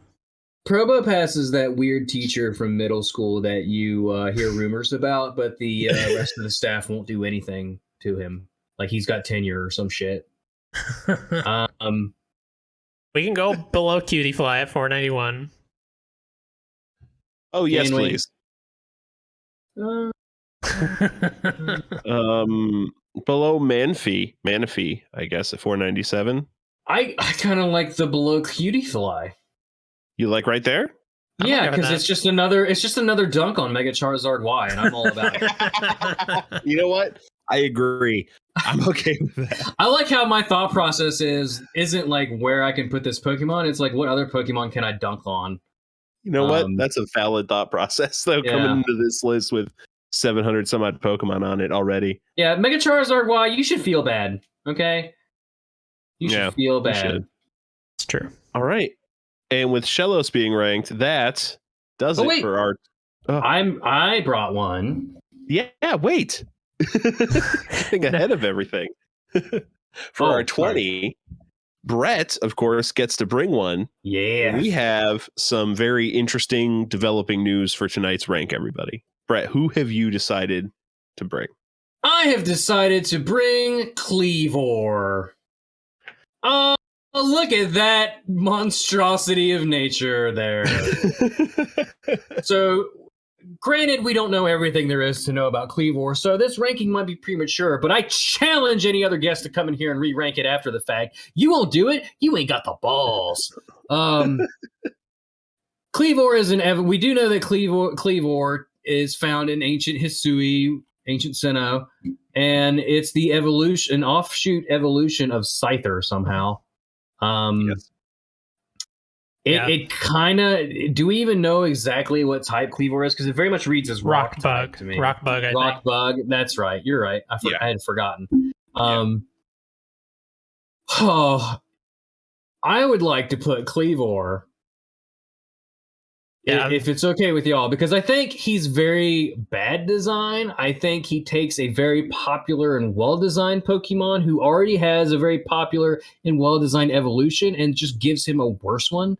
[SPEAKER 3] Probopass is that weird teacher from middle school that you hear rumors about, but the rest of the staff won't do anything to him. Like he's got tenure or some shit.
[SPEAKER 4] We can go below Cutie Fly at 491.
[SPEAKER 2] Oh yes, please. Below Manaphy, I guess at 497.
[SPEAKER 3] I kind of like the below Cutie Fly.
[SPEAKER 2] You like right there?
[SPEAKER 3] Yeah, because it's just another dunk on Mega Charizard Y, and I'm all about it.
[SPEAKER 2] You know what? I agree. I'm okay with that.
[SPEAKER 3] I like how my thought process isn't like where I can put this Pokemon. It's like what other Pokemon can I dunk on?
[SPEAKER 2] You know what? That's a valid thought process, though, coming into this list with 700 some odd Pokemon on it already.
[SPEAKER 3] Yeah, Mega Charizard Y, you should feel bad, okay? You should feel bad.
[SPEAKER 4] It's true.
[SPEAKER 2] All right. And with Shellows being ranked, that does it for our... Oh.
[SPEAKER 3] I brought one.
[SPEAKER 2] Yeah, wait. Getting ahead of everything. For our 20, Bret, of course, gets to bring one.
[SPEAKER 3] Yeah.
[SPEAKER 2] We have some very interesting developing news for tonight's rank, everybody. Bret, who have you decided to bring?
[SPEAKER 3] I have decided to bring Kleavor. Look at that monstrosity of nature there. So, granted, we don't know everything there is to know about Kleavor, so this ranking might be premature, but I challenge any other guest to come in here and re-rank it after the fact. You won't do it. You ain't got the balls. Kleavor is we do know that Kleavor is found in ancient Hisui, ancient Sinnoh, and it's the an offshoot evolution of Scyther somehow.
[SPEAKER 2] Yes.
[SPEAKER 3] It kind of... Do we even know exactly what type Kleavor is? Because it very much reads as rock
[SPEAKER 4] bug
[SPEAKER 3] to me.
[SPEAKER 4] Rock bug, I
[SPEAKER 3] rock
[SPEAKER 4] think.
[SPEAKER 3] bug. That's right. You're right. I had forgotten. I would like to put Kleavor, if it's okay with y'all, because I think he's very bad design. I think he takes a very popular and well-designed Pokemon who already has a very popular and well-designed evolution and just gives him a worse one.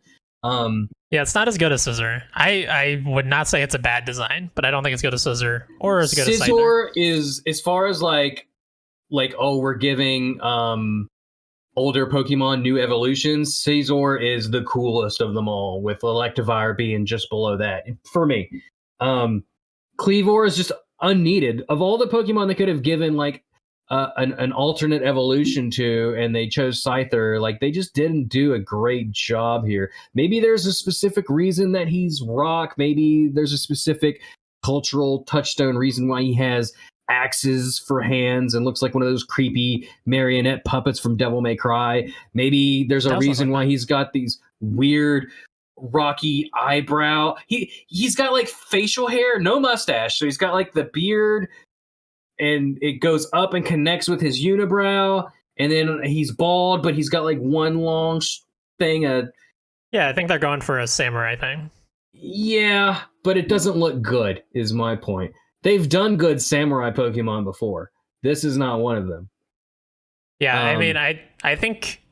[SPEAKER 4] Yeah, it's not as good as Scizor. I would not say it's a bad design, but I don't think it's good as Scizor or as good as Scyther.
[SPEAKER 3] Scizor is, as far as like we're giving older Pokemon new evolutions, Scizor is the coolest of them all, with Electivire being just below that for me. Kleavor is just unneeded. Of all the Pokemon they could have given like an alternate evolution to, and they chose Scyther, like they just didn't do a great job here. Maybe there's a specific reason that he's rock. Maybe there's a specific cultural touchstone reason why he has axes for hands and looks like one of those creepy marionette puppets from Devil May Cry. Maybe there's a reason why he's got these weird rocky eyebrow. He's got like facial hair, no mustache, so he's got like the beard and it goes up and connects with his unibrow, and then he's bald but he's got like one long thing.
[SPEAKER 4] Yeah, I think they're going for a samurai thing.
[SPEAKER 3] Yeah, but it doesn't look good is my point. They've done good samurai Pokemon before. This is not one of them.
[SPEAKER 4] Yeah, I mean, I think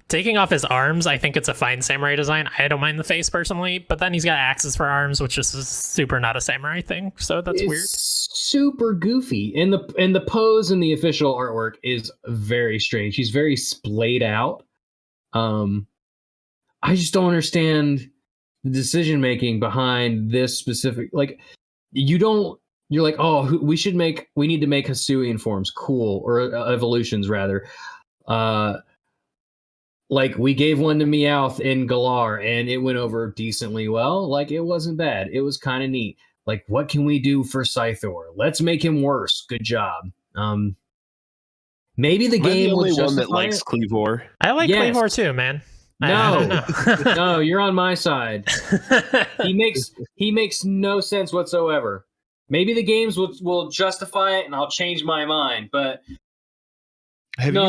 [SPEAKER 4] taking off his arms, I think it's a fine samurai design. I don't mind the face personally, but then he's got axes for arms, which is super not a samurai thing. So that's weird.
[SPEAKER 3] Super goofy. And the pose in the official artwork is very strange. He's very splayed out. I just don't understand the decision making behind this specific. Like, you're like, oh, we need to make Hisuian forms cool, or evolutions rather. Like we gave one to Meowth in Galar and it went over decently well. Like it wasn't bad. It was kind of neat. Like, what can we do for Scyther? Let's make him worse. Good job. Maybe the game
[SPEAKER 2] the only
[SPEAKER 3] will
[SPEAKER 2] one that likes Kleavor.
[SPEAKER 4] I like Kleavor too, man.
[SPEAKER 3] No, no, you're on my side. He makes no sense whatsoever. Maybe the games will justify it, and I'll change my mind. But
[SPEAKER 2] have you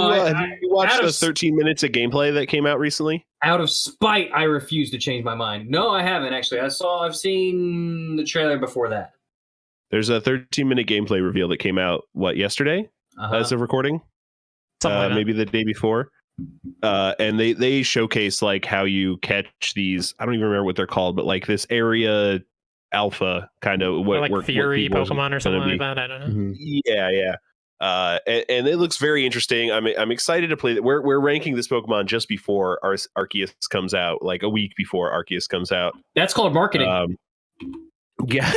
[SPEAKER 2] watched the 13 minutes of gameplay that came out recently?
[SPEAKER 3] Out of spite, I refuse to change my mind. No, I haven't actually. I've seen the trailer before that.
[SPEAKER 2] There's a 13-minute gameplay reveal that came out, yesterday as of recording?
[SPEAKER 4] Something like
[SPEAKER 2] maybe the day before. And they showcase like how you catch these, I don't even remember what they're called, but like this area alpha kind of
[SPEAKER 4] like Fury Pokemon or something like that. I don't know.
[SPEAKER 3] Mm-hmm.
[SPEAKER 2] Yeah. And it looks very interesting. I'm excited to play that. We're ranking this Pokemon just before Arceus comes out, like a week before Arceus comes out.
[SPEAKER 3] That's called marketing.
[SPEAKER 2] Yeah.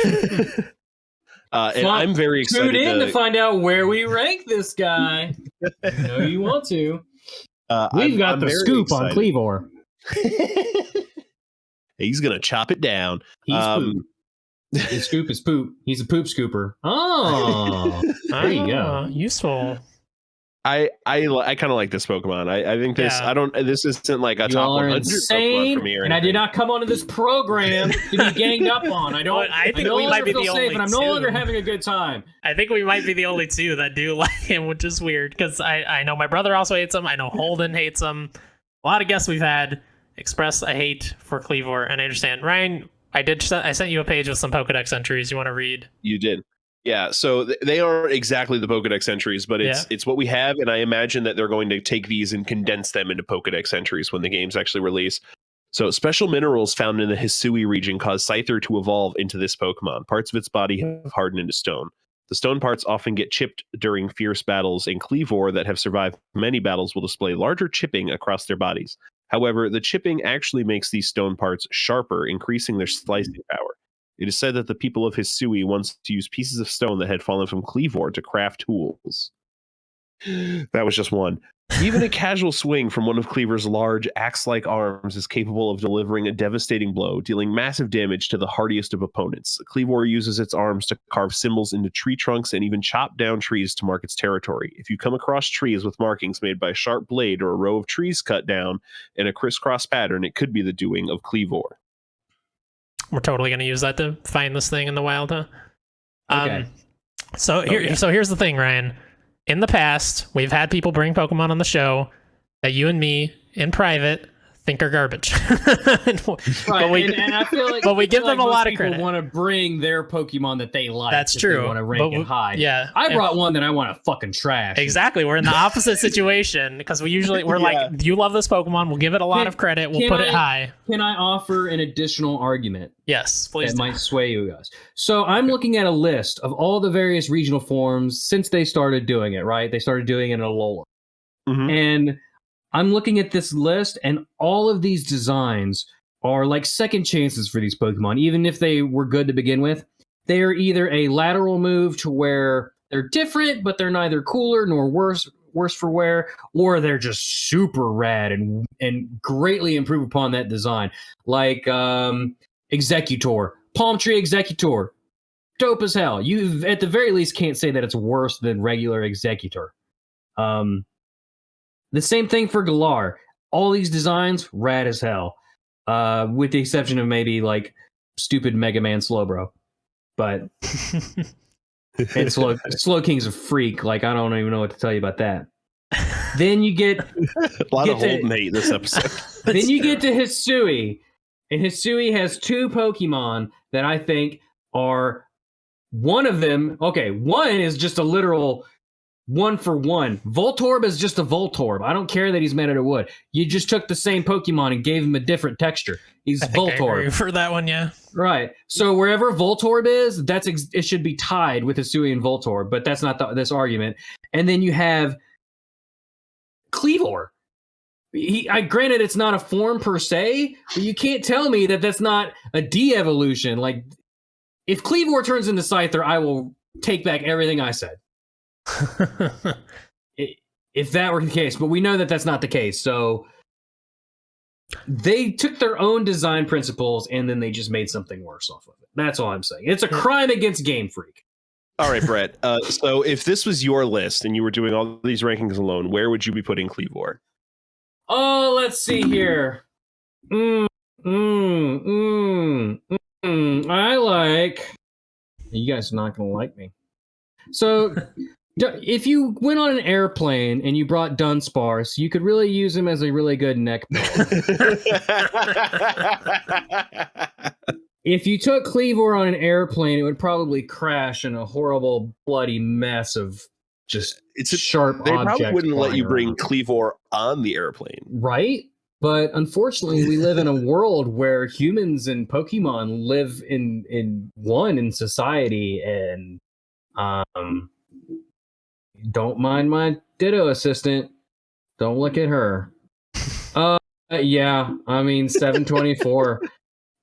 [SPEAKER 2] And I'm very excited.
[SPEAKER 3] Tune in to find out where we rank this guy. I know you want to. We've got the scoop on Kleavor.
[SPEAKER 2] He's gonna chop it down.
[SPEAKER 3] He's poop. His scoop is poop. He's a poop scooper. Oh, there you go.
[SPEAKER 4] Useful.
[SPEAKER 2] I kind of like this Pokemon. I think this.
[SPEAKER 4] Yeah.
[SPEAKER 2] This isn't like a top 100 Pokemon for me.
[SPEAKER 3] And I did not come onto this program to be ganged up on. I don't.
[SPEAKER 4] I think we might be the only
[SPEAKER 3] and I'm no longer having a good time.
[SPEAKER 4] I think we might be the only two that do like him, which is weird because I know my brother also hates him. I know Holden hates him. A lot of guests we've had express a hate for Kleavor, and I understand. Ryan, I sent you a page with some Pokedex entries. You want to read?
[SPEAKER 2] You did. Yeah, so they aren't exactly the Pokedex entries, but it's what we have, and I imagine that they're going to take these and condense them into Pokedex entries when the games actually release. So special minerals found in the Hisui region cause Scyther to evolve into this Pokemon. Parts of its body have hardened into stone. The stone parts often get chipped during fierce battles, and Kleavor that have survived many battles will display larger chipping across their bodies. However, the chipping actually makes these stone parts sharper, increasing their slicing power. It is said that the people of Hisui once used pieces of stone that had fallen from Kleavor to craft tools. That was just one. Even a casual swing from one of Kleavor's large axe-like arms is capable of delivering a devastating blow, dealing massive damage to the hardiest of opponents. Kleavor uses its arms to carve symbols into tree trunks and even chop down trees to mark its territory. If you come across trees with markings made by a sharp blade or a row of trees cut down in a crisscross pattern, it could be the doing of Kleavor.
[SPEAKER 4] We're totally going to use that to find this thing in the wild, huh?
[SPEAKER 3] Okay.
[SPEAKER 4] So here's the thing, Ryan. In the past, we've had people bring Pokemon on the show that you and me, in private, think are garbage.
[SPEAKER 3] and I feel like,
[SPEAKER 4] but we give them a lot of credit.
[SPEAKER 3] People want to bring their Pokemon that they like.
[SPEAKER 4] That's true.
[SPEAKER 3] They want to rank it high.
[SPEAKER 4] Yeah,
[SPEAKER 3] I brought one that I want to fucking trash.
[SPEAKER 4] Exactly. We're in the opposite situation because we're like, you love this Pokemon. We'll give it a lot of credit. We'll put it high.
[SPEAKER 3] Can I offer an additional argument?
[SPEAKER 4] Yes, please.
[SPEAKER 3] That might sway you guys. So I'm looking at a list of all the various regional forms since they started doing it. Right? They started doing it in Alola, and I'm looking at this list, and all of these designs are like second chances for these Pokemon. Even if they were good to begin with, they are either a lateral move to where they're different, but they're neither cooler nor worse for wear, or they're just super rad and greatly improve upon that design. Like Executor, Palm Tree Executor, dope as hell. You at the very least can't say that it's worse than regular Executor. The same thing for Galar. All these designs, rad as hell. With the exception of maybe like stupid Mega Man Slowbro. But and Slow King's a freak. Like, I don't even know what to tell you about that. Then you get
[SPEAKER 2] a lot of Holden hate this episode.
[SPEAKER 3] Then you get to Hisui. And Hisui has two Pokemon that I think are one of them. Okay, one is just a literal 1-for-1. Voltorb is just a Voltorb. I don't care that he's made out of wood. You just took the same Pokemon and gave him a different texture. He's Voltorb.
[SPEAKER 4] For that one, yeah.
[SPEAKER 3] Right. So wherever Voltorb is, it should be tied with Hisui and Voltorb, but that's not this argument. And then you have Kleavor. Granted, it's not a form per se, but you can't tell me that that's not a de-evolution. Like, if Kleavor turns into Scyther, I will take back everything I said. If that were the case, but we know that that's not the case. So they took their own design principles and then they just made something worse off of it. That's all I'm saying. It's a crime against Game Freak.
[SPEAKER 2] All right, Brett. So if this was your list and you were doing all these rankings alone, where would you be putting Kleavor?
[SPEAKER 3] Oh, let's see here. I like... You guys are not going to like me. So... If you went on an airplane and you brought Dunsparce, you could really use him as a really good neck pillow. If you took Cleavor on an airplane, it would probably crash in a horrible, bloody mess of just sharp
[SPEAKER 2] They
[SPEAKER 3] objects.
[SPEAKER 2] probably wouldn't let you bring
[SPEAKER 3] around.
[SPEAKER 2] Cleavor on the airplane.
[SPEAKER 3] Right? But unfortunately, we live in a world where humans and Pokemon live in society, and don't mind my Ditto assistant. Don't look at her. Yeah, I mean 724.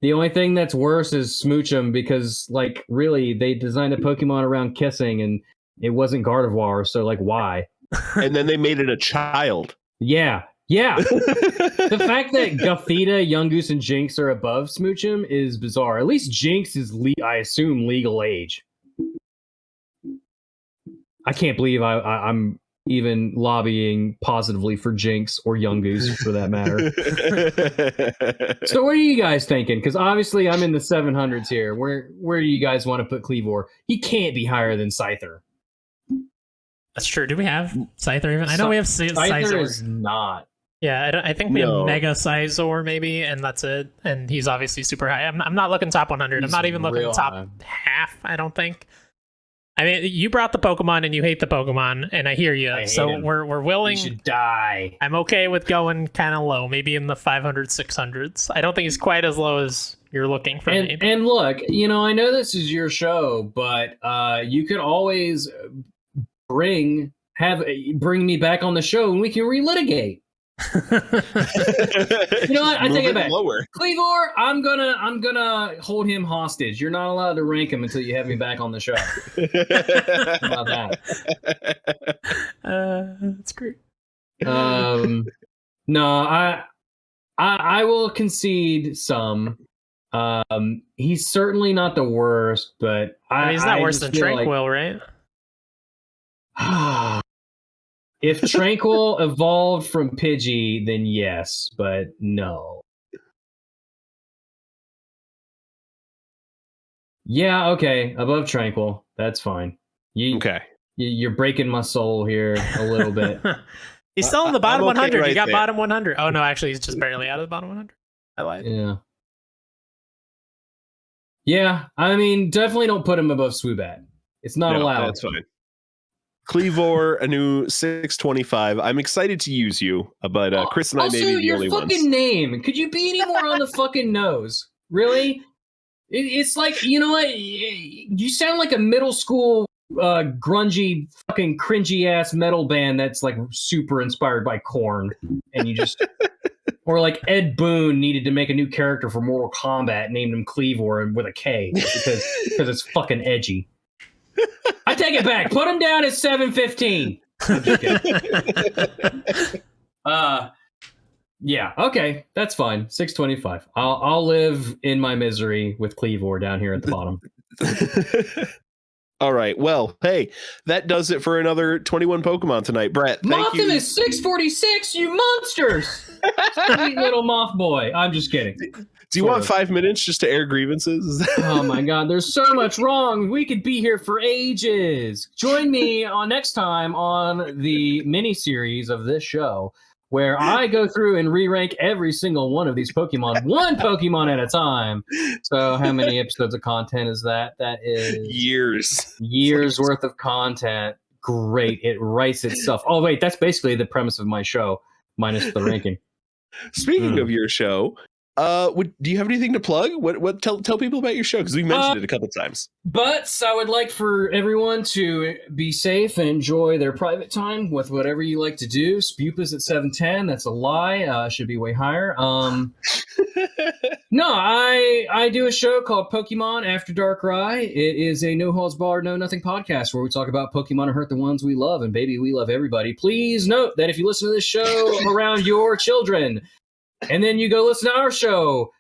[SPEAKER 3] The only thing that's worse is Smoochum, because like really they designed a Pokemon around kissing and it wasn't Gardevoir, so like why?
[SPEAKER 2] And then they made it a child.
[SPEAKER 3] Yeah. The fact that Gothita, Yungoos, and Jinx are above Smoochum is bizarre. At least Jinx is, I assume, legal age. I can't believe I'm even lobbying positively for Jinx or Yungoos for that matter. So what are you guys thinking? Because obviously I'm in the 700s here. Where do you guys want to put Cleavor? He can't be higher than Scyther.
[SPEAKER 4] That's true. Do we have Scyther even? I know we have
[SPEAKER 3] Scyther is not.
[SPEAKER 4] Yeah, I think we have Mega Scizor maybe, and that's it. And he's obviously super high. I'm not looking top 100. I'm not even looking top half, I don't think. I mean, you brought the Pokemon and you hate the Pokemon, and I hear you. So we're willing.
[SPEAKER 3] He should die.
[SPEAKER 4] I'm okay with going kind of low, maybe in the 500s, 600s. I don't think he's quite as low as you're looking for.
[SPEAKER 3] And look, I know this is your show, but you could always bring me back on the show and we can relitigate. You know what? I take it back.
[SPEAKER 2] Lower.
[SPEAKER 3] Cleavor, I'm gonna hold him hostage. You're not allowed to rank him until you have me back on the show. How about that?
[SPEAKER 4] That's great.
[SPEAKER 3] No, I will concede some. He's certainly not the worst, but
[SPEAKER 4] he's not worse than Tranquil, right?
[SPEAKER 3] If Tranquil evolved from Pidgey, then yes, but no. Yeah, okay, above Tranquil, that's fine.
[SPEAKER 2] Okay.
[SPEAKER 3] You're breaking my soul here a little bit.
[SPEAKER 4] He's still in the bottom 100.
[SPEAKER 2] Right,
[SPEAKER 4] you got
[SPEAKER 2] there.
[SPEAKER 4] bottom 100. Oh no, actually, he's just barely out of the bottom 100. I lied.
[SPEAKER 3] Yeah. Yeah, I mean, definitely don't put him above Swoobat. It's not allowed.
[SPEAKER 2] That's fine. Cleavor, a new 625. I'm excited to use you, but Chris and I may be the only ones.
[SPEAKER 3] Also, your fucking name. Could you be any more on the fucking nose? Really? It's like, you know what? You sound like a middle school grungy, fucking cringy ass metal band that's like super inspired by Korn, and you just, or like Ed Boon needed to make a new character for Mortal Kombat, named him Cleavor with a K because it's fucking edgy. I take it back. Put him down at 715. I'm just kidding. Yeah, okay, that's fine. 625. I'll live in my misery with Cleavor down here at the bottom.
[SPEAKER 2] All right. Well, hey, that does it for another 21 Pokemon tonight. Brett, thank you.
[SPEAKER 3] Mothim is 646, you monsters! Sweet little moth boy. I'm just kidding.
[SPEAKER 2] Do you want 5 minutes just to air grievances?
[SPEAKER 3] Oh my god, there's so much wrong. We could be here for ages. Join me next time on the mini-series of this show, where I go through and re-rank every single one of these Pokemon, one Pokemon at a time. So how many episodes of content is that? That is years worth of content. Great. It writes itself. Oh, wait, that's basically the premise of my show, minus the ranking.
[SPEAKER 2] Speaking of your show, do you have anything to plug? What tell people about your show, because we mentioned it a couple times.
[SPEAKER 3] But I would like for everyone to be safe and enjoy their private time with whatever you like to do. Spupa's at 710. That's a lie. Should be way higher. No, I do a show called Pokemon After Darkrai. It is a no holds barred, no nothing podcast where we talk about Pokemon and hurt the ones we love. And baby, we love everybody. Please note that if you listen to this show around your children, and then you go listen to our show,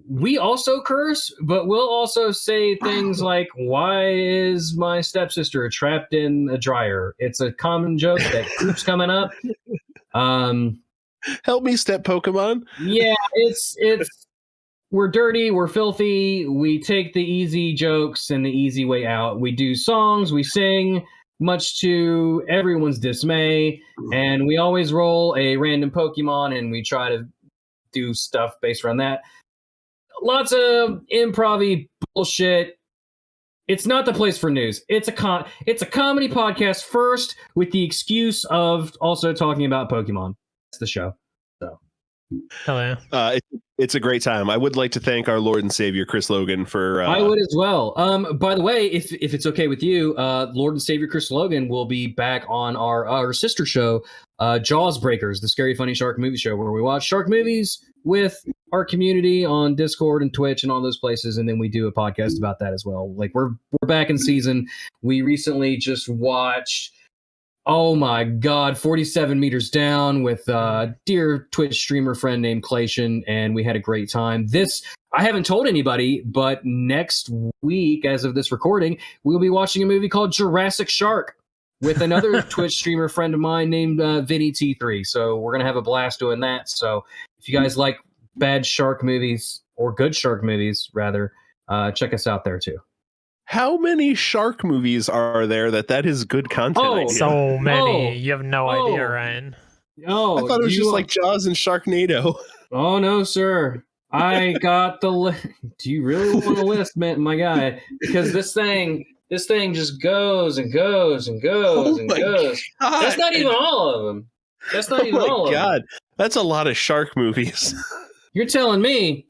[SPEAKER 3] we also curse, but we'll also say things like, why is my stepsister trapped in a dryer? It's a common joke that keeps coming up.
[SPEAKER 2] Help me, step Pokemon.
[SPEAKER 3] Yeah, it's we're dirty, we're filthy, we take the easy jokes and the easy way out. We do songs, we sing, much to everyone's dismay, and we always roll a random Pokemon and we try to do stuff based around that. lots of improv-y bullshit. It's not the place for news. It's a comedy podcast first, with the excuse of also talking about Pokemon. That's the show. So,
[SPEAKER 4] hell yeah.
[SPEAKER 2] It's a great time. I would like to thank our Lord and Savior Chris Logan for.
[SPEAKER 3] I would as well. By the way, if it's okay with you, Lord and Savior Chris Logan will be back on our sister show, Jaws Breakers, the Scary Funny Shark Movie Show, where we watch shark movies with our community on Discord and Twitch and all those places, and then we do a podcast about that as well. Like we're back in season. We recently just watched. Oh my God, 47 Meters Down with dear Twitch streamer friend named Clation, and we had a great time. I haven't told anybody, but next week, as of this recording, we'll be watching a movie called Jurassic Shark with another Twitch streamer friend of mine named Vinny T3. So we're going to have a blast doing that. So if you guys like bad shark movies, or good shark movies, rather, check us out there too.
[SPEAKER 2] How many shark movies are there that is good content?
[SPEAKER 3] Oh,
[SPEAKER 4] so many. You have no idea, Ryan.
[SPEAKER 3] Oh,
[SPEAKER 2] I thought it was just like Jaws and Sharknado.
[SPEAKER 3] Oh no, sir. I got the list. Do you really want a list, man, my guy? Because this thing just goes and goes and goes and goes.
[SPEAKER 2] God.
[SPEAKER 3] That's not even all of them. That's not even all of them. God,
[SPEAKER 2] that's a lot of shark movies.
[SPEAKER 3] You're telling me.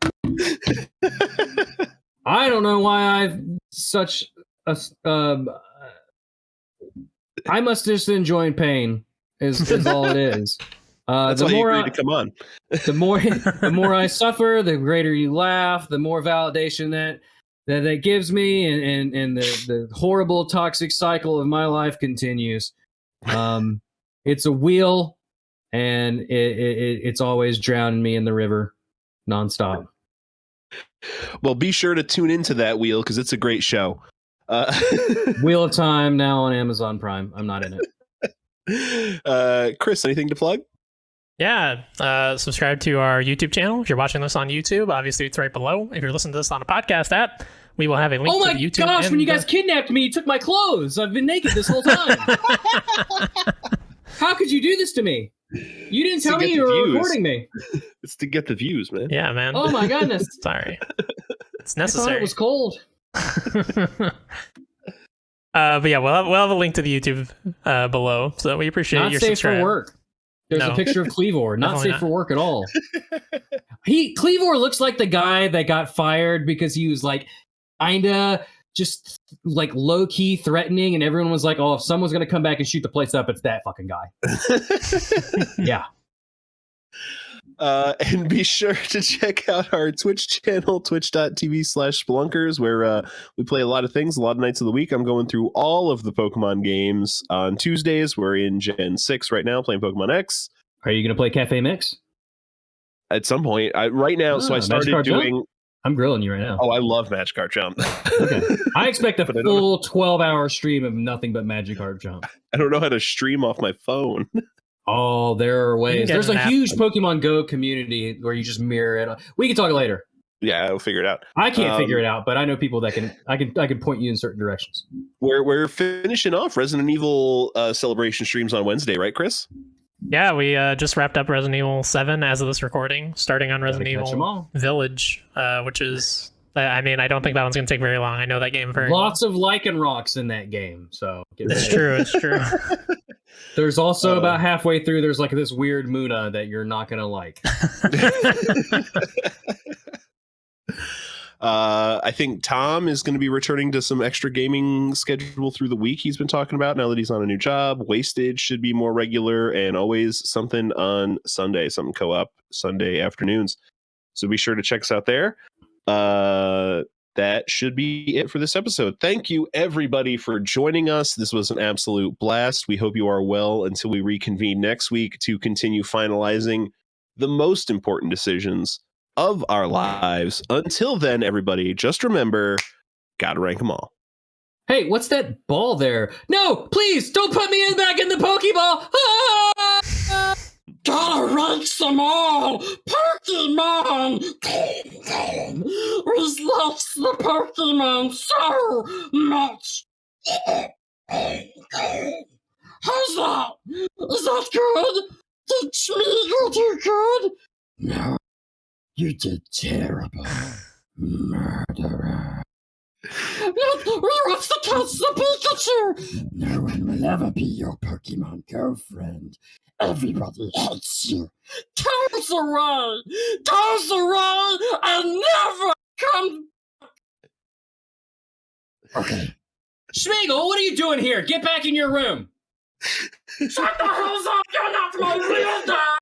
[SPEAKER 3] I don't know why I've such a. I must just enjoy pain. Is all it is.
[SPEAKER 2] That's why you agreed to come on.
[SPEAKER 3] The more I suffer, the greater you laugh. The more validation that gives me, and the horrible toxic cycle of my life continues. It's a wheel, and it's always drowning me in the river, nonstop.
[SPEAKER 2] Well, be sure to tune into that wheel because it's a great show.
[SPEAKER 3] Wheel of Time now on Amazon Prime. I'm not in
[SPEAKER 2] it. Chris, anything to plug?
[SPEAKER 4] Yeah, subscribe to our YouTube channel. If you're watching this on YouTube, obviously it's right below. If you're listening to this on a podcast app, we will have a link to the YouTube.
[SPEAKER 3] Oh my gosh, when you guys kidnapped me, you took my clothes. I've been naked this whole time. How could you do this to me? You didn't tell me you were recording me.
[SPEAKER 2] It's to get the views, man.
[SPEAKER 4] Yeah, man.
[SPEAKER 3] Oh my goodness.
[SPEAKER 4] Sorry. It's necessary.
[SPEAKER 3] I thought it was cold.
[SPEAKER 4] But yeah, we'll have a link to the YouTube below. So we appreciate your subscribe.
[SPEAKER 3] Not safe for work. There's a picture of Cleavor. Not safe for work at all. Cleavor looks like the guy that got fired because he was like kinda just like low-key threatening, and everyone was like, oh, if someone's gonna come back and shoot the place up, it's that fucking guy. Yeah.
[SPEAKER 2] And be sure to check out our Twitch channel, twitch.tv/Spelunkers, where we play a lot of things, a lot of nights of the week. I'm going through all of the Pokemon games on Tuesdays. We're in Gen 6 right now, playing Pokemon X.
[SPEAKER 3] Are you going to play Cafe Mix?
[SPEAKER 2] At some point. Right now, so I started doing...
[SPEAKER 3] I'm grilling you right now.
[SPEAKER 2] Oh, I love Magikarp Jump.
[SPEAKER 3] Okay. I expect a full 12-hour stream of nothing but Magikarp Jump.
[SPEAKER 2] I don't know how to stream off my phone.
[SPEAKER 3] Oh, there are ways. There's a huge Pokemon Go community where you just mirror it. We can talk later.
[SPEAKER 2] Yeah, I'll figure it out.
[SPEAKER 3] I can't figure it out, but I know people that can. I can point you in certain directions.
[SPEAKER 2] We're finishing off Resident Evil celebration streams on Wednesday, right, Chris?
[SPEAKER 4] Yeah, we just wrapped up Resident Evil 7 as of this recording, starting on Resident Evil Village, which is, I mean, I don't think that one's going to take very long. I know that game very
[SPEAKER 3] Lots of Lycanrocs in that game, so...
[SPEAKER 4] It's true, it's true.
[SPEAKER 3] There's also about halfway through, there's like this weird Muna that you're not going to like.
[SPEAKER 2] I think Tom is going to be returning to some extra gaming schedule through the week he's been talking about now that he's on a new job. Wastage should be more regular, and always something on Sunday, something co-op Sunday afternoons. So be sure to check us out there. That should be it for this episode. Thank you, everybody, for joining us. This was an absolute blast. We hope you are well until we reconvene next week to continue finalizing the most important decisions of our lives. Until then, everybody, just remember, gotta rank them all.
[SPEAKER 3] Hey, what's that ball there? No, please, don't put me back in the Pokeball! Ah! Gotta rank them all! Pokemon! We love the Pokemon so much! How's that? Is that good? Did Smeagol do good? No. You did terrible.
[SPEAKER 5] Murderer. What's the catch the Pikachu? No one will ever be your Pokemon girlfriend. Everybody hates you. Goes away! Goes away and never comes. Okay.
[SPEAKER 3] Schmeagle, what are you doing here? Get back in your room.
[SPEAKER 5] Shut the hell up! You're not my real dad!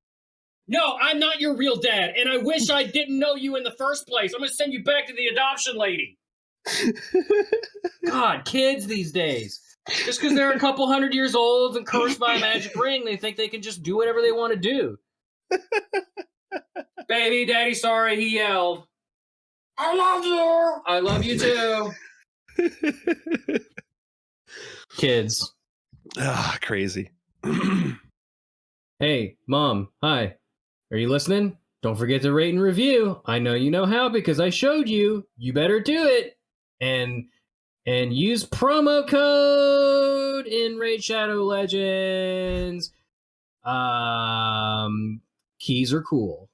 [SPEAKER 3] No, I'm not your real dad, and I wish I didn't know you in the first place. I'm going to send you back to the adoption lady. God, kids these days. Just because they're a couple hundred years old and cursed by a magic ring, they think they can just do whatever they want to do. Baby, daddy, sorry, he yelled.
[SPEAKER 5] I love you!
[SPEAKER 3] I love you too. Kids.
[SPEAKER 2] Ah, crazy.
[SPEAKER 3] Hey, Mom, hi. Are you listening? Don't forget to rate and review. I know you know how because I showed you. You better do it. And use promo code in Raid Shadow Legends. Keys are cool.